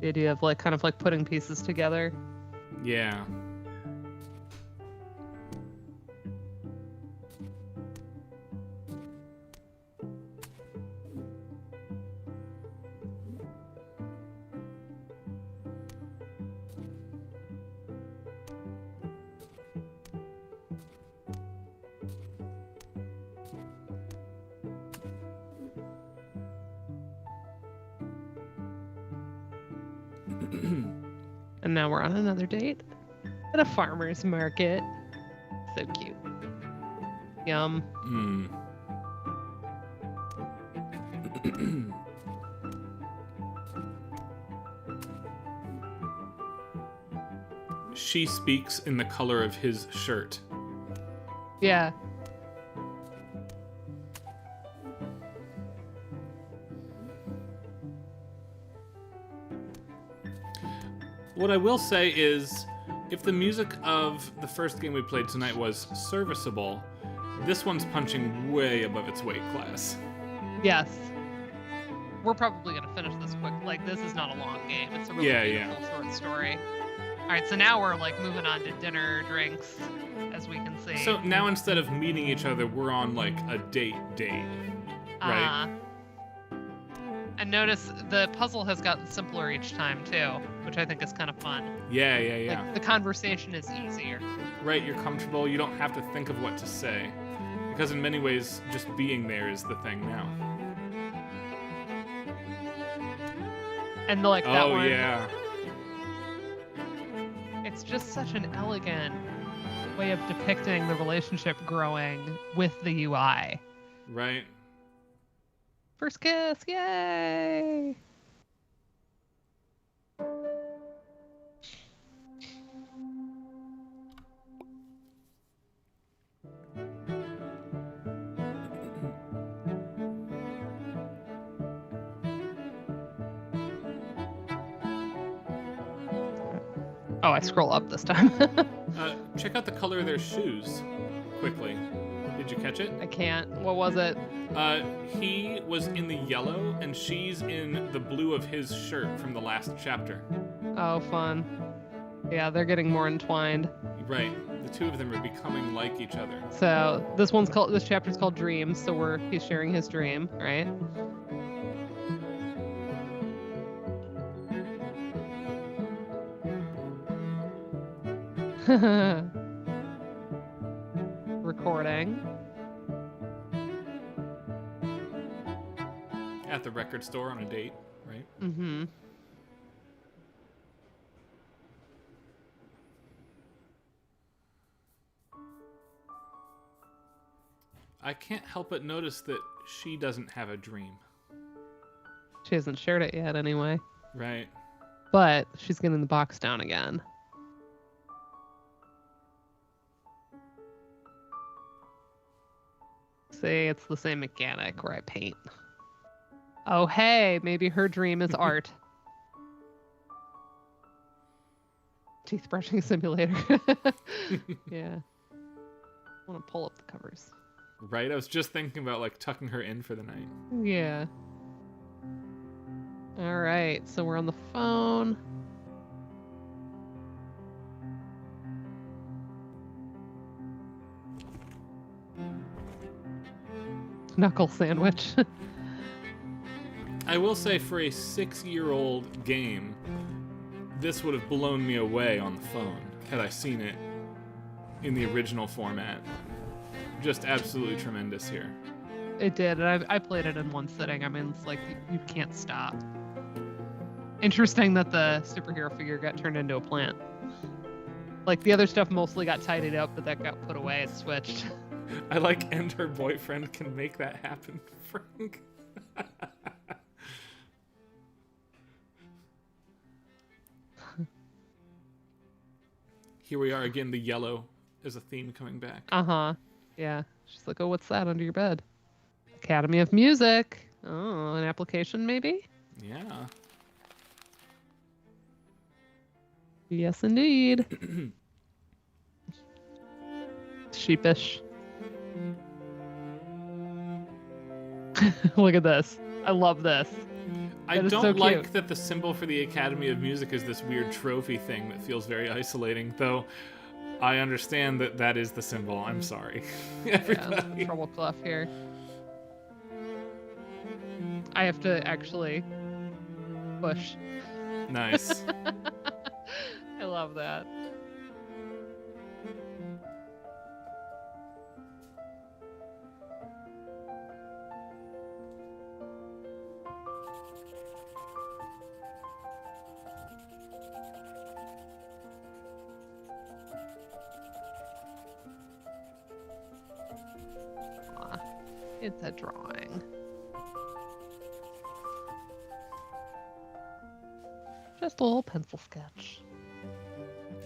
Speaker 2: The idea of like kind of like putting pieces together.
Speaker 3: Yeah.
Speaker 2: And now we're on another date at a farmer's market. So cute. Yum.
Speaker 3: She speaks in the color of his shirt.
Speaker 2: Yeah.
Speaker 3: What I will say is, if the music of the first game we played tonight was serviceable, this one's punching way above its weight class.
Speaker 2: Yes. We're probably going to finish this quick. Like, this is not a long game. It's a really beautiful short story. All right, so now we're, like, moving on to dinner, drinks, as we can see.
Speaker 3: So now instead of meeting each other, we're on, like, a date, right?
Speaker 2: And notice the puzzle has gotten simpler each time, too, which I think is kind of fun.
Speaker 3: Yeah.
Speaker 2: Like, the conversation is easier.
Speaker 3: Right, you're comfortable. You don't have to think of what to say. Because in many ways, just being there is the thing now.
Speaker 2: And, like, that one...
Speaker 3: Oh, yeah.
Speaker 2: It's just such an elegant way of depicting the relationship growing with the UI.
Speaker 3: Right.
Speaker 2: First kiss, yay! Oh, I scroll up this time.
Speaker 3: Check out the color of their shoes, quickly. Did you catch it?
Speaker 2: I can't. What was it?
Speaker 3: He was in the yellow, and she's in the blue of his shirt from the last chapter.
Speaker 2: Oh, fun. Yeah, they're getting more entwined.
Speaker 3: Right. The two of them are becoming like each other.
Speaker 2: So this chapter's called Dreams, so he's sharing his dream, right? Recording.
Speaker 3: At the record store on a date, right?
Speaker 2: Mm-hmm.
Speaker 3: I can't help but notice that she doesn't have a dream.
Speaker 2: She hasn't shared it yet anyway.
Speaker 3: Right.
Speaker 2: But she's getting the box down again. See, it's the same mechanic where I paint. Oh, hey, maybe her dream is art. Teeth brushing simulator. Yeah. I want to pull up the covers.
Speaker 3: Right? I was just thinking about, like, tucking her in for the night.
Speaker 2: Yeah. All right, so we're on the phone. Knuckle sandwich.
Speaker 3: I will say, for a 6-year-old game, this would have blown me away on the phone had I seen it in the original format. Just absolutely tremendous here.
Speaker 2: It did, and I played it in one sitting. I mean, it's like you can't stop. Interesting that the superhero figure got turned into a plant. Like, the other stuff mostly got tidied up, but that got put away and switched.
Speaker 3: I like, and her boyfriend can make that happen, Frank. Here we are again, the yellow is a theme coming back.
Speaker 2: Uh-huh. Yeah. She's like, oh, what's that under your bed? Academy of Music. Oh, an application maybe?
Speaker 3: Yeah.
Speaker 2: Yes, indeed. Sheepish. Look at this. I love this.
Speaker 3: I
Speaker 2: That is
Speaker 3: don't
Speaker 2: so
Speaker 3: like
Speaker 2: cute.
Speaker 3: that the symbol for the Academy of Music is this weird trophy thing that feels very isolating, though I understand that that is the symbol. I'm sorry.
Speaker 2: Yeah,
Speaker 3: Everybody.
Speaker 2: trouble clef here. I have to actually push.
Speaker 3: Nice.
Speaker 2: I love that. Aw, it's a drawing. Just a little pencil sketch.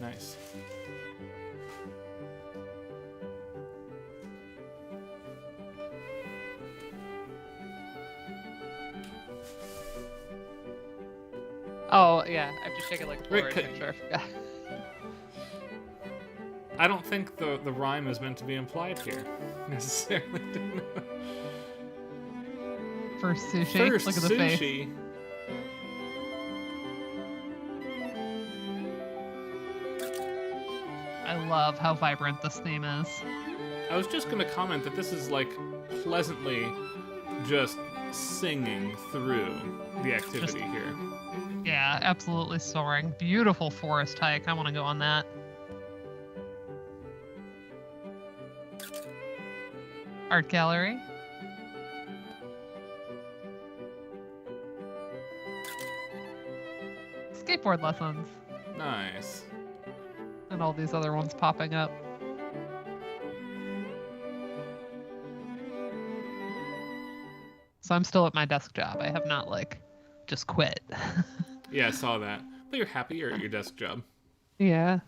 Speaker 3: Nice.
Speaker 2: Oh, yeah. I have to shake it like a
Speaker 3: Rick,
Speaker 2: Polaroid picture. I forgot.
Speaker 3: I don't think the rhyme is meant to be implied here, necessarily.
Speaker 2: First sushi.
Speaker 3: First
Speaker 2: Look at the face.
Speaker 3: sushi.
Speaker 2: I love how vibrant this theme is.
Speaker 3: I was just going to comment that this is like pleasantly just singing through the activity here.
Speaker 2: Yeah, absolutely soaring. Beautiful forest hike. I want to go on that. Art gallery. Skateboard lessons.
Speaker 3: Nice.
Speaker 2: And all these other ones popping up. So I'm still at my desk job. I have not, like, just quit.
Speaker 3: Yeah, I saw that. But you're happy you're at your desk job.
Speaker 2: Yeah.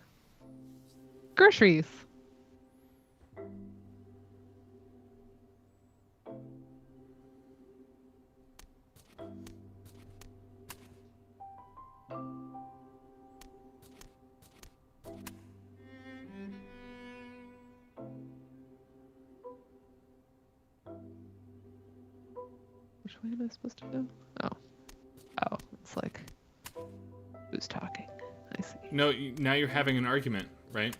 Speaker 2: Groceries. Which way am I supposed to go? Oh. Oh, it's like, who's talking? I see.
Speaker 3: No, now you're having an argument, right?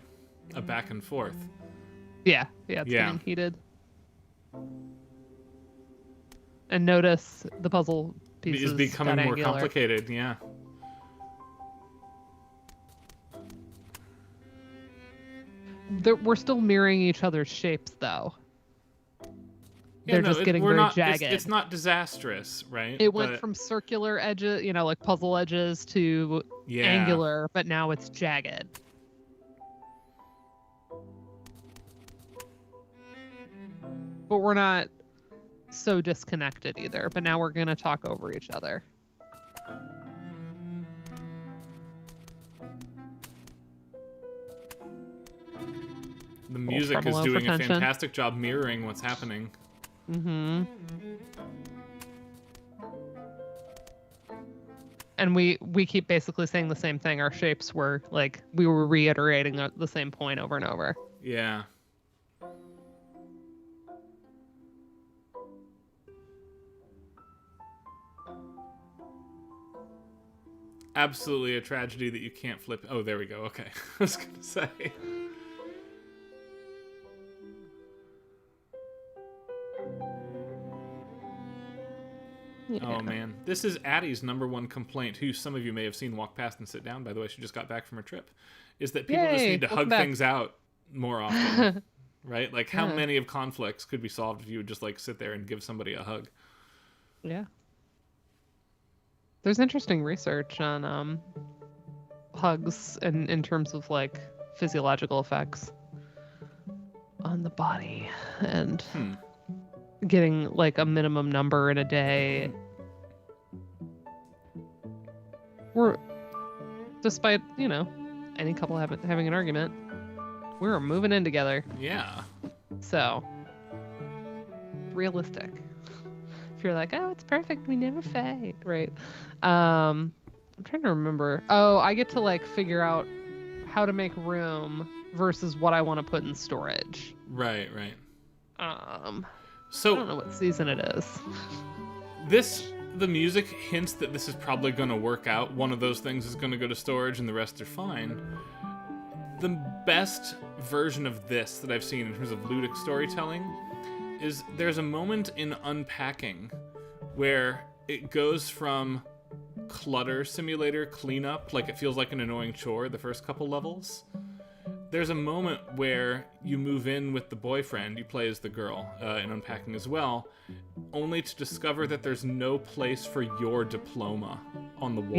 Speaker 3: A back and forth.
Speaker 2: Yeah, it's
Speaker 3: Yeah.
Speaker 2: getting heated. And notice the puzzle pieces
Speaker 3: Is becoming
Speaker 2: got
Speaker 3: more
Speaker 2: angular.
Speaker 3: complicated, yeah.
Speaker 2: We're still mirroring each other's shapes, though.
Speaker 3: Yeah,
Speaker 2: They're
Speaker 3: no,
Speaker 2: just getting
Speaker 3: we're
Speaker 2: very
Speaker 3: not,
Speaker 2: jagged.
Speaker 3: It's not disastrous, right?
Speaker 2: It went
Speaker 3: But-
Speaker 2: from circular edges, like puzzle edges, to
Speaker 3: yeah.
Speaker 2: angular, but now it's jagged. But we're not so disconnected either. But now we're going to talk over each other.
Speaker 3: The music is
Speaker 2: tremolo
Speaker 3: doing
Speaker 2: for
Speaker 3: a
Speaker 2: tension.
Speaker 3: fantastic job mirroring what's happening.
Speaker 2: Mm-hmm. And we keep basically saying the same thing. Our shapes were like, we were reiterating the same point over and over.
Speaker 3: Yeah. Absolutely a tragedy that you can't flip. Oh, there we go. Okay. I was going to say.
Speaker 2: Yeah.
Speaker 3: Oh, man. This is Addie's #1 complaint, who some of you may have seen walk past and sit down, by the way. She just got back from her trip. Is that people just
Speaker 2: Yay,
Speaker 3: need to
Speaker 2: welcome
Speaker 3: hug
Speaker 2: back.
Speaker 3: things out more often. Right? Like, how
Speaker 2: Yeah.
Speaker 3: many of conflicts could be solved if you would just, like, sit there and give somebody a hug?
Speaker 2: Yeah. There's interesting research on hugs and in terms of like physiological effects on the body and getting like a minimum number in a day. We're, despite, any couple having an argument, we're moving in together.
Speaker 3: Yeah.
Speaker 2: So, realistic. If you're like, oh, it's perfect, we never fight, right? I'm trying to remember. Oh, I get to like figure out how to make room versus what I want to put in storage.
Speaker 3: Right.
Speaker 2: I don't
Speaker 3: So
Speaker 2: know what season it is.
Speaker 3: the music hints that this is probably going to work out. One of those things is going to go to storage and the rest are fine. The best version of this that I've seen in terms of ludic storytelling is there's a moment in Unpacking where it goes from clutter simulator cleanup, like it feels like an annoying chore the first couple levels. There's a moment where you move in with the boyfriend, you play as the girl in Unpacking as well, only to discover that there's no place for your diploma on the wall.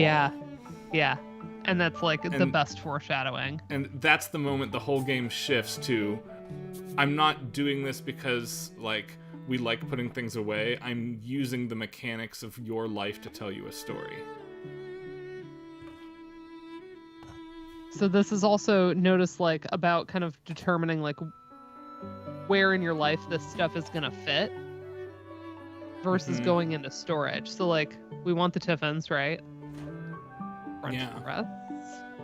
Speaker 2: Yeah. And that's like the best foreshadowing.
Speaker 3: And that's the moment the whole game shifts to, I'm not doing this because, like, we like putting things away. I'm using the mechanics of your life to tell you a story.
Speaker 2: So this is also notice like about kind of determining like where in your life this stuff is gonna fit versus going into storage. So like we want the Tiffins, right? Front press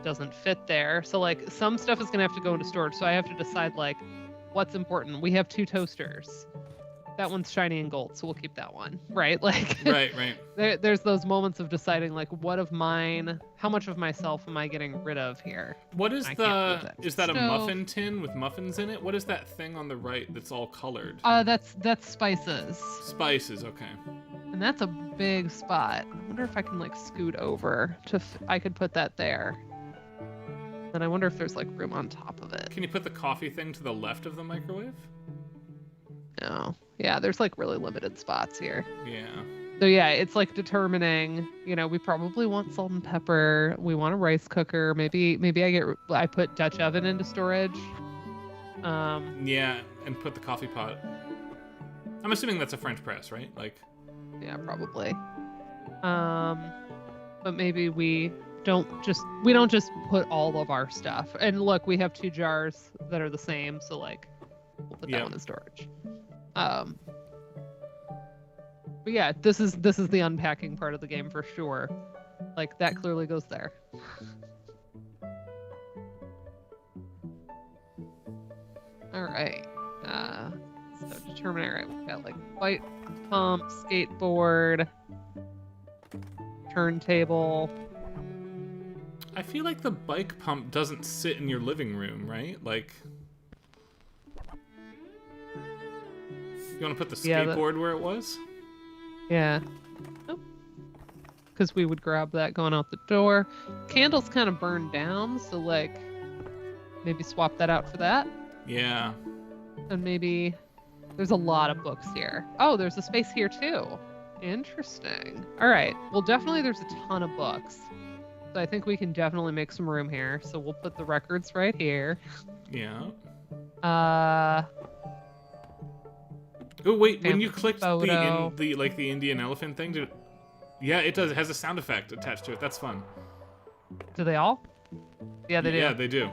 Speaker 2: doesn't fit there. So like some stuff is gonna have to go into storage. So I have to decide like what's important. We have 2 toasters. That one's shiny and gold, so we'll keep that one, right? Like,
Speaker 3: right.
Speaker 2: There's those moments of deciding, like, what of mine, how much of myself am I getting rid of here?
Speaker 3: What is is that a muffin tin with muffins in it? What is that thing on the right that's all colored?
Speaker 2: That's spices.
Speaker 3: Spices, okay.
Speaker 2: And that's a big spot. I wonder if I can, like, scoot over to, I could put that there. Then I wonder if there's, like, room on top of it.
Speaker 3: Can you put the coffee thing to the left of the microwave?
Speaker 2: No. Yeah, there's like really limited spots here.
Speaker 3: Yeah.
Speaker 2: So yeah, it's like determining, we probably want salt and pepper. We want a rice cooker. Maybe I put Dutch oven into storage.
Speaker 3: Yeah, and put the coffee pot. I'm assuming that's a French press, right? Like.
Speaker 2: Yeah, probably. But maybe we don't just put all of our stuff. And look, we have 2 jars that are the same, so like we'll put that one in storage. But yeah, this is the unpacking part of the game for sure. Like that clearly goes there. All right. So determine. All right, we've got like bike pump, skateboard, turntable.
Speaker 3: I feel like the bike pump doesn't sit in your living room, right? Like. You want to put the skateboard where it was?
Speaker 2: Yeah. Oh. Because we would grab that going out the door. Candles kind of burned down, so like maybe swap that out for that.
Speaker 3: Yeah.
Speaker 2: And maybe there's a lot of books here. Oh, there's a space here too. Interesting. All right. Well, definitely there's a ton of books. So I think we can definitely make some room here. So we'll put the records right here.
Speaker 3: Yeah.
Speaker 2: Oh
Speaker 3: wait! When you clicked the Indian elephant thing, yeah, it does. It has a sound effect attached to it. That's fun.
Speaker 2: Do they all? Yeah, they do.
Speaker 3: Yeah, they do.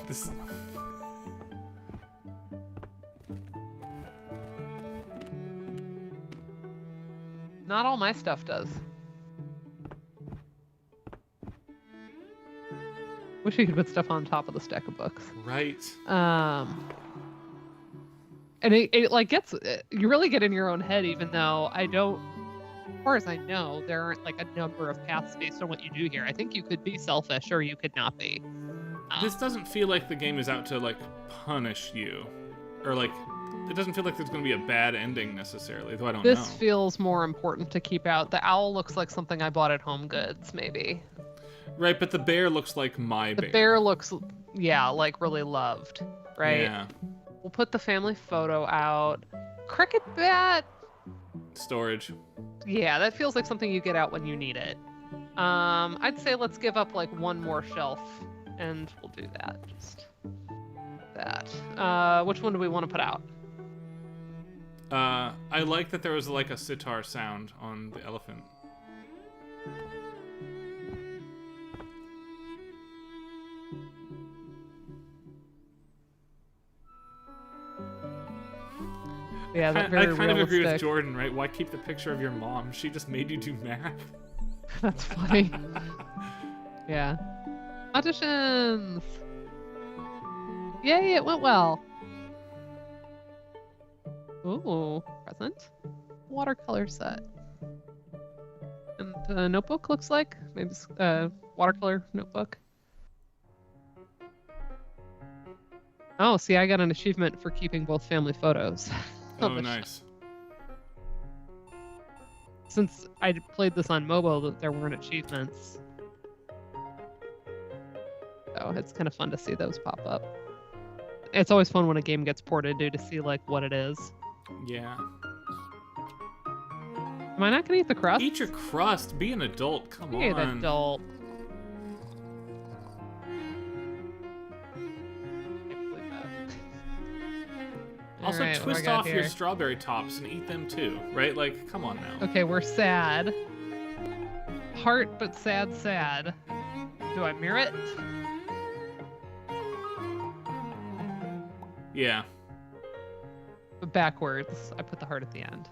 Speaker 3: This.
Speaker 2: Not all my stuff does. Wish you could put stuff on top of the stack of books.
Speaker 3: Right.
Speaker 2: And it like gets, you really get in your own head, even though as far as I know, there aren't like a number of paths based on what you do here. I think you could be selfish or you could not be.
Speaker 3: This doesn't feel like the game is out to like punish you, or like it doesn't feel like there's going to be a bad ending necessarily. Though I don't know.
Speaker 2: This feels more important to keep out. The owl looks like something I bought at Home Goods, maybe.
Speaker 3: Right, but the bear looks like my bear.
Speaker 2: The bear looks, like really loved, right?
Speaker 3: Yeah.
Speaker 2: We'll put the family photo out. Cricket bat.
Speaker 3: Storage.
Speaker 2: Yeah, that feels like something you get out when you need it. I'd say let's give up like one more shelf, and we'll do that. Just that. Which one do we want to put out?
Speaker 3: I like that there was like a sitar sound on the elephant.
Speaker 2: Yeah,
Speaker 3: I kind of agree with Jordan, right? Why keep the picture of your mom? She just made you do math.
Speaker 2: That's funny. Yeah. Auditions! Yay, it went well. Ooh, present. Watercolor set. And the notebook looks like? Maybe watercolor notebook. Oh, see, I got an achievement for keeping both family photos.
Speaker 3: Oh, nice.
Speaker 2: Since I played this on mobile, there weren't achievements. So it's kind of fun to see those pop up. It's always fun when a game gets ported to see like what it is.
Speaker 3: Yeah.
Speaker 2: Am I not gonna eat the crust?
Speaker 3: Eat your crust. Be an adult. Come on.
Speaker 2: Be an adult.
Speaker 3: Also,
Speaker 2: right,
Speaker 3: twist off your strawberry tops and eat them too, right? Like, come on now.
Speaker 2: Okay, we're sad. Heart, but sad, sad. Do I mirror it?
Speaker 3: Yeah.
Speaker 2: But backwards. I put the heart at the end.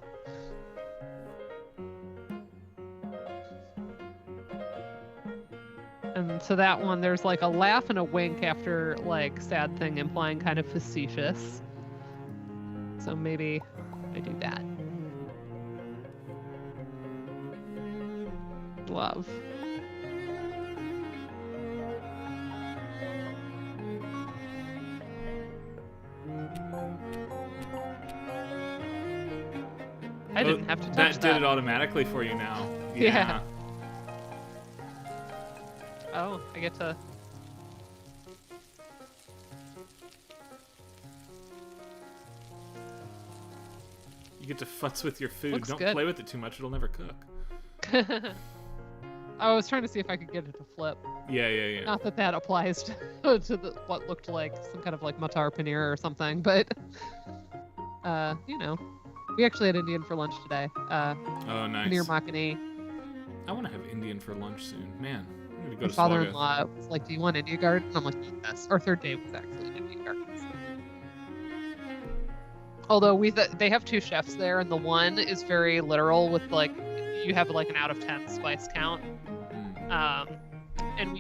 Speaker 2: And so that one, there's like a laugh and a wink after like sad thing, implying kind of facetious. So maybe I do that. Love. I didn't have to touch that.
Speaker 3: That did it automatically for you now.
Speaker 2: Yeah. Oh, I get to...
Speaker 3: You get to futz with your food.
Speaker 2: Looks
Speaker 3: Don't
Speaker 2: good.
Speaker 3: play with it too much, it'll never cook.
Speaker 2: I was trying to see if I could get it to flip.
Speaker 3: Yeah.
Speaker 2: Not that that applies to what looked like some kind of like matar paneer or something, but you know, we actually had Indian for lunch today.
Speaker 3: Oh, nice.
Speaker 2: Paneer makhani.
Speaker 3: I want to have Indian for lunch soon. Man, I need to go
Speaker 2: My
Speaker 3: to
Speaker 2: father-in-law was like, "Do you want Indian garden?" I'm like, "Yes." Our third date was actually Indian gardens. Although they have two chefs there, and the one is very literal with like, you have like an out of 10 spice count. And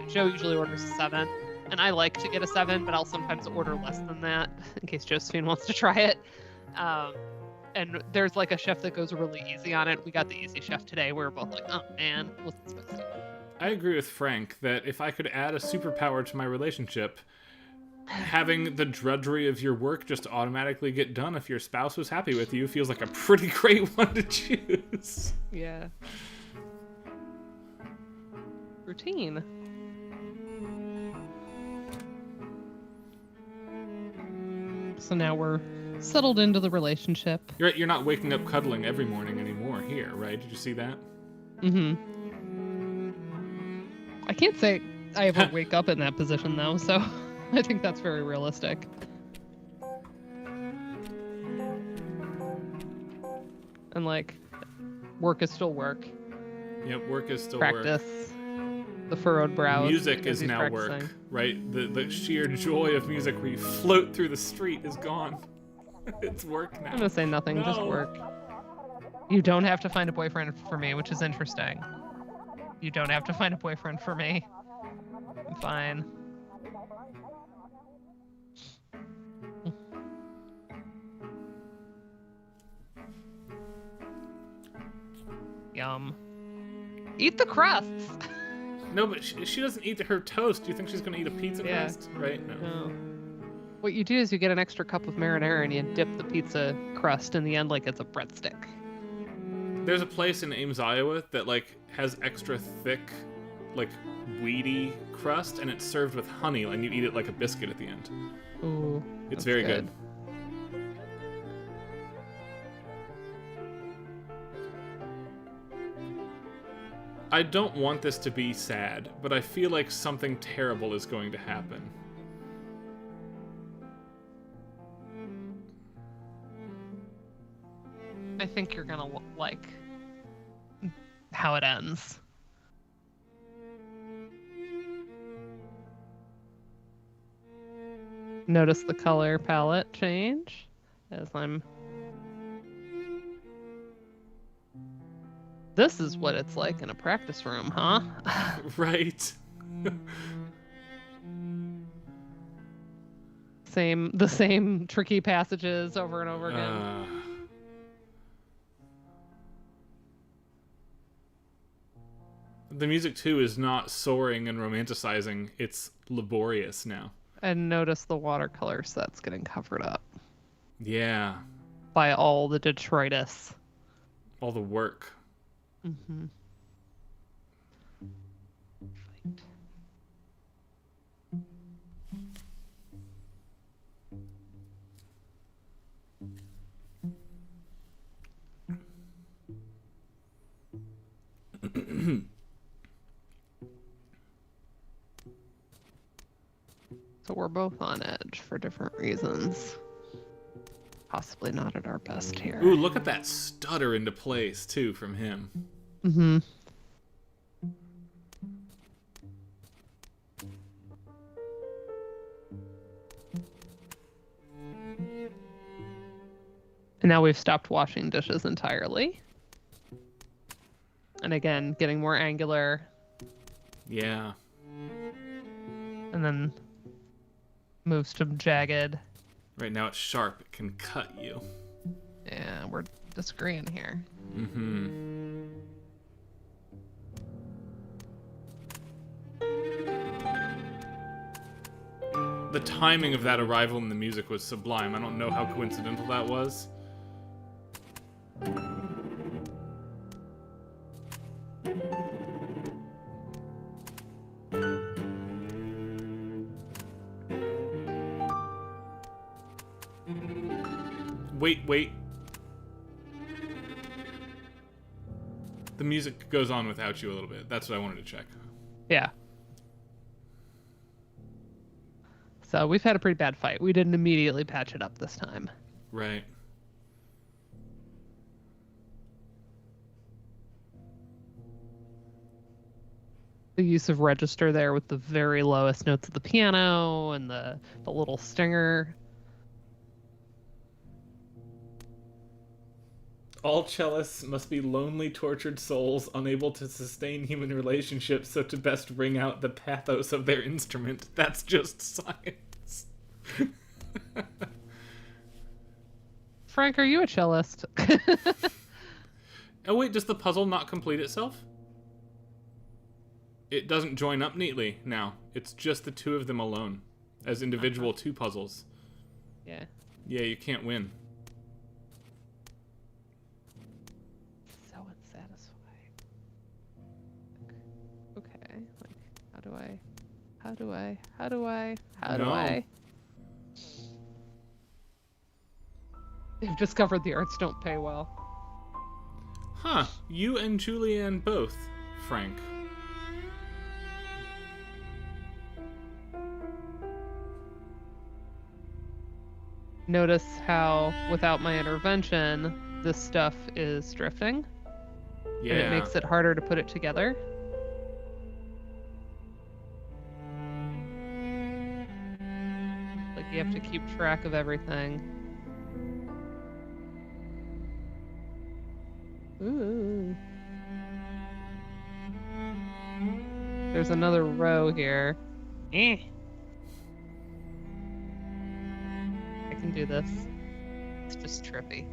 Speaker 2: Joe usually orders a 7, and I like to get a 7, but I'll sometimes order less than that in case Josephine wants to try it. And there's like a chef that goes really easy on it. We got the easy chef today. We were both like, oh man, what's spicy?
Speaker 3: I agree with Frank that if I could add a superpower to my relationship, having the drudgery of your work just automatically get done if your spouse was happy with you feels like a pretty great one to choose.
Speaker 2: Yeah. Routine. So now we're settled into the relationship.
Speaker 3: You're not waking up cuddling every morning anymore here, right? Did you see that?
Speaker 2: Mm-hmm. I can't say I ever wake up in that position though, so I think that's very realistic. And like, work is still work.
Speaker 3: Yep, work is still
Speaker 2: Practice.
Speaker 3: work.
Speaker 2: The furrowed brows.
Speaker 3: Music is now work, right? The sheer joy of music where you float through the street is gone. It's work now.
Speaker 2: I'm gonna say nothing, just work. You don't have to find a boyfriend for me, which is interesting. You don't have to find a boyfriend for me. I'm fine. Yum. Eat the crusts!
Speaker 3: No, but she doesn't eat her toast. Do you think she's going to eat a pizza crust? Right? No.
Speaker 2: What you do is you get an extra cup of marinara and you dip the pizza crust in the end like it's a breadstick.
Speaker 3: There's a place in Ames, Iowa that like has extra thick, like weedy crust, and it's served with honey, and you eat it like a biscuit at the end.
Speaker 2: Ooh,
Speaker 3: it's very good. I don't want this to be sad, but I feel like something terrible is going to happen.
Speaker 2: I think you're gonna like how it ends. Notice the color palette change as I'm... This is what it's like in a practice room, huh?
Speaker 3: Right.
Speaker 2: The same tricky passages over and over again.
Speaker 3: The music, too, is not soaring and romanticizing. It's laborious now.
Speaker 2: And notice the watercolor set's getting covered up.
Speaker 3: Yeah.
Speaker 2: By all the detritus.
Speaker 3: All the work.
Speaker 2: Mm-hmm. So we're both on edge for different reasons. Possibly not at our best here.
Speaker 3: Ooh, look at that stutter into place, too, from him.
Speaker 2: Mm-hmm. And now we've stopped washing dishes entirely. And again, getting more angular.
Speaker 3: Yeah.
Speaker 2: And then moves to jagged.
Speaker 3: Right now it's sharp. It can cut you.
Speaker 2: Yeah, we're disagreeing here.
Speaker 3: Mm-hmm. The timing of that arrival in the music was sublime. I don't know how coincidental that was. Wait. The music goes on without you a little bit. That's what I wanted to check.
Speaker 2: Yeah. So we've had a pretty bad fight. We didn't immediately patch it up this time.
Speaker 3: Right.
Speaker 2: The use of register there with the very lowest notes of the piano and the little stinger.
Speaker 3: All cellists must be lonely, tortured souls, unable to sustain human relationships, so to best ring out the pathos of their instrument. That's just science.
Speaker 2: Frank, are you a cellist?
Speaker 3: Oh wait, does the puzzle not complete itself? It doesn't join up neatly now. It's just the two of them alone, as individual two puzzles.
Speaker 2: Yeah.
Speaker 3: Yeah, you can't win.
Speaker 2: So unsatisfying. Okay, like, how do I? They've discovered the arts don't pay well.
Speaker 3: Huh, you and Julianne both, Frank.
Speaker 2: Notice how, without my intervention, this stuff is drifting.
Speaker 3: Yeah.
Speaker 2: And it makes it harder to put it together. Like, you have to keep track of everything. Ooh. There's another row here. I can do this. It's just trippy.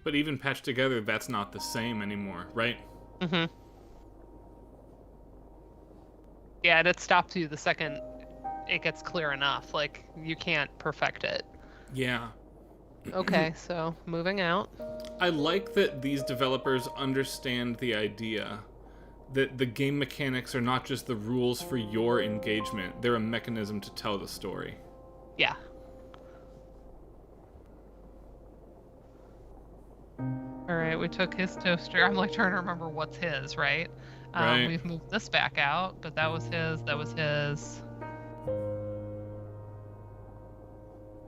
Speaker 3: But even patched together, that's not the same anymore, right?
Speaker 2: Mm-hmm. Yeah, and it stops you the second it gets clear enough. Like, you can't perfect it.
Speaker 3: Yeah.
Speaker 2: Okay, so moving out.
Speaker 3: I like that these developers understand the idea that the game mechanics are not just the rules for your engagement, they're a mechanism to tell the story.
Speaker 2: Yeah. Alright, we took his toaster. I'm like trying to remember what's his, right?
Speaker 3: Right.
Speaker 2: We've moved this back out, but that was his, that was his.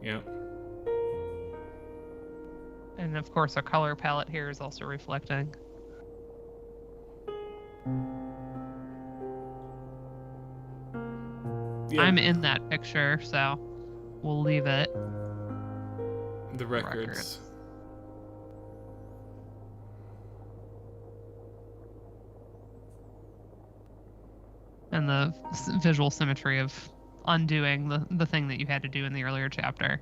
Speaker 3: Yep.
Speaker 2: And of course our color palette here is also reflecting.
Speaker 3: Yeah,
Speaker 2: I'm in that picture, so we'll leave it.
Speaker 3: the records.
Speaker 2: And the visual symmetry of undoing the thing that you had to do in the earlier chapter.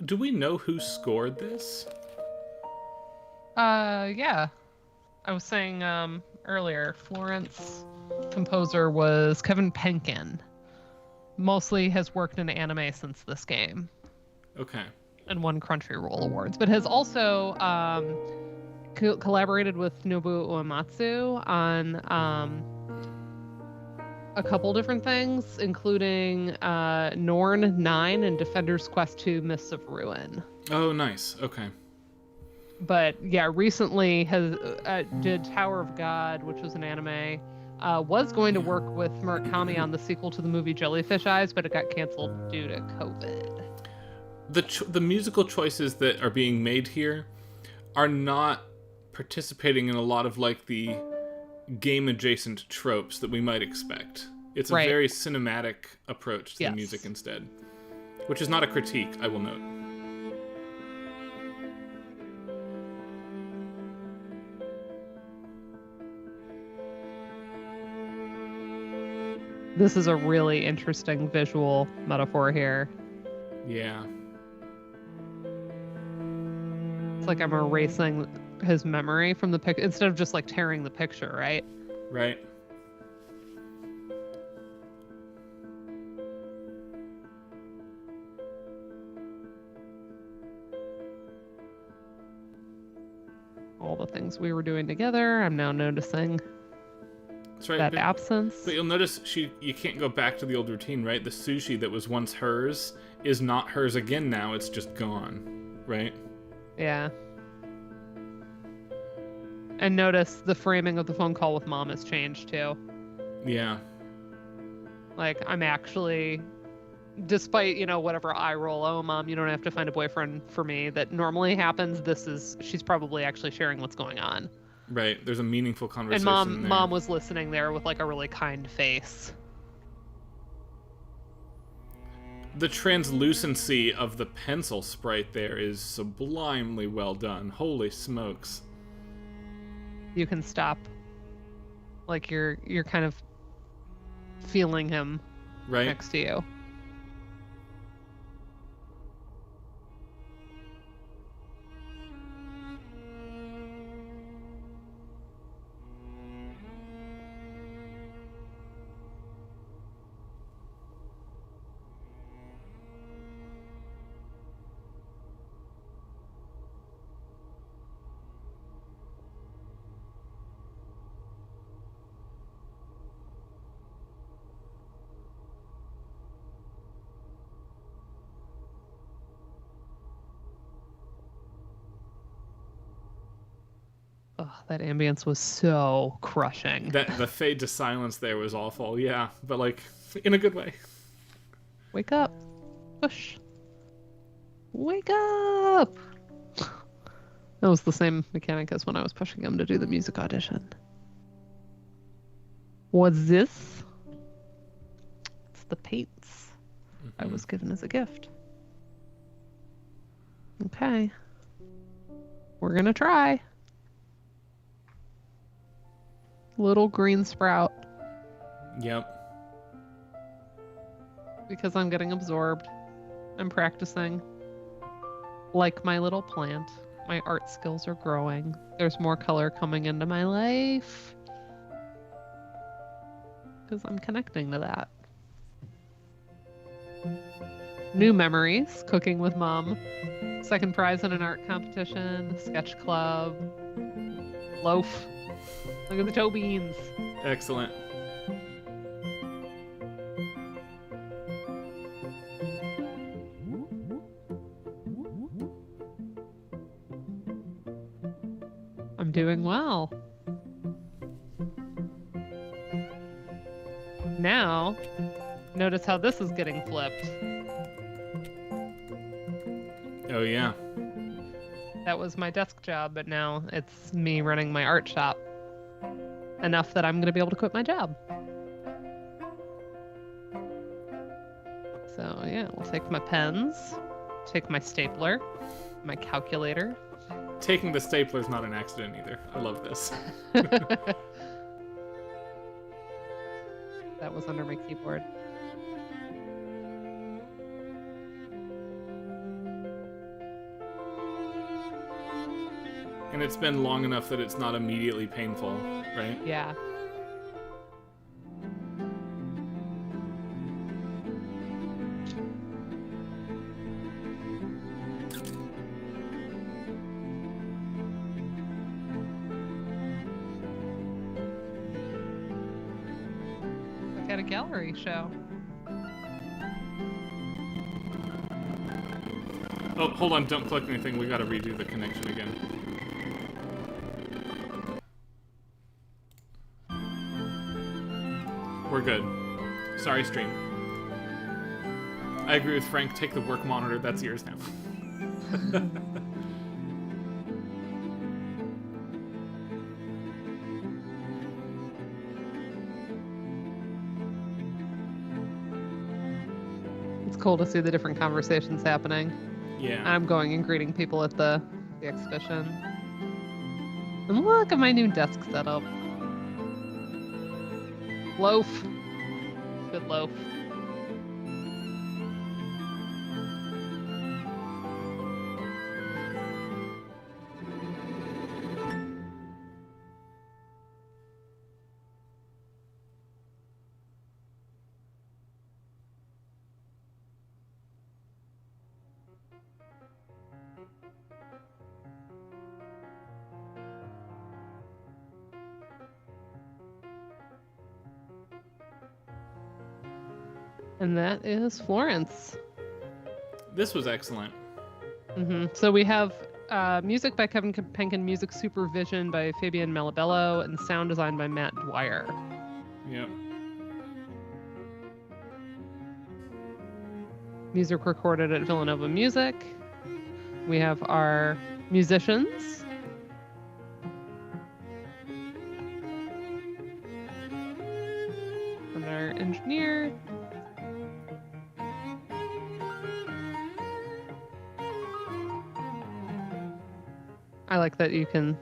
Speaker 3: Do we know who scored this?
Speaker 2: Yeah. I was saying earlier, Florence composer was Kevin Penkin. Mostly has worked in anime since this game.
Speaker 3: Okay.
Speaker 2: And won Crunchyroll awards, but has also collaborated with Nobuo Uematsu on a couple different things, including Norn 9 and Defender's Quest 2 Mists of Ruin.
Speaker 3: Oh, nice. Okay.
Speaker 2: But yeah, recently has did Tower of God, which was an anime. Was going to work with Murakami on the sequel to the movie Jellyfish Eyes, but it got canceled due to COVID.
Speaker 3: the musical choices that are being made here are not participating in a lot of like the game adjacent tropes that we might expect. It's a very cinematic approach to the music instead, which is not a critique, I will note.
Speaker 2: This is a really interesting visual metaphor here.
Speaker 3: Yeah.
Speaker 2: It's like I'm erasing his memory from the picture instead of just like tearing the picture, right?
Speaker 3: Right.
Speaker 2: All the things we were doing together, I'm now noticing
Speaker 3: That's right,
Speaker 2: that absence.
Speaker 3: But you'll notice you can't go back to the old routine, right? The sushi that was once hers is not hers again now, it's just gone, right?
Speaker 2: Yeah. And notice the framing of the phone call with Mom has changed too.
Speaker 3: Yeah.
Speaker 2: Like, I'm actually, despite, whatever eye roll, oh, Mom, you don't have to find a boyfriend for me, that normally happens, she's probably actually sharing what's going on.
Speaker 3: Right, there's a meaningful conversation
Speaker 2: And
Speaker 3: there.
Speaker 2: Mom was listening there with like a really kind face.
Speaker 3: The translucency of the pencil sprite there is sublimely well done. Holy smokes.
Speaker 2: You can stop. Like you're kind of feeling him next to you. Oh, that ambience was so crushing.
Speaker 3: The fade to silence there was awful, yeah, but like in a good way.
Speaker 2: Wake up. Push. Wake up. That was the same mechanic as when I was pushing him to do the music audition. What's this? It's the paints I was given as a gift. Okay. We're gonna try. Little green sprout.
Speaker 3: Yep.
Speaker 2: Because I'm getting absorbed. I'm practicing. Like my little plant. My art skills are growing. There's more color coming into my life. Because I'm connecting to that. New memories. Cooking with Mom. Second prize in an art competition. Sketch club. Loaf. Look at the toe beans.
Speaker 3: Excellent.
Speaker 2: I'm doing well. Now, notice how this is getting flipped.
Speaker 3: Oh, yeah.
Speaker 2: That was my desk job, but now it's me running my art shop. Enough that I'm going to be able to quit my job. So, yeah, we'll take my pens, take my stapler, my calculator.
Speaker 3: Taking the stapler is not an accident either. I love this.
Speaker 2: That was under my keyboard.
Speaker 3: And it's been long enough that it's not immediately painful, right?
Speaker 2: Yeah. Look at a gallery show.
Speaker 3: Oh, hold on, don't click anything. We gotta redo the connection again. We're good. Sorry, stream. I agree with Frank. Take the work monitor. That's yours now.
Speaker 2: It's cool to see the different conversations happening.
Speaker 3: Yeah.
Speaker 2: I'm going and greeting people at the exhibition. And look at my new desk setup. Loaf. Good loaf. And that is Florence.
Speaker 3: This was excellent.
Speaker 2: So we have music by Kevin Penkin, music supervision by Fabian Malabello, and sound design by Matt Dwyer.
Speaker 3: Yep.
Speaker 2: Music recorded at Villanova Music. We have our musicians. And our engineer. I like that you can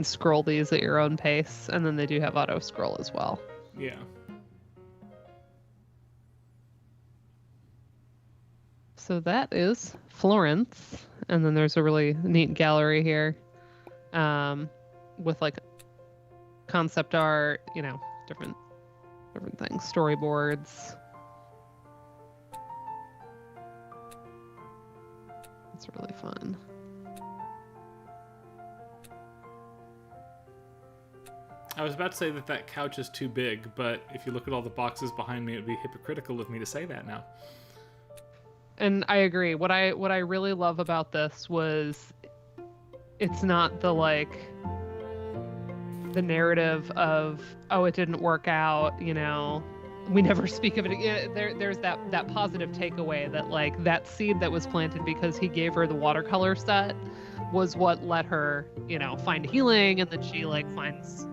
Speaker 2: scroll these at your own pace, and then they do have auto scroll as well.
Speaker 3: Yeah.
Speaker 2: So that is Florence, and then there's a really neat gallery here, with like concept art, different things, storyboards. It's really fun.
Speaker 3: I was about to say that couch is too big, but if you look at all the boxes behind me, it would be hypocritical of me to say that now.
Speaker 2: And I agree. What I really love about this was it's not the narrative of, oh, it didn't work out, we never speak of it. There's that positive takeaway that that seed that was planted because he gave her the watercolor set was what let her, find healing, and then she finds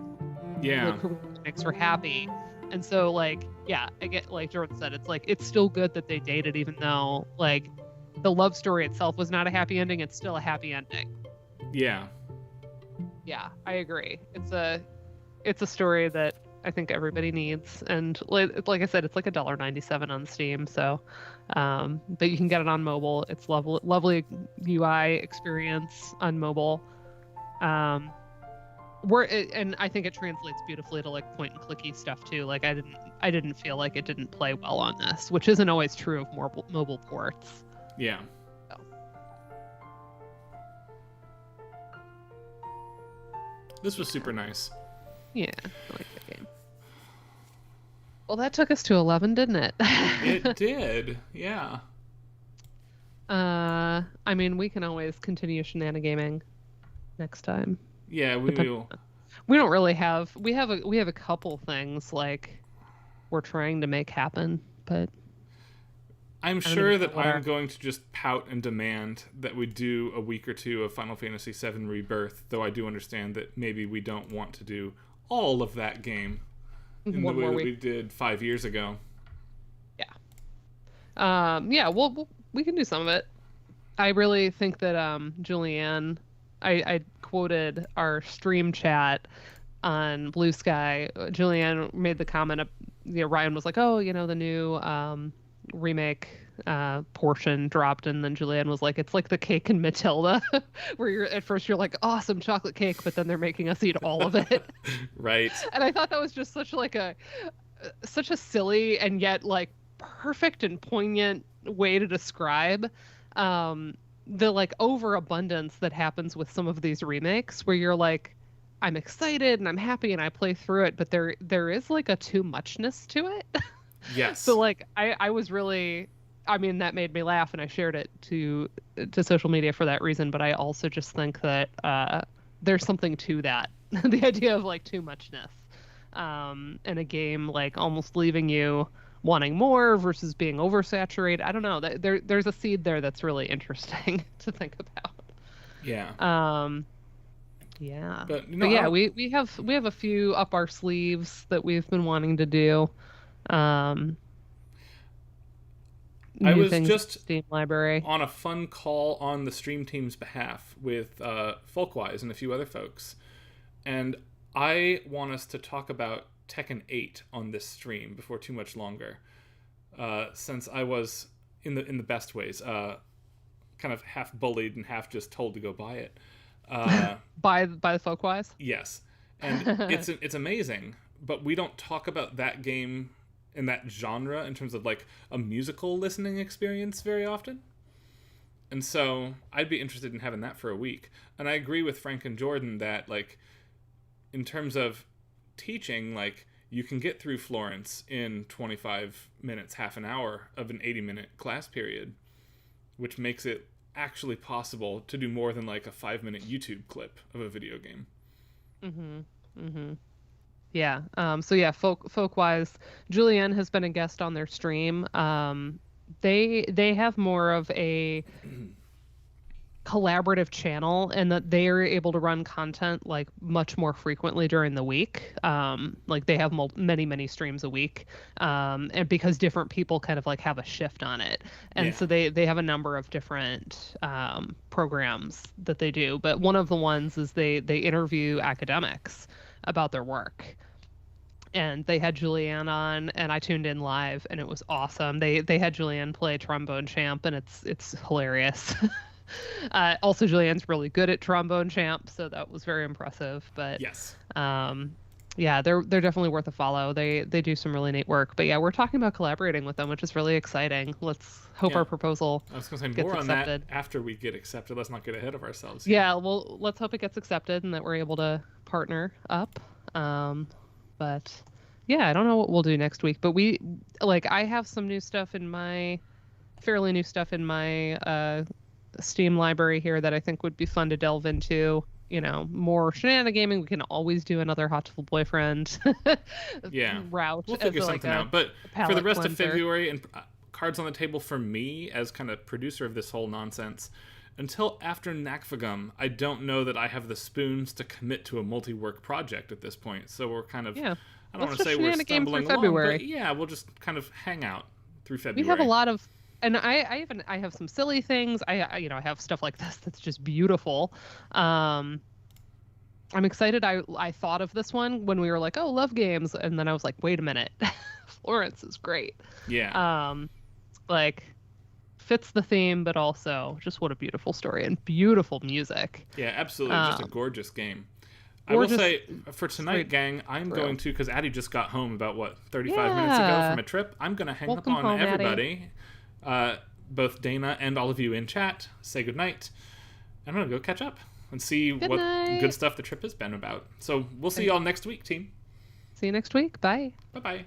Speaker 3: Yeah.
Speaker 2: what makes her happy. And so I get, like Jordan said, it's still good that they dated, even though the love story itself was not a happy ending. It's still a happy ending.
Speaker 3: Yeah.
Speaker 2: Yeah, I agree. It's a story that I think everybody needs, and like I said, it's like $1.97 on Steam. So, but you can get it on mobile. It's lovely UI experience on mobile. And I think it translates beautifully to point and clicky stuff too. I didn't feel like it didn't play well on this, which isn't always true of mobile ports.
Speaker 3: Yeah.
Speaker 2: So.
Speaker 3: This was super nice.
Speaker 2: Yeah, I like that game. Well, that took us to 11, didn't it?
Speaker 3: It did, yeah.
Speaker 2: I mean, we can always continue Shenanigaming next time.
Speaker 3: Yeah, we will.
Speaker 2: We don't really have. We have a couple things we're trying to make happen, but
Speaker 3: I'm sure that I'm going to just pout and demand that we do a week or two of Final Fantasy VII Rebirth, though I do understand that maybe we don't want to do all of that game in the way that we did 5 years ago.
Speaker 2: Yeah. Yeah, we can do some of it. I really think that Julianne, I quoted our stream chat on Blue Sky. Julianne made the comment of, Ryan was like, oh, the new remake portion dropped, and then Julianne was like, it's like the cake in Matilda, where at first you're like, awesome chocolate cake, but then they're making us eat all of it.
Speaker 3: Right. And
Speaker 2: I thought that was just such a silly and yet perfect and poignant way to describe the overabundance that happens with some of these remakes, where you're like, I'm excited and I'm happy and I play through it, but there is a too muchness to it.
Speaker 3: Yes.
Speaker 2: So I was really, I mean, that made me laugh, and I shared it to social media for that reason. But I also just think that there's something to that, the idea of too muchness, and a game almost leaving you wanting more versus being oversaturated. I don't know. There's a seed there that's really interesting to think about.
Speaker 3: Yeah.
Speaker 2: Yeah.
Speaker 3: But,
Speaker 2: yeah, we have a few up our sleeves that we've been wanting to do.
Speaker 3: I was
Speaker 2: things
Speaker 3: just
Speaker 2: Steam library
Speaker 3: on a fun call on the stream team's behalf with Folkwise and a few other folks, and I want us to talk about Tekken 8 on this stream before too much longer, since I was in the best ways, kind of half bullied and half just told to go buy it.
Speaker 2: by the Folkwise.
Speaker 3: Yes, and it's amazing, but we don't talk about that game in that genre in terms of like a musical listening experience very often. And so I'd be interested in having that for a week. And I agree with Frank and Jordan that like in terms of teaching, like you can get through Florence in 25 minutes, half an hour of an 80-minute class period, which makes it actually possible to do more than like a 5-minute YouTube clip of a video game.
Speaker 2: Yeah. So yeah, Folkwise, Julianne has been a guest on their stream. They have more of a collaborative channel, and that they are able to run content like much more frequently during the week. Like they have many streams a week, and because different people kind of like have a shift on it, and so they have a number of different programs that they do. But one of the ones is they interview academics about their work. And they had Julianne on, and I tuned in live, and it was awesome. They had Julianne play Trombone Champ, and it's hilarious. Also, Julianne's really good at Trombone Champ, so that was very impressive. But
Speaker 3: yes,
Speaker 2: yeah, they're definitely worth a follow. They do some really neat work. But yeah, we're talking about collaborating with them, which is really exciting. Let's hope our proposal
Speaker 3: I was going to say
Speaker 2: gets
Speaker 3: more
Speaker 2: accepted.
Speaker 3: on that after we get accepted. Let's not get ahead of ourselves.
Speaker 2: Yeah, well, let's hope it gets accepted and that we're able to partner up. But yeah, I don't know what we'll do next week, but I have some fairly new stuff in my Steam library here that I think would be fun to delve into. More Shenanigaming. We can always do another Hot to Boyfriend route.
Speaker 3: We'll figure something out. But for the rest of
Speaker 2: cleanser.
Speaker 3: February, and cards on the table for me as kind of producer of this whole nonsense, until after NACFAGUM, I don't know that I have the spoons to commit to a multi-work project at this point. So we're kind of, I don't want to say we're stumbling along,
Speaker 2: February.
Speaker 3: but yeah, we'll just kind of hang out through February.
Speaker 2: We have a lot of, and I have some silly things. I have stuff like this that's just beautiful. I'm excited. I thought of this one when we were like, oh, love games, and then I was like, wait a minute, Florence is great.
Speaker 3: Yeah.
Speaker 2: Fits the theme, but also just what a beautiful story and beautiful music.
Speaker 3: Yeah, absolutely. Just a gorgeous game. I will say, for tonight, gang, I'm going to, because Addie just got home about, 35 minutes ago from a trip. I'm going to hang up on
Speaker 2: home,
Speaker 3: everybody, both Dana and all of you in chat, say goodnight. I'm going to go catch up and see what good stuff the trip has been about. So we'll see y'all next week, team.
Speaker 2: See you next week. Bye.
Speaker 3: Bye-bye.